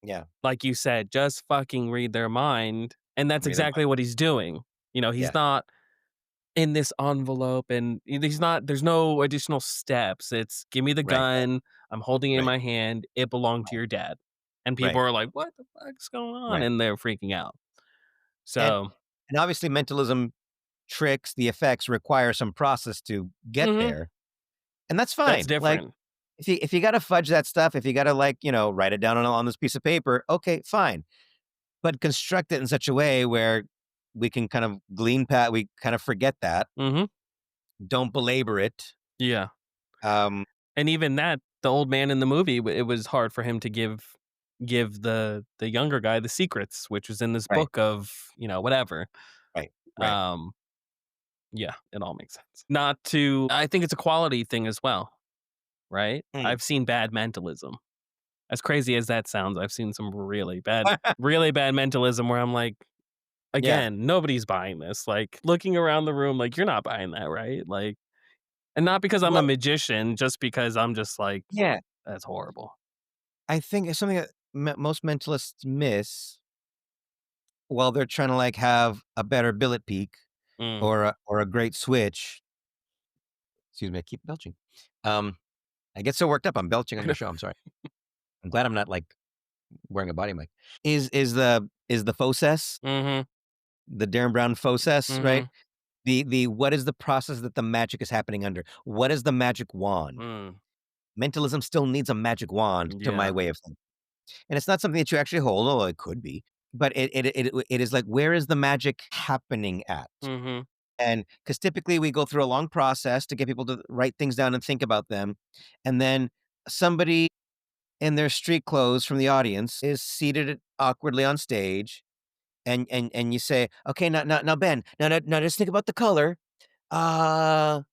Speaker 2: Yeah.
Speaker 1: like you said, just fucking read their mind, and that's
Speaker 2: Read their
Speaker 1: exactly
Speaker 2: mind.
Speaker 1: what he's doing. He's
Speaker 2: Yeah.
Speaker 1: not in this envelope, and he's not there's no additional steps. It's, "Give me the
Speaker 2: Right,
Speaker 1: gun, I'm holding it in
Speaker 2: right,
Speaker 1: my hand, it belonged to your dad." And people
Speaker 2: right,
Speaker 1: are like, "What the fuck's going on?"
Speaker 2: right.
Speaker 1: And they're freaking out.
Speaker 2: And
Speaker 1: So
Speaker 2: and obviously mentalism tricks, the effects require some process to get
Speaker 1: mhm,
Speaker 2: there, and that's
Speaker 1: that's
Speaker 2: fine. Like,
Speaker 1: different.
Speaker 2: if you gotta fudge that stuff, if you gotta, like, write it down on this piece of paper, okay, fine. But construct it in such a way where we can kind of we kind of forget that.
Speaker 1: Mhm.
Speaker 2: Don't belabor it.
Speaker 1: Yeah.
Speaker 2: Um,
Speaker 1: And even that, the old man in the movie, it was hard for him to give the younger guy the secrets, which was in this
Speaker 2: right,
Speaker 1: book of, whatever.
Speaker 2: right, right.
Speaker 1: Um, yeah, it all makes sense. Not to I think it's a quality thing as well, right?
Speaker 2: Mm.
Speaker 1: I've seen bad mentalism. As crazy as that sounds, I've seen some really bad mentalism where I'm like,
Speaker 2: Yeah.
Speaker 1: again, nobody's buying this. Like, looking around the room, like, you're not buying that, right? Like, and not because I'm a
Speaker 2: Well,
Speaker 1: magician, just because I'm just like,
Speaker 2: yeah.
Speaker 1: that's horrible.
Speaker 2: I think it's something that most mentalists miss while they're trying to, like, have a better billet peak
Speaker 1: Mm.
Speaker 2: or a great switch. Excuse me, I keep belching. Um, I get so worked up, I'm belching on your show, I'm sorry. I'm glad I'm not, like, wearing a body mic. Is the faucess,
Speaker 1: Mhm,
Speaker 2: the Darren Brown faucess, right?
Speaker 1: mhm,
Speaker 2: The what is the process that the magic is happening under? What is the magic wand?
Speaker 1: mm,
Speaker 2: Mentalism still needs a magic wand to my
Speaker 1: yeah,
Speaker 2: way of thinking. And it's not something that you actually hold, although it could be. But it is like, where is the magic happening at?
Speaker 1: mhm,
Speaker 2: And because typically we go through a long process to get people to write things down and think about them. And then somebody in their street clothes from the audience is seated awkwardly on stage. And you say, okay, now Ben, now just think about the color. Uh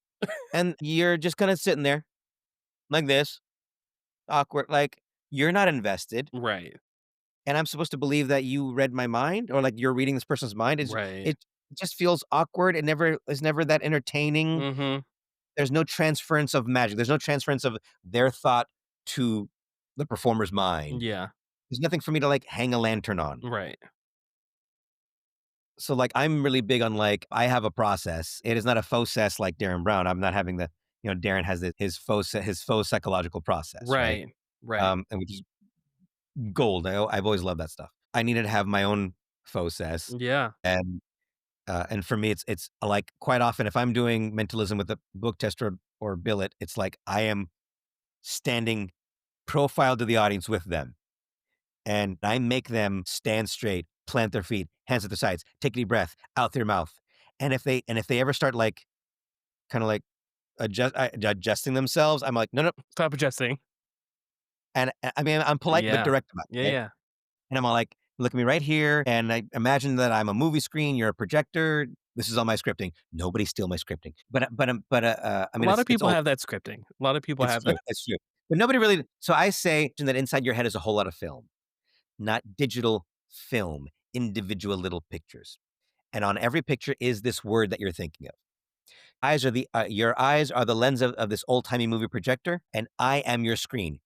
Speaker 2: and you're just kind of sitting there like this, awkward, like you're not invested.
Speaker 1: right,
Speaker 2: And I'm supposed to believe that you read my mind or like you're reading this person's mind.
Speaker 1: right,
Speaker 2: It just feels awkward. It never is never that entertaining.
Speaker 1: mhm,
Speaker 2: There's no transference of magic. There's no transference of their thought to the performer's mind.
Speaker 1: yeah,
Speaker 2: There's nothing for me to like hang a lantern on.
Speaker 1: right,
Speaker 2: So like I'm really big on like I have a process. It is not a faux cess like Darren Brown. I'm not having Darren has his faux psychological process, right?
Speaker 1: right, right,
Speaker 2: And which is gold. I've always loved that stuff. I needed to have my own faux cess.
Speaker 1: yeah,
Speaker 2: And for me, it's like quite often if I'm doing mentalism with a book test or billet, it's like I am standing profile to the audience with them, and I make them stand straight, plant their feet, hands at their sides, take a deep breath out their mouth, and if they ever start like kind of like adjusting themselves, I'm like, no, no,
Speaker 1: stop adjusting.
Speaker 2: and I mean I'm polite but
Speaker 1: Yeah,
Speaker 2: direct about
Speaker 1: yeah,
Speaker 2: it, right?
Speaker 1: yeah,
Speaker 2: And I'm all like, look at me right here, and I imagine that I'm a movie screen, you're a projector. this is all my scripting. Nobody steal my scripting. I
Speaker 1: A
Speaker 2: mean,
Speaker 1: lot of
Speaker 2: it's
Speaker 1: people
Speaker 2: old.
Speaker 1: have that scripting. A lot of people
Speaker 2: It's
Speaker 1: have that.
Speaker 2: true. It's true. But nobody really. So I say that inside your head is a whole lot of film, not digital film, individual little pictures. And on every picture is this word that you're thinking of. Your eyes are the lens of this old timey movie projector, and I am your screen.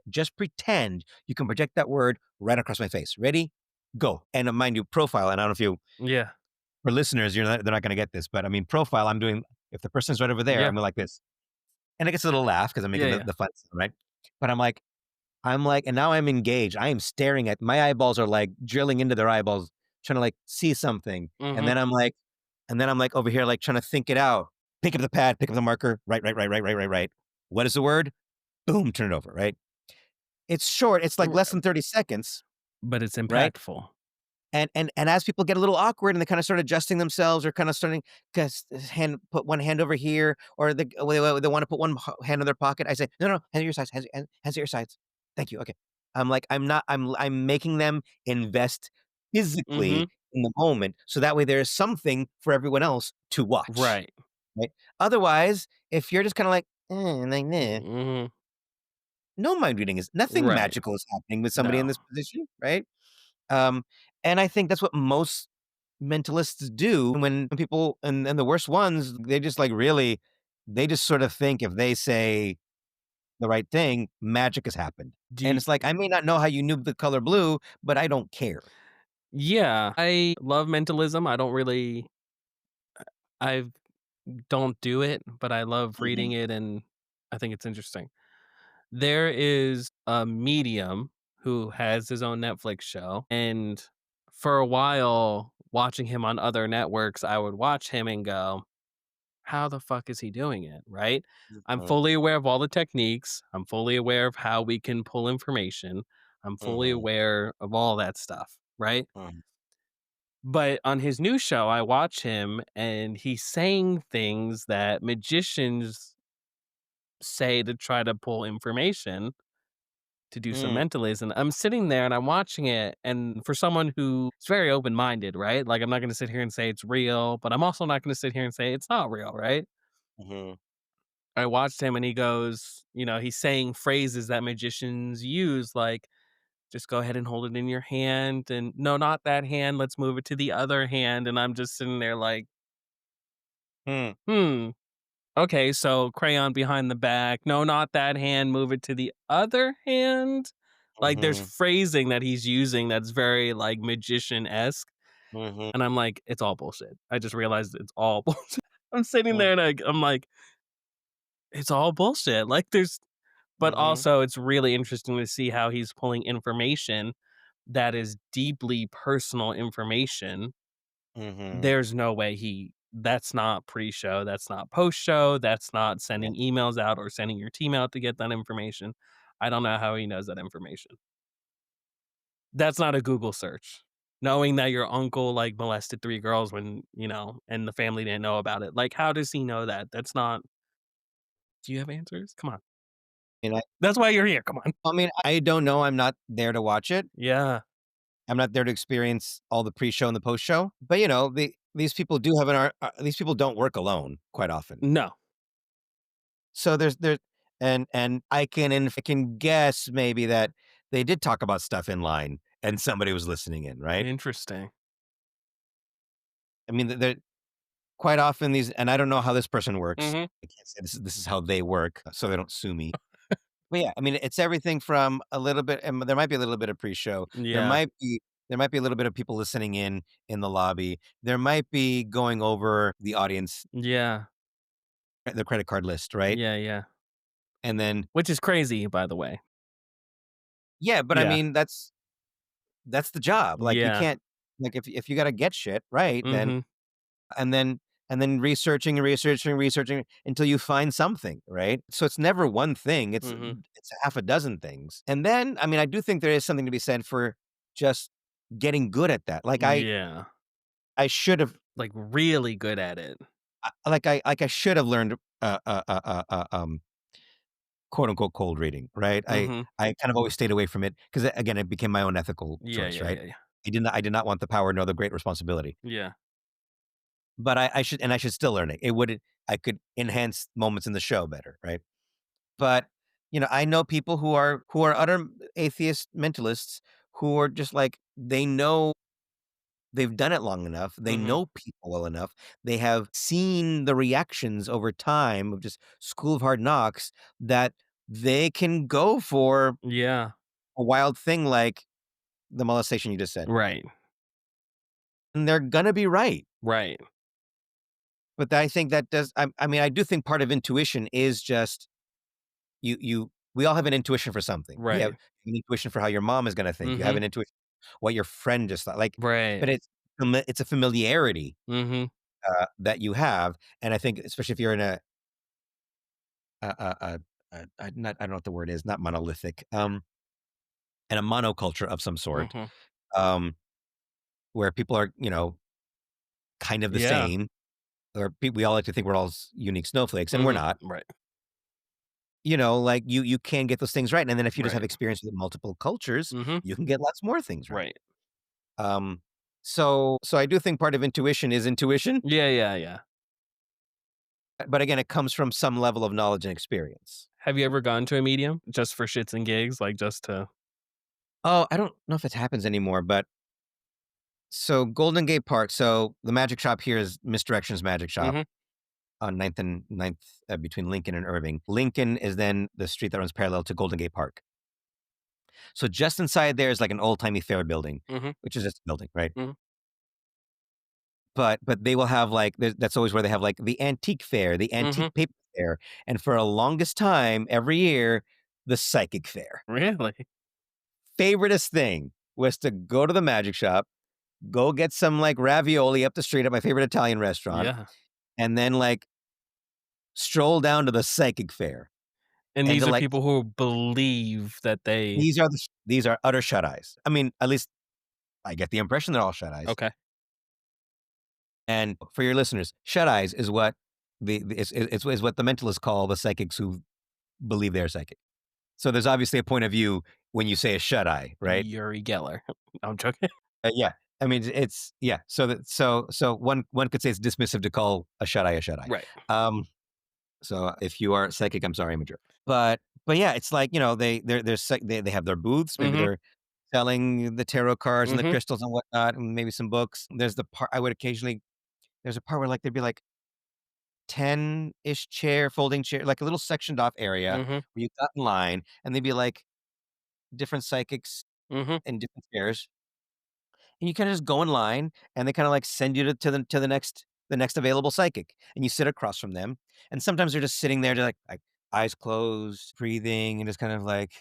Speaker 2: Just pretend you can project that word right across my face. Ready? Go. And mind you, profile. And I don't know if you,
Speaker 1: Yeah.
Speaker 2: for listeners, they're not going to get this, but I mean, profile. I'm doing. If the person's right over there,
Speaker 1: Yeah.
Speaker 2: I'm like this, and it gets a little laugh because I'm
Speaker 1: Yeah.
Speaker 2: making
Speaker 1: Yeah.
Speaker 2: the fun sound, right? But I'm like, and now I'm engaged. I am staring at my eyeballs are like drilling into their eyeballs, trying to like see something. And
Speaker 1: Mhm.
Speaker 2: then I'm like over here, like trying to think it out. Pick up the pad, pick up the marker, right. What is the word? Boom, turn it over, right? It's short. It's like less than 30 seconds,
Speaker 1: But it's
Speaker 2: right?
Speaker 1: impactful.
Speaker 2: And as people get a little awkward and they kind of start adjusting themselves or kind of starting to put one hand over here or they want to put one hand in their pocket, I say, no, hands at your sides, hands at your sides. Thank you. Okay. I'm like, I'm making them invest physically
Speaker 1: Mhm.
Speaker 2: in the moment. So that way there is something for everyone else to watch.
Speaker 1: Right.
Speaker 2: Right. Otherwise, if you're just kind of like, nah,
Speaker 1: Mhm.
Speaker 2: no mind reading is nothing
Speaker 1: Right.
Speaker 2: magical is happening with somebody in
Speaker 1: No.
Speaker 2: this position. Right. Um, and I think that's what most mentalists do when people and the worst ones, they just like really, they just sort of think if they say the right thing, magic has happened.
Speaker 1: Do
Speaker 2: And
Speaker 1: you
Speaker 2: it's like, I may not know how you knew the color blue, but I don't care.
Speaker 1: Yeah. I love mentalism. I don't do it, but I love reading
Speaker 2: Mhm,
Speaker 1: it, and I think it's interesting. There is a medium who has his own Netflix show, and for a while, watching him on other networks, I would watch him and go, "How the fuck is he doing it?" Right? I'm
Speaker 2: mhm,
Speaker 1: fully aware of all the techniques. I'm fully aware of how we can pull information. I'm fully
Speaker 2: mhm,
Speaker 1: aware of all that stuff, right?
Speaker 2: mhm,
Speaker 1: But on his new show, I watch him and he's saying things that magicians say to try to pull information to do some
Speaker 2: mm,
Speaker 1: mentalism. I'm sitting there and I'm watching it. And for someone who's very open minded, right? Like, I'm not going to sit here and say it's real, but I'm also not going to sit here and say it's not real, right?
Speaker 2: mhm,
Speaker 1: I watched him and he goes, he's saying phrases that magicians use, like, just go ahead and hold it in your hand. And no, not that hand. Let's move it to the other hand. And I'm just sitting there like,
Speaker 2: mm,
Speaker 1: hmm. Okay, so crayon behind the back. No, not that hand. Move it to the other hand. Like, there's
Speaker 2: mhm,
Speaker 1: phrasing that he's using that's very like magician esque,
Speaker 2: mhm,
Speaker 1: and I'm like, it's all bullshit. I just realized it's all bullshit. I'm sitting
Speaker 2: mm,
Speaker 1: there and I'm like, it's all bullshit. Like, but
Speaker 2: mhm,
Speaker 1: also it's really interesting to see how he's pulling information that is deeply personal information.
Speaker 2: mhm.
Speaker 1: There's no way that's not pre-show, that's not post-show, that's not
Speaker 2: Yeah.
Speaker 1: sending emails out or sending your team out to get that information. I don't know how he knows that information. That's not a Google search. Knowing that your uncle, like, molested 3 girls when, and the family didn't know about it. Like, how does he know that? That's not Do you have answers? Come on.
Speaker 2: And
Speaker 1: That's why you're here, come on.
Speaker 2: I don't know. I'm not there to watch it.
Speaker 1: Yeah.
Speaker 2: I'm not there to experience all the pre-show and the post-show. But these people do have these people don't work alone quite often.
Speaker 1: No.
Speaker 2: So there's and I can guess maybe that they did talk about stuff in line and somebody was listening in, right?
Speaker 1: Interesting.
Speaker 2: I mean, they're quite often these, and I don't know how this person works.
Speaker 1: Mhm.
Speaker 2: I can't say this is how they work, so they don't sue me. But yeah, I mean, it's everything from a little bit, and there might be a little bit of pre-show. There
Speaker 1: Yeah.
Speaker 2: might be there might be a little bit of people listening in the lobby. There might be going over the audience,
Speaker 1: Yeah.
Speaker 2: the credit card list, right?
Speaker 1: Yeah, yeah.
Speaker 2: And then
Speaker 1: Which is crazy, by the way.
Speaker 2: yeah, but I
Speaker 1: Yeah.
Speaker 2: mean that's the job. Like you
Speaker 1: Yeah.
Speaker 2: can't like if you got to get shit right, then
Speaker 1: Mhm.
Speaker 2: and then and then researching until you find something, right? So it's never one thing.
Speaker 1: Mhm.
Speaker 2: It's half a dozen things. And then I mean, I do think there is something to be said for just getting good at that. Like
Speaker 1: Yeah.
Speaker 2: I should have
Speaker 1: Like, really good at it.
Speaker 2: I should have learned quote unquote cold reading, right?
Speaker 1: Mhm.
Speaker 2: I kind of always stayed away from it because again, it became my own ethical
Speaker 1: Yeah,
Speaker 2: choice,
Speaker 1: yeah,
Speaker 2: right?
Speaker 1: yeah, yeah.
Speaker 2: I did not want the power nor the great responsibility.
Speaker 1: Yeah.
Speaker 2: but I should still learn it. It would I could enhance moments in the show better, right? But, I know people who are utter atheist mentalists who are just like, they know they've done it long enough, they
Speaker 1: Mhm.
Speaker 2: know people well enough, they have seen the reactions over time of just School of Hard Knocks that they can go for
Speaker 1: Yeah.
Speaker 2: a wild thing like the molestation you just said,
Speaker 1: Right.
Speaker 2: and they're gonna be right.
Speaker 1: Right.
Speaker 2: But I think that does I mean, I do think part of intuition is just we all have an intuition for something. You have
Speaker 1: Right.
Speaker 2: an intuition for how your mom is gonna think. You have
Speaker 1: Mhm.
Speaker 2: an intuition what your friend just thought, like,
Speaker 1: Right.
Speaker 2: but it's a familiarity,
Speaker 1: Mhm.
Speaker 2: that you have, and I think especially if you're in not I don't know what the word is, not monolithic, in a monoculture of some sort,
Speaker 1: Mhm.
Speaker 2: um, where people are, kind of the
Speaker 1: Yeah.
Speaker 2: same, or we all like to think we're all unique snowflakes, and we're
Speaker 1: Mhm.
Speaker 2: not.
Speaker 1: Right.
Speaker 2: Like you can get those things right, and then if you just have
Speaker 1: Right.
Speaker 2: experience with multiple cultures,
Speaker 1: Mhm.
Speaker 2: you can get lots more things right.
Speaker 1: Right.
Speaker 2: So I do think part of intuition is intuition,
Speaker 1: Yeah, yeah, yeah.
Speaker 2: but again, it comes from some level of knowledge and experience.
Speaker 1: Have you ever gone to a medium just for shits and gigs, like, just to
Speaker 2: Oh, I don't know if it happens anymore, but so Golden Gate Park. So the magic shop here is Misdirections Magic Shop
Speaker 1: Mhm.
Speaker 2: on Ninth between Lincoln and Irving. Lincoln is then the street that runs parallel to Golden Gate Park. So just inside there is like an old timey fair building,
Speaker 1: Mhm.
Speaker 2: which is just a building, right?
Speaker 1: Mhm.
Speaker 2: But they will have like that's always where they have like the antique fair, the
Speaker 1: Mhm.
Speaker 2: antique paper fair, and for a longest time every year the psychic fair.
Speaker 1: Really?
Speaker 2: Favoriteest thing was to go to the magic shop, go get some like ravioli up the street at my favorite Italian restaurant,
Speaker 1: Yeah.
Speaker 2: and then like stroll down to the psychic fair
Speaker 1: And
Speaker 2: and
Speaker 1: these
Speaker 2: to
Speaker 1: are
Speaker 2: like
Speaker 1: people who believe that they
Speaker 2: these are utter shut eyes. I mean, at least I get the impression they're all shut eyes.
Speaker 1: okay.
Speaker 2: And for your listeners, shut eyes is what it's what the mentalists call the psychics who believe they're psychic. So there's obviously a point of view when you say a shut eye, right?
Speaker 1: Yuri Geller. I'm joking.
Speaker 2: Yeah. I mean, it's yeah. So one could say it's dismissive to call a shut eye a shut eye.
Speaker 1: Right.
Speaker 2: Um, so if you are psychic, I'm sorry, I'm a jerk. But yeah, it's like they have their booths. Maybe
Speaker 1: Mhm.
Speaker 2: they're selling the tarot cards and the
Speaker 1: Mhm.
Speaker 2: crystals and whatnot, and maybe some books. There's the part I would occasionally. There's a part where like there'd be like 10-ish folding chair, like a little sectioned off area
Speaker 1: Mhm.
Speaker 2: where you got in line, and they'd be like different psychics
Speaker 1: Mhm.
Speaker 2: in different chairs. And you kinda just go in line, and they kinda, like, send you to the next available psychic, and you sit across from them, and sometimes they're just sitting there, like, eyes closed, breathing, and just kind of, like,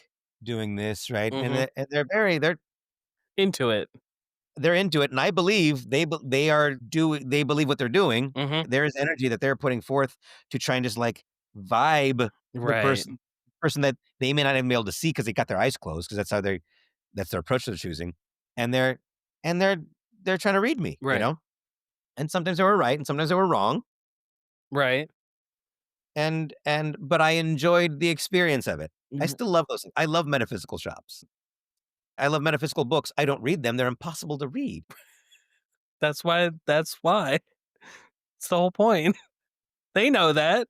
Speaker 2: doing this, right? And
Speaker 1: Mhm. Into it.
Speaker 2: they're into it, and I believe they believe what they're doing.
Speaker 1: Mhm.
Speaker 2: There is energy that they're putting forth to try and just, like, vibe the
Speaker 1: Right.
Speaker 2: person that they may not even be able to see because they got their eyes closed because that's their approach they're choosing, and and they're they're trying to read me, you
Speaker 1: Right.
Speaker 2: know? And sometimes they were right, and sometimes they were wrong,
Speaker 1: Right.
Speaker 2: and but I enjoyed the experience of it. I
Speaker 1: R
Speaker 2: still love those things. I love metaphysical shops. I love metaphysical books. I don't read them, they're impossible to read.
Speaker 1: that's why. It's the whole point. They know that.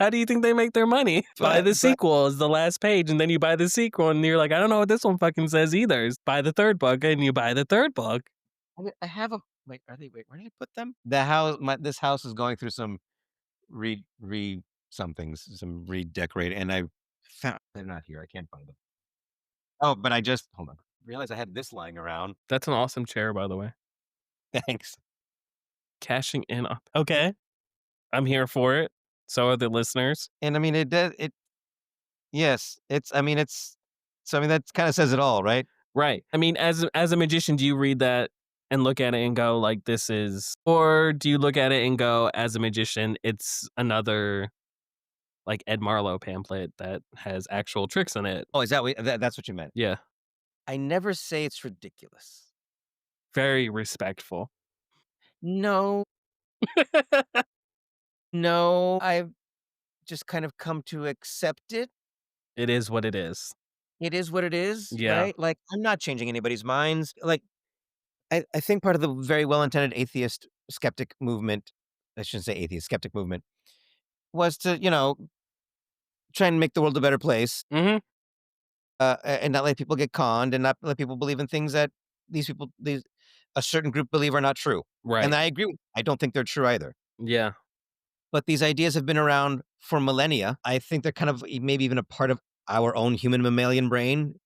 Speaker 1: How do you think they make their money? Buy the
Speaker 2: But
Speaker 1: sequel as the last page, and then you buy the sequel, and you're like, "I don't know what this one fucking says either." Buy the 3rd book, and you buy the 3rd book.
Speaker 2: I have a wait, where did I put them? This house is going through some somethings, some redecorate, and I found they're not here. I can't find them. Oh, but I just hold on. Realized I had this lying around.
Speaker 1: That's an awesome chair, by the way.
Speaker 2: Thanks.
Speaker 1: Cashing in on okay, I'm here for it. So are the listeners.
Speaker 2: And I mean, it does. Yes, it's. So I mean, that kind of says it all, right?
Speaker 1: Right. I mean, as a magician, do you read that and look at it and go like, "This is," or do you look at it and go, as a magician, it's another, like, Ed Marlowe pamphlet that has actual tricks in it?
Speaker 2: Oh, is that that's what you meant?
Speaker 1: Yeah.
Speaker 2: I never say it's ridiculous.
Speaker 1: Very respectful.
Speaker 2: No, no, I've just kind of come to accept it.
Speaker 1: It is what it is.
Speaker 2: It is what it is,
Speaker 1: Yeah.
Speaker 2: right? Like I'm not changing anybody's minds. Like I think part of the very well-intended atheist skeptic movement, I shouldn't say atheist, skeptic movement, was to, try and make the world a better place,
Speaker 1: Mhm.
Speaker 2: and not let people get conned and not let people believe in things that these a certain group believe are not true. And
Speaker 1: Right.
Speaker 2: I agree. I don't think they're true either.
Speaker 1: Yeah.
Speaker 2: But these ideas have been around for millennia. I think they're kind of maybe even a part of our own human mammalian brain.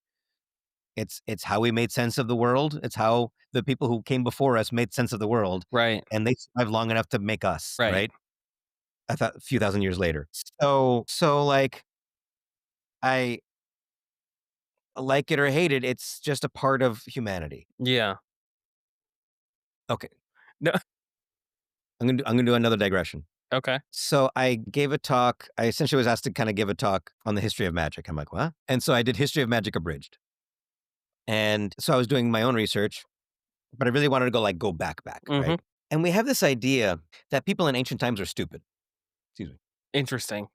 Speaker 2: It's how we made sense of the world. It's how the people who came before us made sense of the world,
Speaker 1: Right.
Speaker 2: and they survived long enough to make us,
Speaker 1: Right.
Speaker 2: right? I thought a few thousand years later. So like I like it or hate it, it's just a part of humanity.
Speaker 1: Yeah.
Speaker 2: Okay,
Speaker 1: No.
Speaker 2: I'm gonna do another digression.
Speaker 1: Okay.
Speaker 2: So I gave a talk. I essentially was asked to kind of give a talk on the history of magic. I'm like, what? And so I did history of magic abridged. And so I was doing my own research, but I really wanted to go back, right?
Speaker 1: Mhm.
Speaker 2: And we have this idea that people in ancient times are stupid. Excuse me.
Speaker 1: Interesting.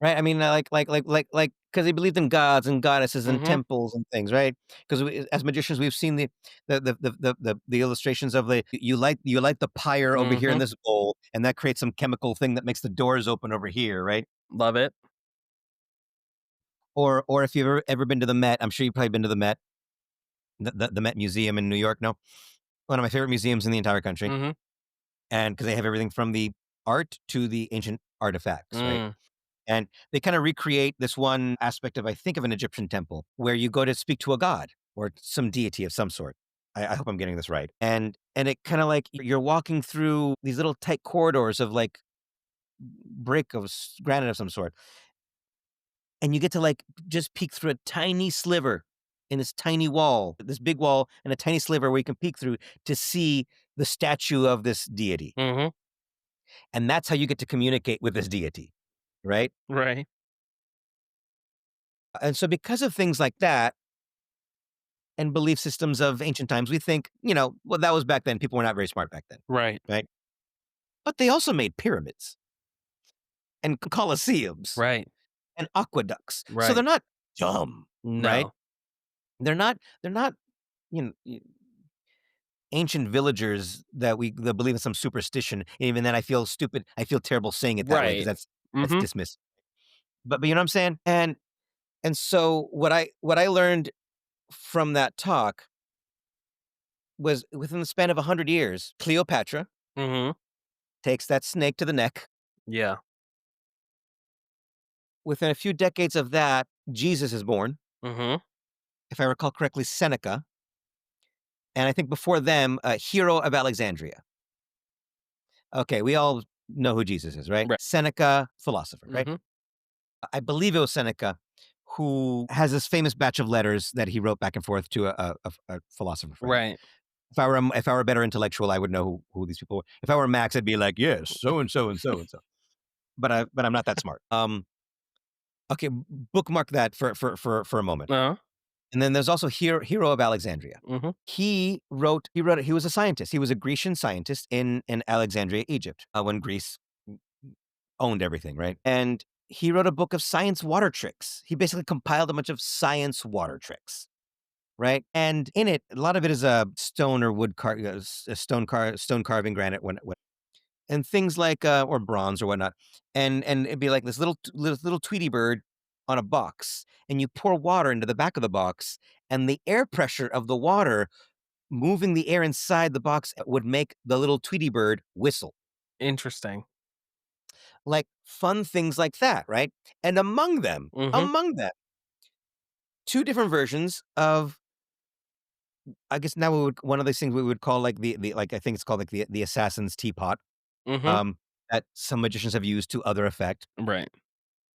Speaker 2: Right? I mean, because they believed in gods and goddesses and
Speaker 1: Mhm.
Speaker 2: temples and things, right? Because as magicians, we've seen the illustrations of you light the pyre over here in
Speaker 1: Mhm.
Speaker 2: this bowl, and that creates some chemical thing that makes the doors open over here, right?
Speaker 1: Love it.
Speaker 2: Or if you've ever been to the Met, I'm sure you've probably been to the Met, the Met Museum in New York. No, one of my favorite museums in the entire country,
Speaker 1: Mhm.
Speaker 2: and because they have everything from the art to the ancient artifacts, right?
Speaker 1: Mm.
Speaker 2: And they kind of recreate this one aspect of, I think, of an Egyptian temple where you go to speak to a god or some deity of some sort. I hope I'm getting this right. And it kind of like you're walking through these little tight corridors of like brick of granite of some sort, and you get to like just peek through a tiny sliver in this tiny wall, this big wall, and a tiny sliver where you can peek through to see the statue of this deity.
Speaker 1: Mhm.
Speaker 2: And that's how you get to communicate with this deity, right?
Speaker 1: Right.
Speaker 2: And so, because of things like that, and belief systems of ancient times, we think, well, that was back then. People were not very smart back then,
Speaker 1: Right.
Speaker 2: right? But they also made pyramids and colosseums
Speaker 1: Right.
Speaker 2: and aqueducts. So they're
Speaker 1: Right.
Speaker 2: not dumb, right?
Speaker 1: No.
Speaker 2: They're not, ancient villagers that believe in some superstition. Even then I feel stupid. I feel terrible saying it that way because
Speaker 1: Right.
Speaker 2: that's
Speaker 1: Mhm.
Speaker 2: dismissive. But you know what I'm saying? And so what I learned from that talk was within the span of 100 years, Cleopatra
Speaker 1: Mhm.
Speaker 2: takes that snake to the neck.
Speaker 1: Yeah.
Speaker 2: Within a few decades of that, Jesus is born,
Speaker 1: Mhm.
Speaker 2: if I recall correctly, Seneca, and I think before them, Hero of Alexandria. Okay, we all know who Jesus is, right?
Speaker 1: Right.
Speaker 2: Seneca, philosopher, right?
Speaker 1: Mhm.
Speaker 2: I believe it was Seneca who has this famous batch of letters that he wrote back and forth to a philosopher friend.
Speaker 1: Right.
Speaker 2: If I were a better intellectual, I would know who these people were. If I were Max, I'd be like, yes, so and so and so and so. But I'm not that smart. Okay, bookmark that for a moment.
Speaker 1: Uh-huh.
Speaker 2: And then there's also Hero of Alexandria.
Speaker 1: Mhm.
Speaker 2: He was a scientist. He was a Grecian scientist in Alexandria, Egypt, when Greece owned everything, right? And he wrote a book of science water tricks. He basically compiled a bunch of science water tricks, right? And in it, a lot of it is a stone or wood stone carving, granite, and things like or bronze or whatnot, and it'd be like this little Tweety bird on a box, and you pour water into the back of the box, and the air pressure of the water moving the air inside the box would make the little Tweety bird whistle.
Speaker 1: Interesting.
Speaker 2: Like fun things like that, right? And
Speaker 1: Mhm.
Speaker 2: among them, two different versions of, I guess now one of these things we would call like the like I think it's called like the assassin's teapot,
Speaker 1: Mhm.
Speaker 2: um, that some magicians have used to other effect.
Speaker 1: Right.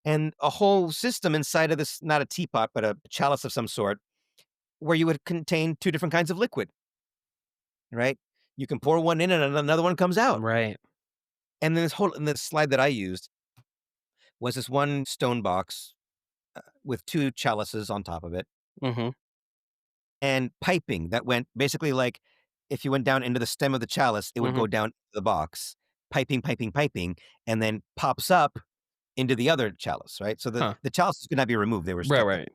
Speaker 2: And a whole system inside of this, not a teapot, but a chalice of some sort, where you would contain two different kinds of liquid, right? You can pour one in and another one comes out.
Speaker 1: Right.
Speaker 2: And then this slide that I used was this one stone box with two chalices on top of it
Speaker 1: Mhm.
Speaker 2: and piping that went basically like if you went down into the stem of the chalice, it would
Speaker 1: Mhm.
Speaker 2: go down the box, piping, and then pops up into the other chalice, right? So
Speaker 1: Huh.
Speaker 2: the chalices could not be removed; they were
Speaker 1: Right,
Speaker 2: stuck there.
Speaker 1: right.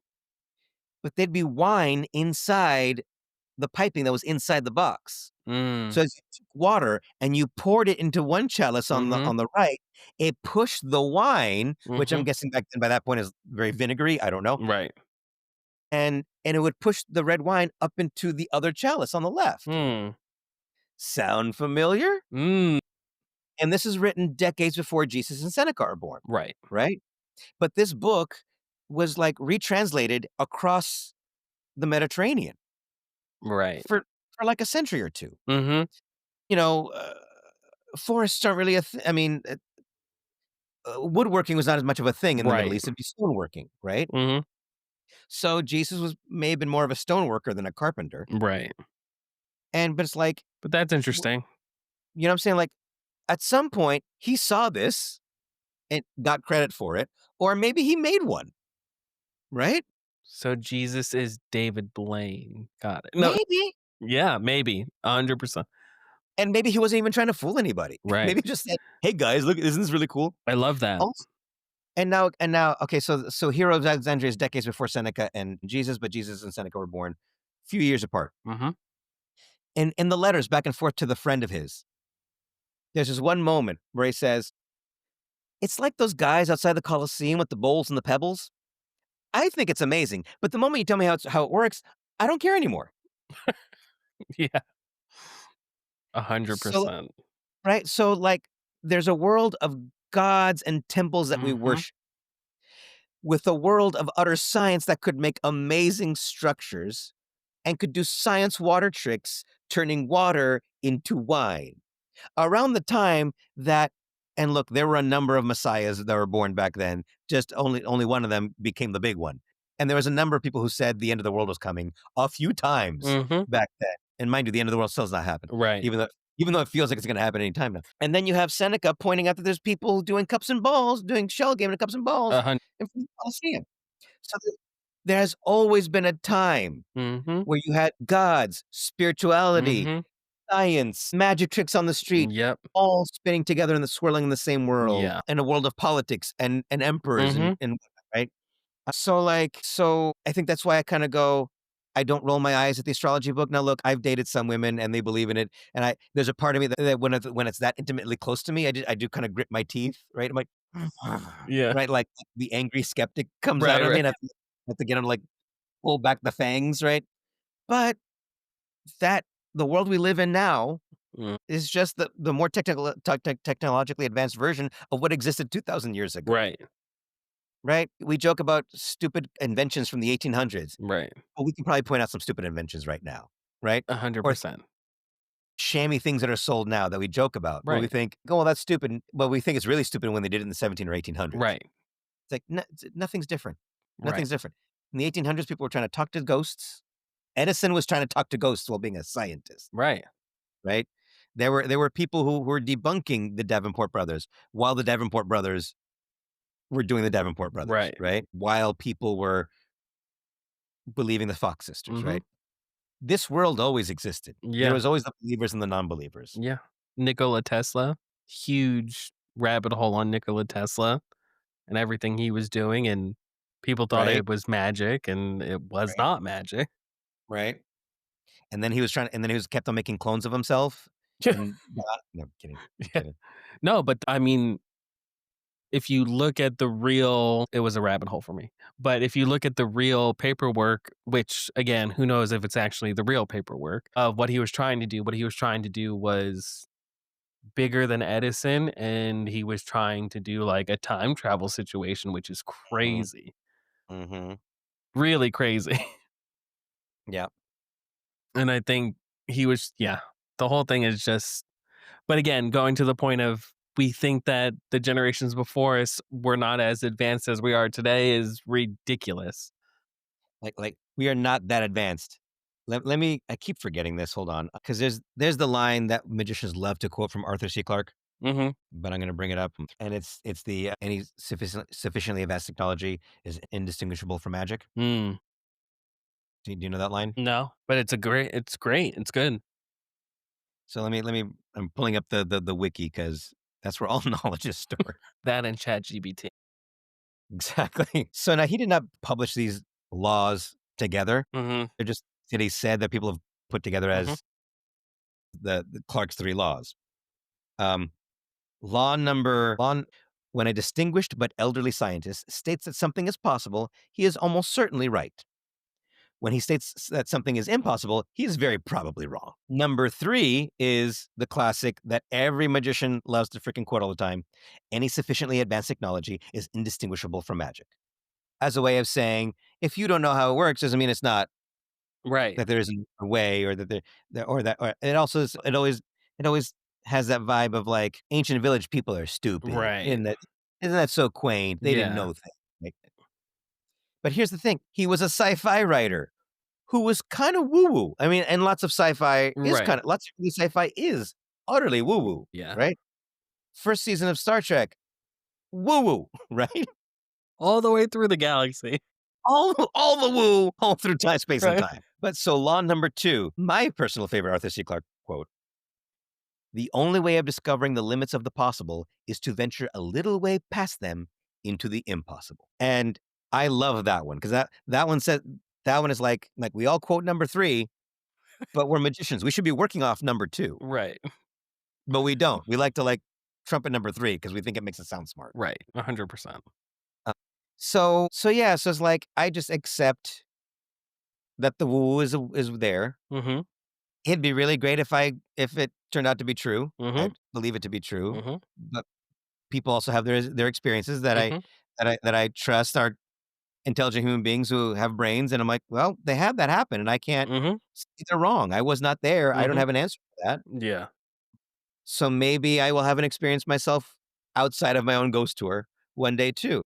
Speaker 2: But there'd be wine inside the piping that was inside the box.
Speaker 1: Mm.
Speaker 2: So as you took water and you poured it into one chalice on
Speaker 1: Mhm.
Speaker 2: the right, it pushed the wine, which I'm
Speaker 1: Mhm.
Speaker 2: guessing back then by that point is very vinegary, I don't know,
Speaker 1: Right.
Speaker 2: and it would push the red wine up into the other chalice on the left.
Speaker 1: Hmm.
Speaker 2: Sound familiar?
Speaker 1: Mm.
Speaker 2: And this is written decades before Jesus and Seneca are born,
Speaker 1: Right.
Speaker 2: right? But this book was, like, retranslated across the Mediterranean
Speaker 1: Right.
Speaker 2: for, like, a century or 2.
Speaker 1: Mhm.
Speaker 2: You know, forests aren't really I mean, woodworking was not as much of a thing in the Middle
Speaker 1: Right.
Speaker 2: East, it'd be stoneworking, right?
Speaker 1: Mhm.
Speaker 2: So Jesus may have been more of a stoneworker than a carpenter,
Speaker 1: Right.
Speaker 2: but it's like,
Speaker 1: But that's
Speaker 2: w
Speaker 1: interesting.
Speaker 2: you know what I'm saying? Like, at some point, he saw this and got credit for it, or maybe he made one, right?
Speaker 1: So Jesus is David Blaine. Got it. No,
Speaker 2: Maybe.
Speaker 1: yeah, maybe. 100%.
Speaker 2: And maybe he wasn't even trying to fool anybody.
Speaker 1: Right.
Speaker 2: Maybe he just said, "Hey, guys, look, isn't this really cool?"
Speaker 1: I love that.
Speaker 2: Also and now, okay, so Hero of Alexandria is decades before Seneca and Jesus, but Jesus and Seneca were born a few years apart.
Speaker 1: Mhm.
Speaker 2: In the letters back and forth to the friend of his, there's this one moment where he says, "It's like those guys outside the Colosseum with the bowls and the pebbles. I think it's amazing, but the moment you tell me how it works, I don't care anymore."
Speaker 1: Yeah.
Speaker 2: So
Speaker 1: 100%.
Speaker 2: right? So, like, there's a world of gods and temples that we
Speaker 1: Mhm.
Speaker 2: worship, with a world of utter science that could make amazing structures and could do science water tricks, turning water into wine. Around the time that and look, there were a number of messiahs that were born back then, just only one of them became the big one. And there was a number of people who said the end of the world was coming a few times
Speaker 1: Mhm.
Speaker 2: back then. And mind you, the end of the world still has not happened,
Speaker 1: Right.
Speaker 2: even though it feels like it's gonna happen any time now. And then you have Seneca pointing out that there's people doing cups and balls, doing shell game and cups and balls
Speaker 1: A hun
Speaker 2: in front of the Colosseum. So there has always been a time
Speaker 1: Mhm.
Speaker 2: where you had gods, spirituality,
Speaker 1: Mhm.
Speaker 2: science, magic tricks on the street,
Speaker 1: Yep.
Speaker 2: all spinning together in the swirling in the same world,
Speaker 1: Yeah.
Speaker 2: in a world of politics and emperors
Speaker 1: Mhm.
Speaker 2: and right? So I think that's why I kinda go, I don't roll my eyes at the astrology book. Now look, I've dated some women and they believe in it, and there's a part of me that when it's that intimately close to me, I do kinda grit my teeth, right? I'm like,
Speaker 1: Yeah.
Speaker 2: right? Like, the angry skeptic comes out
Speaker 1: Right,
Speaker 2: of me,
Speaker 1: right.
Speaker 2: and I have to get him, like, pull back the fangs, right? But that the world we live in now
Speaker 1: Mm.
Speaker 2: is just the more technologically advanced version of what existed 2,000 years ago,
Speaker 1: Right.
Speaker 2: right? We joke about stupid inventions from the 1800s.
Speaker 1: Right.
Speaker 2: Well, we can probably point out some stupid inventions right now, right? Or
Speaker 1: 100%.
Speaker 2: shammy things that are sold now that we joke about, where we
Speaker 1: Right.
Speaker 2: think, "Oh, well, that's stupid." Well, we think it's really stupid when they did it in the 17 or 1800s.
Speaker 1: Right.
Speaker 2: It's like, nothing's different.
Speaker 1: Right.
Speaker 2: Nothing's different. In the 1800s, people were trying to talk to ghosts. Edison was trying to talk to ghosts while being a scientist,
Speaker 1: Right.
Speaker 2: right? There were people who were debunking the Davenport brothers while the Davenport brothers were doing the Davenport brothers,
Speaker 1: Right.
Speaker 2: right? While people were believing the Fox sisters,
Speaker 1: Mhm.
Speaker 2: right? This world always existed. There
Speaker 1: Yeah.
Speaker 2: was always the believers and the non-believers,
Speaker 1: Yeah. Nikola Tesla, huge rabbit hole on Nikola Tesla and everything he was doing, and people thought
Speaker 2: right?
Speaker 1: it was magic, and it was
Speaker 2: Right.
Speaker 1: not magic.
Speaker 2: Right. And then he was kept on making clones of himself and no, I'm kidding. I'm
Speaker 1: Yeah.
Speaker 2: kidding.
Speaker 1: No, but I mean, if you look at the real it was a rabbit hole for me. But if you look at the real paperwork, which again, who knows if it's actually the real paperwork of what he was trying to do was bigger than Edison, and he was trying to do like a time travel situation, which is
Speaker 2: Mhm.
Speaker 1: crazy.
Speaker 2: Mhm.
Speaker 1: Really crazy.
Speaker 2: Yeah.
Speaker 1: And I think yeah, the whole thing is just but again, going to the point of we think that the generations before us were not as advanced as we are today is ridiculous.
Speaker 2: Like we are not that advanced. Let me I keep forgetting this. Hold on. Because there's the line that magicians love to quote from Arthur C. Clarke,
Speaker 1: Mhm.
Speaker 2: but I'm gonna bring it up. And it's the any sufficiently advanced technology is indistinguishable from magic.
Speaker 1: Mm.
Speaker 2: Do you know that line?
Speaker 1: No, but it's great. It's good.
Speaker 2: So let me I'm pulling up the wiki because that's where all knowledge is stored.
Speaker 1: That and ChatGPT.
Speaker 2: Exactly. So now he did not publish these laws together.
Speaker 1: Mhm.
Speaker 2: They're just that he said that people have put together
Speaker 1: Mhm.
Speaker 2: as the Clarke's three laws. Um, law number law. When a distinguished but elderly scientist states that something is possible, he is almost certainly right. When he states that something is impossible, he is very probably wrong. Number three is the classic that every magician loves to freaking quote all the time. Any sufficiently advanced technology is indistinguishable from magic. As a way of saying, if you don't know how it works, doesn't mean it's not,
Speaker 1: Right.
Speaker 2: that there isn't a way, or that or it also is, it always has that vibe of like ancient village people are stupid.
Speaker 1: Right.
Speaker 2: Isn't that so quaint? They didn't
Speaker 1: Yeah.
Speaker 2: know things. Like, but here's the thing: he was a sci-fi writer who was kind of woo-woo. I mean, and lots of sci-fi is
Speaker 1: Right.
Speaker 2: kind of lots of early sci-fi is utterly woo-woo,
Speaker 1: Yeah.
Speaker 2: right? First season of Star Trek, woo-woo, right?
Speaker 1: All the way through the galaxy.
Speaker 2: All the woo, all through time, space, and
Speaker 1: Right.
Speaker 2: time. But so law number two, my personal favorite Arthur C. Clarke quote: "The only way of discovering the limits of the possible is to venture a little way past them into the impossible." And I love that one because that one said that one is like we all quote number three, but we're magicians. We should be working off number two,
Speaker 1: Right.
Speaker 2: but we don't. We like to like trumpet number three because we think it makes it sound smart.
Speaker 1: Right. 100%.
Speaker 2: Uh, so yeah, so it's like I just accept that the woo is there.
Speaker 1: Mhm.
Speaker 2: It'd be really great if it turned out to be true.
Speaker 1: Mhm.
Speaker 2: I'd believe it to be true,
Speaker 1: Mhm.
Speaker 2: but people also have their experiences that I
Speaker 1: Mhm.
Speaker 2: that I that I trust are intelligent human beings who have brains, and I'm like, well, they have that happen, and I can't
Speaker 1: Mhm.
Speaker 2: say they're wrong. I was not there. I don't
Speaker 1: Mhm.
Speaker 2: have an answer for that.
Speaker 1: Yeah.
Speaker 2: So maybe I will have an experience myself outside of my own ghost tour one day too.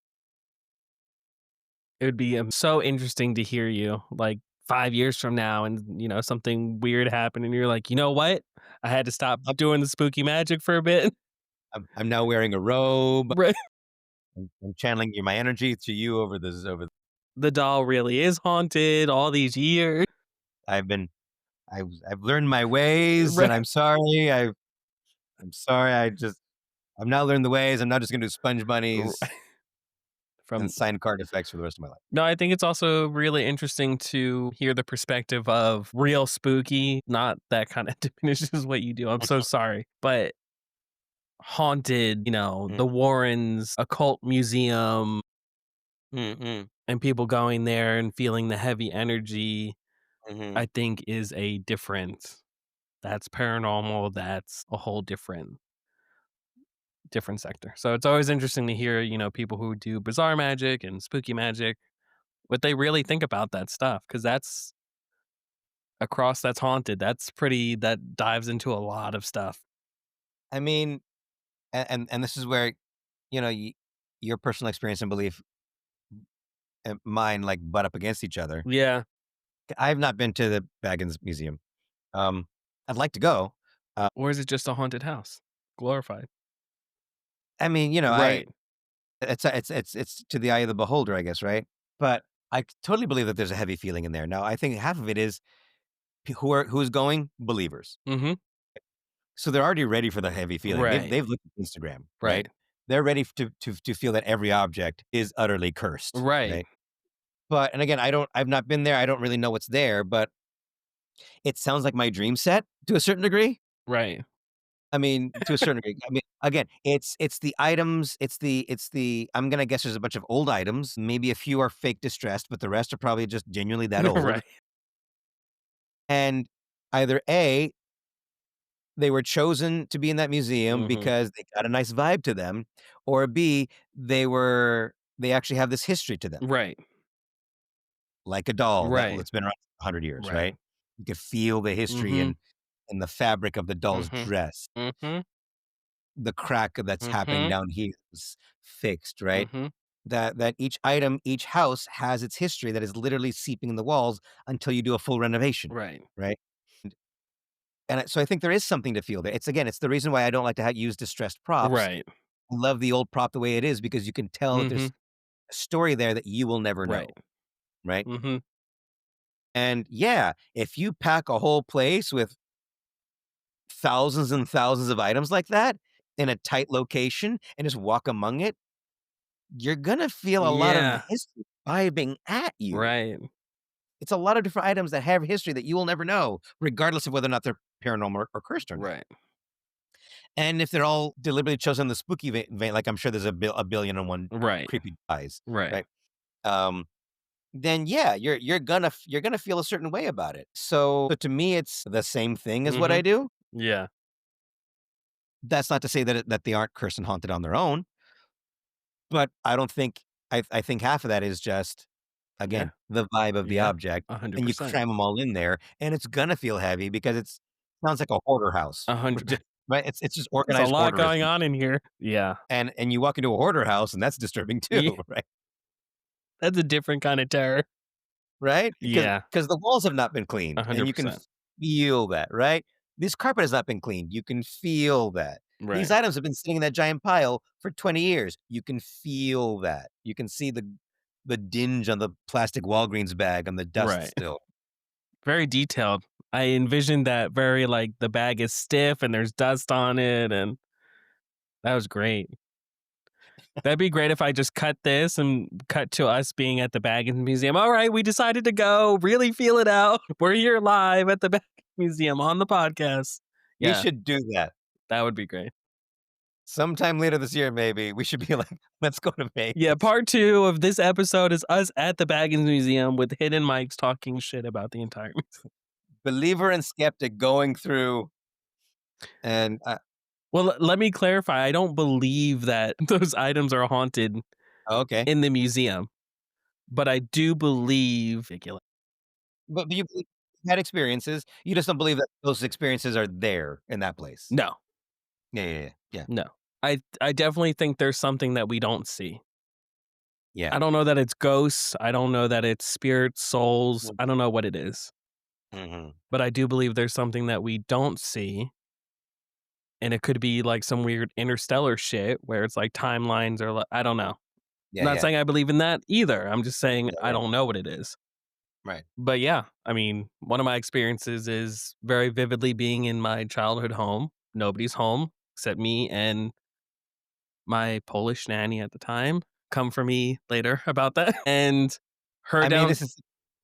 Speaker 1: It would be, so interesting to hear you, like, 5 years from now and, something weird happened and you're like, "You know what? I had to stop
Speaker 2: I'm,
Speaker 1: doing the spooky magic for a bit."
Speaker 2: I'm now wearing a robe.
Speaker 1: Right.
Speaker 2: I'm channeling my energy to you over this.
Speaker 1: The doll really is haunted all these years.
Speaker 2: I've been I've learned my ways,
Speaker 1: Right.
Speaker 2: and I'm sorry. I'm sorry. I'm now learned the ways. I'm now just gonna do sponge bunnies
Speaker 1: R
Speaker 2: and
Speaker 1: From
Speaker 2: sign card effects for the rest of my life.
Speaker 1: No, I think it's also really interesting to hear the perspective of real spooky, not that kinda diminishes what you do, I'm so sorry, but haunted,
Speaker 2: Mm,
Speaker 1: the Warrens occult museum
Speaker 2: mm, mm,
Speaker 1: and people going there and feeling the heavy energy,
Speaker 2: mhm.
Speaker 1: I think is a different that's paranormal, that's a whole different sector. So it's always interesting to hear, people who do bizarre magic and spooky magic, what they really think about that stuff, because that's that's haunted. That dives into a lot of stuff.
Speaker 2: I mean, and this is where you know y your personal experience and belief and mine like butt up against each other.
Speaker 1: Yeah.
Speaker 2: I've not been to the Baggins Museum. Um, I'd like to go. Uh,
Speaker 1: Or is it just a haunted house? Glorified.
Speaker 2: I mean, I
Speaker 1: Right.
Speaker 2: it's to the eye of the beholder, I guess, right? But I totally believe that there's a heavy feeling in there. Now, I think half of it is who's going believers,
Speaker 1: Mhm.
Speaker 2: so they're already ready for the heavy feeling.
Speaker 1: Right.
Speaker 2: They've looked at Instagram, right?
Speaker 1: Right.
Speaker 2: They're ready to feel that every object is utterly cursed,
Speaker 1: Right.
Speaker 2: right? But and again, I've not been there. I don't really know what's there, but it sounds like my dream set to a certain degree.
Speaker 1: Right.
Speaker 2: I mean, to a certain degree. I mean, again, it's the items, it's the I'm gonna guess there's a bunch of old items. Maybe a few are fake distressed, but the rest are probably just genuinely that old.
Speaker 1: Right.
Speaker 2: And either A, they were chosen to be in that museum
Speaker 1: Mhm.
Speaker 2: because they got a nice vibe to them, or B, they actually have this history to them,
Speaker 1: Right.
Speaker 2: like a doll
Speaker 1: Right.
Speaker 2: that's been around for 100 years,
Speaker 1: Right.
Speaker 2: right? You could feel the history
Speaker 1: Mhm.
Speaker 2: and the fabric of the doll's
Speaker 1: Mhm.
Speaker 2: dress.
Speaker 1: Mhm.
Speaker 2: The crack that's happening
Speaker 1: Mhm.
Speaker 2: down here is fixed, right?
Speaker 1: Mhm.
Speaker 2: That each item, each house has its history that is literally seeping in the walls until you do a full renovation,
Speaker 1: Right.
Speaker 2: right? So I think there is something to feel there. It's the reason why I don't like to use distressed props.
Speaker 1: Right.
Speaker 2: I love the old prop the way it is because you can tell that there's
Speaker 1: Mhm.
Speaker 2: a story there that you will never
Speaker 1: Right.
Speaker 2: know, right?
Speaker 1: Mhm.
Speaker 2: And yeah, if you pack a whole place with thousands and thousands of items like that in a tight location and just walk among it, you're gonna feel a lot of
Speaker 1: Yeah.
Speaker 2: history vibing at you.
Speaker 1: Right.
Speaker 2: It's a lot of different items that have history that you will never know, regardless of whether or not they're paranormal or cursed or not.
Speaker 1: Right.
Speaker 2: And if they're all deliberately chosen in the spooky vein, like I'm sure there's a billion and one
Speaker 1: Right.
Speaker 2: creepy guys,
Speaker 1: Right.
Speaker 2: right? Um, then yeah, you're gonna feel a certain way about it. So to me, it's the same thing as what I do.
Speaker 1: Yeah.
Speaker 2: That's not to say that they aren't cursed and haunted on their own, but I don't think I think half of that is just
Speaker 1: Yeah.
Speaker 2: again the vibe of the
Speaker 1: Yeah.
Speaker 2: object, and you
Speaker 1: 100%.
Speaker 2: cram them all in there, and it's gonna feel heavy because it sounds like a hoarder house,
Speaker 1: 100.
Speaker 2: right? It's just
Speaker 1: There's a
Speaker 2: organized
Speaker 1: lot going
Speaker 2: hoarderism,
Speaker 1: on in here. Yeah.
Speaker 2: and you walk into a hoarder house, and that's disturbing too,
Speaker 1: Yeah.
Speaker 2: right?
Speaker 1: That's a different kind of terror.
Speaker 2: Right? Because
Speaker 1: Yeah.
Speaker 2: the walls have not been cleaned, and you can
Speaker 1: 100%.
Speaker 2: feel that, right? This carpet has not been cleaned, you can feel that. These
Speaker 1: Right.
Speaker 2: items have been sitting in that giant pile for 20 years, you can feel that. You can see the dinge on the plastic Walgreens bag on the dust
Speaker 1: Right.
Speaker 2: still.
Speaker 1: Very detailed. I envisioned that very like the bag is stiff and there's dust on it, and that was great. That'd be great if I just cut this and cut to us being at the Baggins Museum. All right, we decided to go. Really feel it out. We're here live at the Baggins Museum on the podcast.
Speaker 2: We
Speaker 1: Yeah,
Speaker 2: should do that.
Speaker 1: that would be great.
Speaker 2: Sometime later this year, maybe, we should be like, "Let's go to Vegas."
Speaker 1: Yeah, part 2 of this episode is us at the Baggins Museum with hidden mics talking shit about the entire museum.
Speaker 2: Believer and skeptic going through and,
Speaker 1: Well, let me clarify. I don't believe that those items are haunted
Speaker 2: okay.
Speaker 1: in the museum, but I do believe.
Speaker 2: But you believe you've had experiences, you just don't believe that those experiences are there in that place.
Speaker 1: No,
Speaker 2: Yeah, yeah, yeah, yeah,
Speaker 1: no. I definitely think there's something that we don't see.
Speaker 2: yeah.
Speaker 1: I don't know that it's ghosts. I don't know that it's spirits, souls.
Speaker 2: Mm,
Speaker 1: I don't know what it is.
Speaker 2: mhm.
Speaker 1: But I do believe there's something that we don't see. And it could be like some weird interstellar shit where it's like timelines or I don't know.
Speaker 2: Yeah,
Speaker 1: Not
Speaker 2: yeah,
Speaker 1: saying I believe in that either. I'm just saying
Speaker 2: yeah,
Speaker 1: I
Speaker 2: yeah.
Speaker 1: don't know what it is.
Speaker 2: Right.
Speaker 1: But yeah, I mean, one of my experiences is very vividly being in my childhood home. Nobody's home except me and my Polish nanny at the time. Come for me later about that. And her
Speaker 2: I mean,
Speaker 1: down.
Speaker 2: this is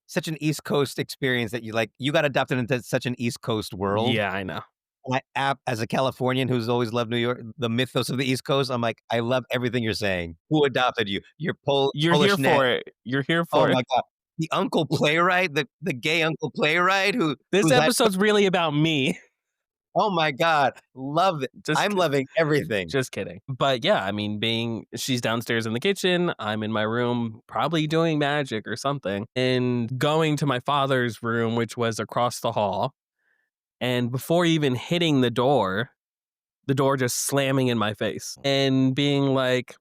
Speaker 2: such an East Coast experience that you got adopted into such an East Coast world.
Speaker 1: Yeah, I know.
Speaker 2: And as a Californian who's always loved New York, the mythos of the East Coast, I'm like, I love everything you're saying. Who adopted you? Your
Speaker 1: You're here
Speaker 2: Polish
Speaker 1: for
Speaker 2: nanny.
Speaker 1: it. You're here
Speaker 2: Oh
Speaker 1: for it.
Speaker 2: my god. The uncle playwright, the gay uncle playwright
Speaker 1: This
Speaker 2: who's had
Speaker 1: episode's really about me.
Speaker 2: oh my god, love it.
Speaker 1: Just
Speaker 2: I'm loving everything.
Speaker 1: Just kidding. But yeah, I mean, she's downstairs in the kitchen. I'm in my room, probably doing magic or something, and going to my father's room, which was across the hall. And before even hitting the door just slamming in my face and being like,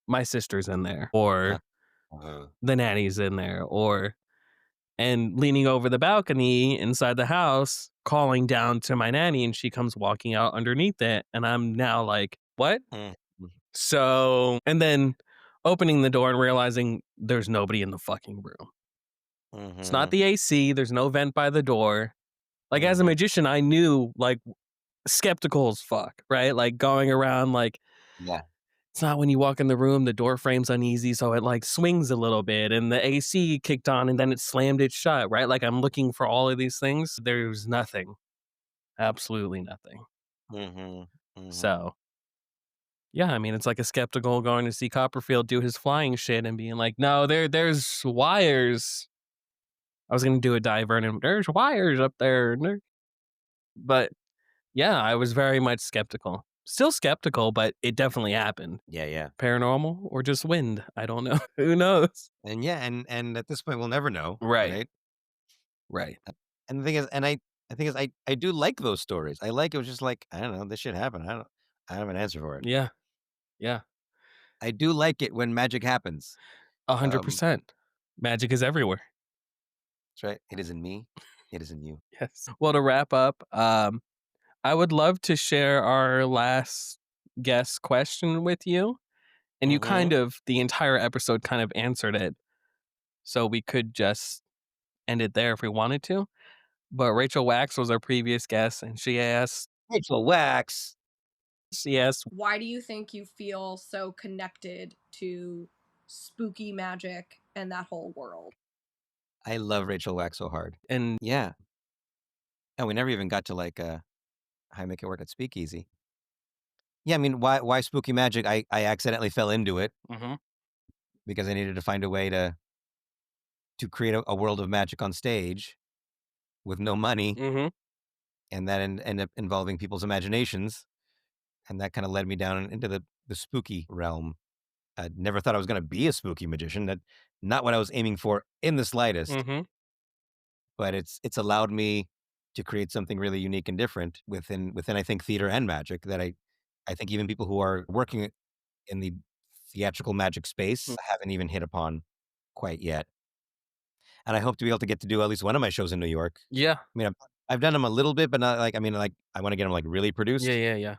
Speaker 1: my sister's in there, or
Speaker 2: Uh-huh.
Speaker 1: the nanny's in there, and leaning over the balcony inside the house, calling down to my nanny, and she comes walking out underneath it. And I'm now like, what?
Speaker 2: Mhm.
Speaker 1: So, and then opening the door and realizing there's nobody in the fucking room. It's not
Speaker 2: Mhm.
Speaker 1: the AC, there's no vent by the door. Like, as a
Speaker 2: Mhm.
Speaker 1: magician, I knew, like, skeptical as fuck, right? Like, going around, like,
Speaker 2: Yeah.
Speaker 1: it's not when you walk in the room, the door frame's uneasy, so it, like, swings a little bit, and the AC kicked on, and then it slammed it shut, right? Like, I'm looking for all of these things. There's nothing. Absolutely nothing.
Speaker 2: Mhm. Mhm.
Speaker 1: So, yeah, I mean, it's like a skeptical going to see Copperfield do his flying shit and being like, "No, there's wires." I was gonna do a diver and there's wires up there, but yeah, I was very much skeptical. Still skeptical, but it definitely happened.
Speaker 2: Yeah, yeah.
Speaker 1: Paranormal or just wind? I don't know. Who knows?
Speaker 2: And yeah, and at this point we'll never know,
Speaker 1: Right,
Speaker 2: right?
Speaker 1: right.
Speaker 2: And the thing is, I think is I do like those stories. I like it was just like, I don't know, this shit happened. I don't have an answer for it.
Speaker 1: Yeah, yeah,
Speaker 2: I do like it when magic happens. Um,
Speaker 1: 100%. Magic is everywhere.
Speaker 2: that's right. It is in me. It is in you.
Speaker 1: Yes. Well, to wrap up, I would love to share our last guest question with you. And you
Speaker 2: Mhm.
Speaker 1: kind of, the entire episode kind of answered it. So we could just end it there if we wanted to. But Rachel Wax was our previous guest, and
Speaker 2: Rachel Wax.
Speaker 1: she asked,
Speaker 3: why do you think you feel so connected to spooky magic and that whole world?
Speaker 2: I love Rachel Wack so hard.
Speaker 1: And
Speaker 2: Yeah. And we never even got to like how I make it work at Speakeasy. Yeah, I mean, why spooky magic? I accidentally fell into it because I needed to find a way to create a world of magic on stage with no money, and that end up involving people's imaginations, and that kind of led me down into the spooky realm. I never thought I was going to be a spooky magician. That not what I was aiming for in the slightest. But it's allowed me to create something really unique and different within I think theater and magic that I think even people who are working in the theatrical magic space haven't even hit upon quite yet. And I hope to be able to get to do at least one of my shows in New York.
Speaker 1: yeah,
Speaker 2: I mean, I've done them a little bit, but not like, I mean, like I want to get them like really produced.
Speaker 1: yeah.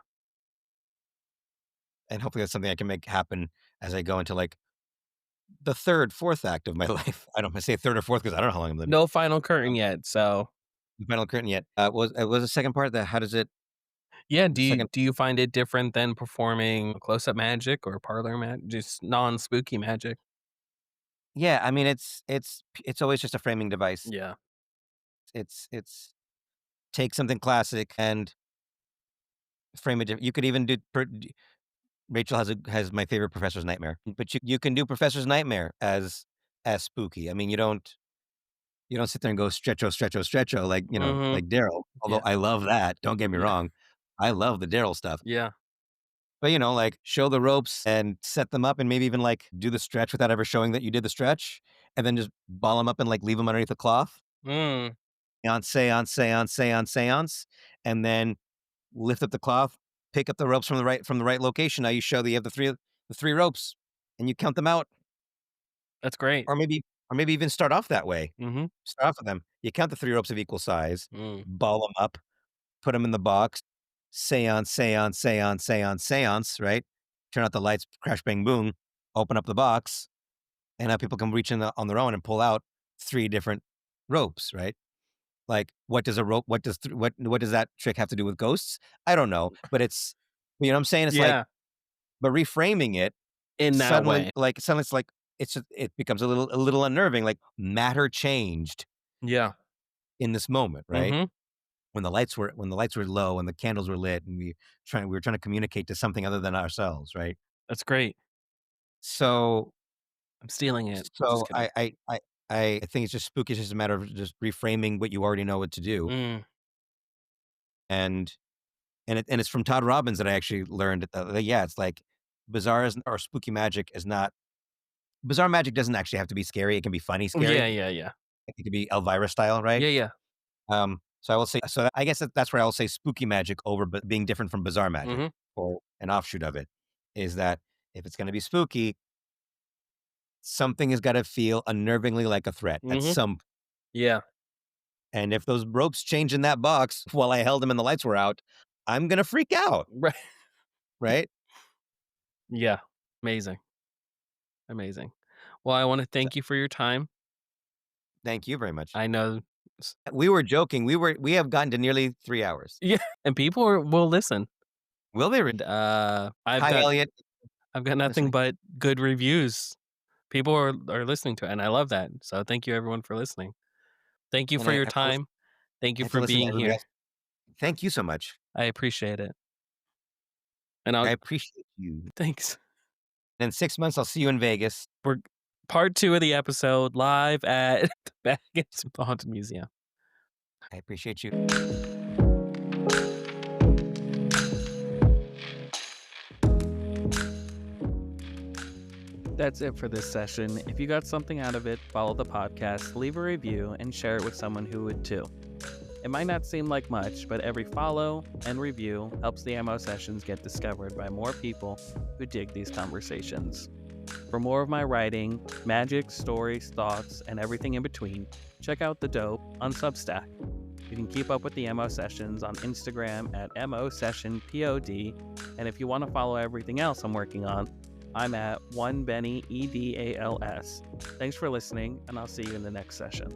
Speaker 2: And hopefully that's something I can make happen as I go into like the third, fourth act of my life. I don't want to say third or fourth because I don't know how long I'm living.
Speaker 1: No final curtain yet, so
Speaker 2: The final curtain yet. Was the second part that how does it?
Speaker 1: yeah.
Speaker 2: The second.
Speaker 1: Do you find it different than performing close up magic or parlor magic, just non spooky magic?
Speaker 2: Yeah, I mean, it's always just a framing device.
Speaker 1: Yeah.
Speaker 2: It's take something classic and frame it. You could even do. Rachel has my favorite Professor's Nightmare, but you can do Professor's Nightmare as spooky. I mean, you don't sit there and go stretcho like like Daryl. Although
Speaker 1: Yeah.
Speaker 2: I love that. Don't get me
Speaker 1: Yeah.
Speaker 2: wrong, I love the Daryl stuff.
Speaker 1: Yeah.
Speaker 2: But like show the ropes and set them up, and maybe even like do the stretch without ever showing that you did the stretch, and then just ball them up and like leave them underneath the cloth.
Speaker 1: Mm.
Speaker 2: Seance, and then lift up the cloth, pick up the ropes from the right location. Now you show that you have the three ropes, and you count them out,
Speaker 1: That's great.
Speaker 2: or maybe even start off that way.
Speaker 1: Mm-hmm.
Speaker 2: Start off with them. You count the three ropes of equal size,
Speaker 1: Mm.
Speaker 2: ball them up, put them in the box. Seance. Right? Turn out the lights. Crash, bang, boom. Open up the box, and now people can reach in on their own and pull out three different ropes. Right? Like, what does a rope? What does that trick have to do with ghosts? I don't know, but it's what I'm saying. It's like,
Speaker 1: Yeah.
Speaker 2: but reframing it
Speaker 1: In that way.
Speaker 2: suddenly it's like it becomes a little unnerving. Like matter changed
Speaker 1: Yeah.
Speaker 2: in this moment, right?
Speaker 1: Mm-hmm.
Speaker 2: When the lights were low and the candles were lit, and we were trying to communicate to something other than ourselves, right?
Speaker 1: That's great.
Speaker 2: So
Speaker 1: I'm stealing it. Just
Speaker 2: so
Speaker 1: kidding.
Speaker 2: I think it's just spooky. It's just a matter of just reframing what you already know what to do,
Speaker 1: Mm.
Speaker 2: and it's from Todd Robbins that I actually learned that yeah, it's like or spooky magic is not bizarre magic doesn't actually have to be scary. It can be funny scary.
Speaker 1: Yeah.
Speaker 2: It could be Elvira style, right?
Speaker 1: Yeah.
Speaker 2: So I will say, so I guess that's where I will say spooky magic over being different from bizarre magic,
Speaker 1: Mhm.
Speaker 2: or an offshoot of it, is that if it's going to be spooky, something has got to feel unnervingly like a threat at
Speaker 1: Mhm.
Speaker 2: some.
Speaker 1: Yeah.
Speaker 2: And if those ropes change in that box while I held them and the lights were out, I'm gonna freak out,
Speaker 1: Right.
Speaker 2: right?
Speaker 1: Yeah. Amazing. Well, I want to
Speaker 2: So,
Speaker 1: thank you for your time.
Speaker 2: thank you very much.
Speaker 1: I know.
Speaker 2: We were joking. We have gotten to nearly 3 hours.
Speaker 1: Yeah, and people will listen.
Speaker 2: Will they?
Speaker 1: And
Speaker 2: Hi, Elliot.
Speaker 1: I've got nothing
Speaker 2: Listening.
Speaker 1: but good reviews. People are listening to it, and I love that. So thank you everyone for listening. Thank you
Speaker 2: And
Speaker 1: for
Speaker 2: I
Speaker 1: your
Speaker 2: have to listen,
Speaker 1: time. Thank
Speaker 2: I
Speaker 1: you
Speaker 2: have to
Speaker 1: for
Speaker 2: listen to
Speaker 1: being
Speaker 2: everybody
Speaker 1: here.
Speaker 2: else. Thank you so much.
Speaker 1: I appreciate it. And
Speaker 2: I appreciate you.
Speaker 1: thanks.
Speaker 2: In 6 months, I'll see you in Vegas.
Speaker 1: We're part 2 of the episode live at the Baggins Haunted Museum.
Speaker 2: I appreciate you.
Speaker 1: That's it for this session. If you got something out of it, follow the podcast, leave a review, and share it with someone who would too. It might not seem like much, but every follow and review helps the MO sessions get discovered by more people who dig these conversations. For more of my writing, magic, stories, thoughts, and everything in between, check out The Dope on Substack. You can keep up with the MO sessions on Instagram at MOSessionPod, and if you want to follow everything else I'm working on, I'm at 1BennyEDALS. Thanks for listening, and I'll see you in the next session.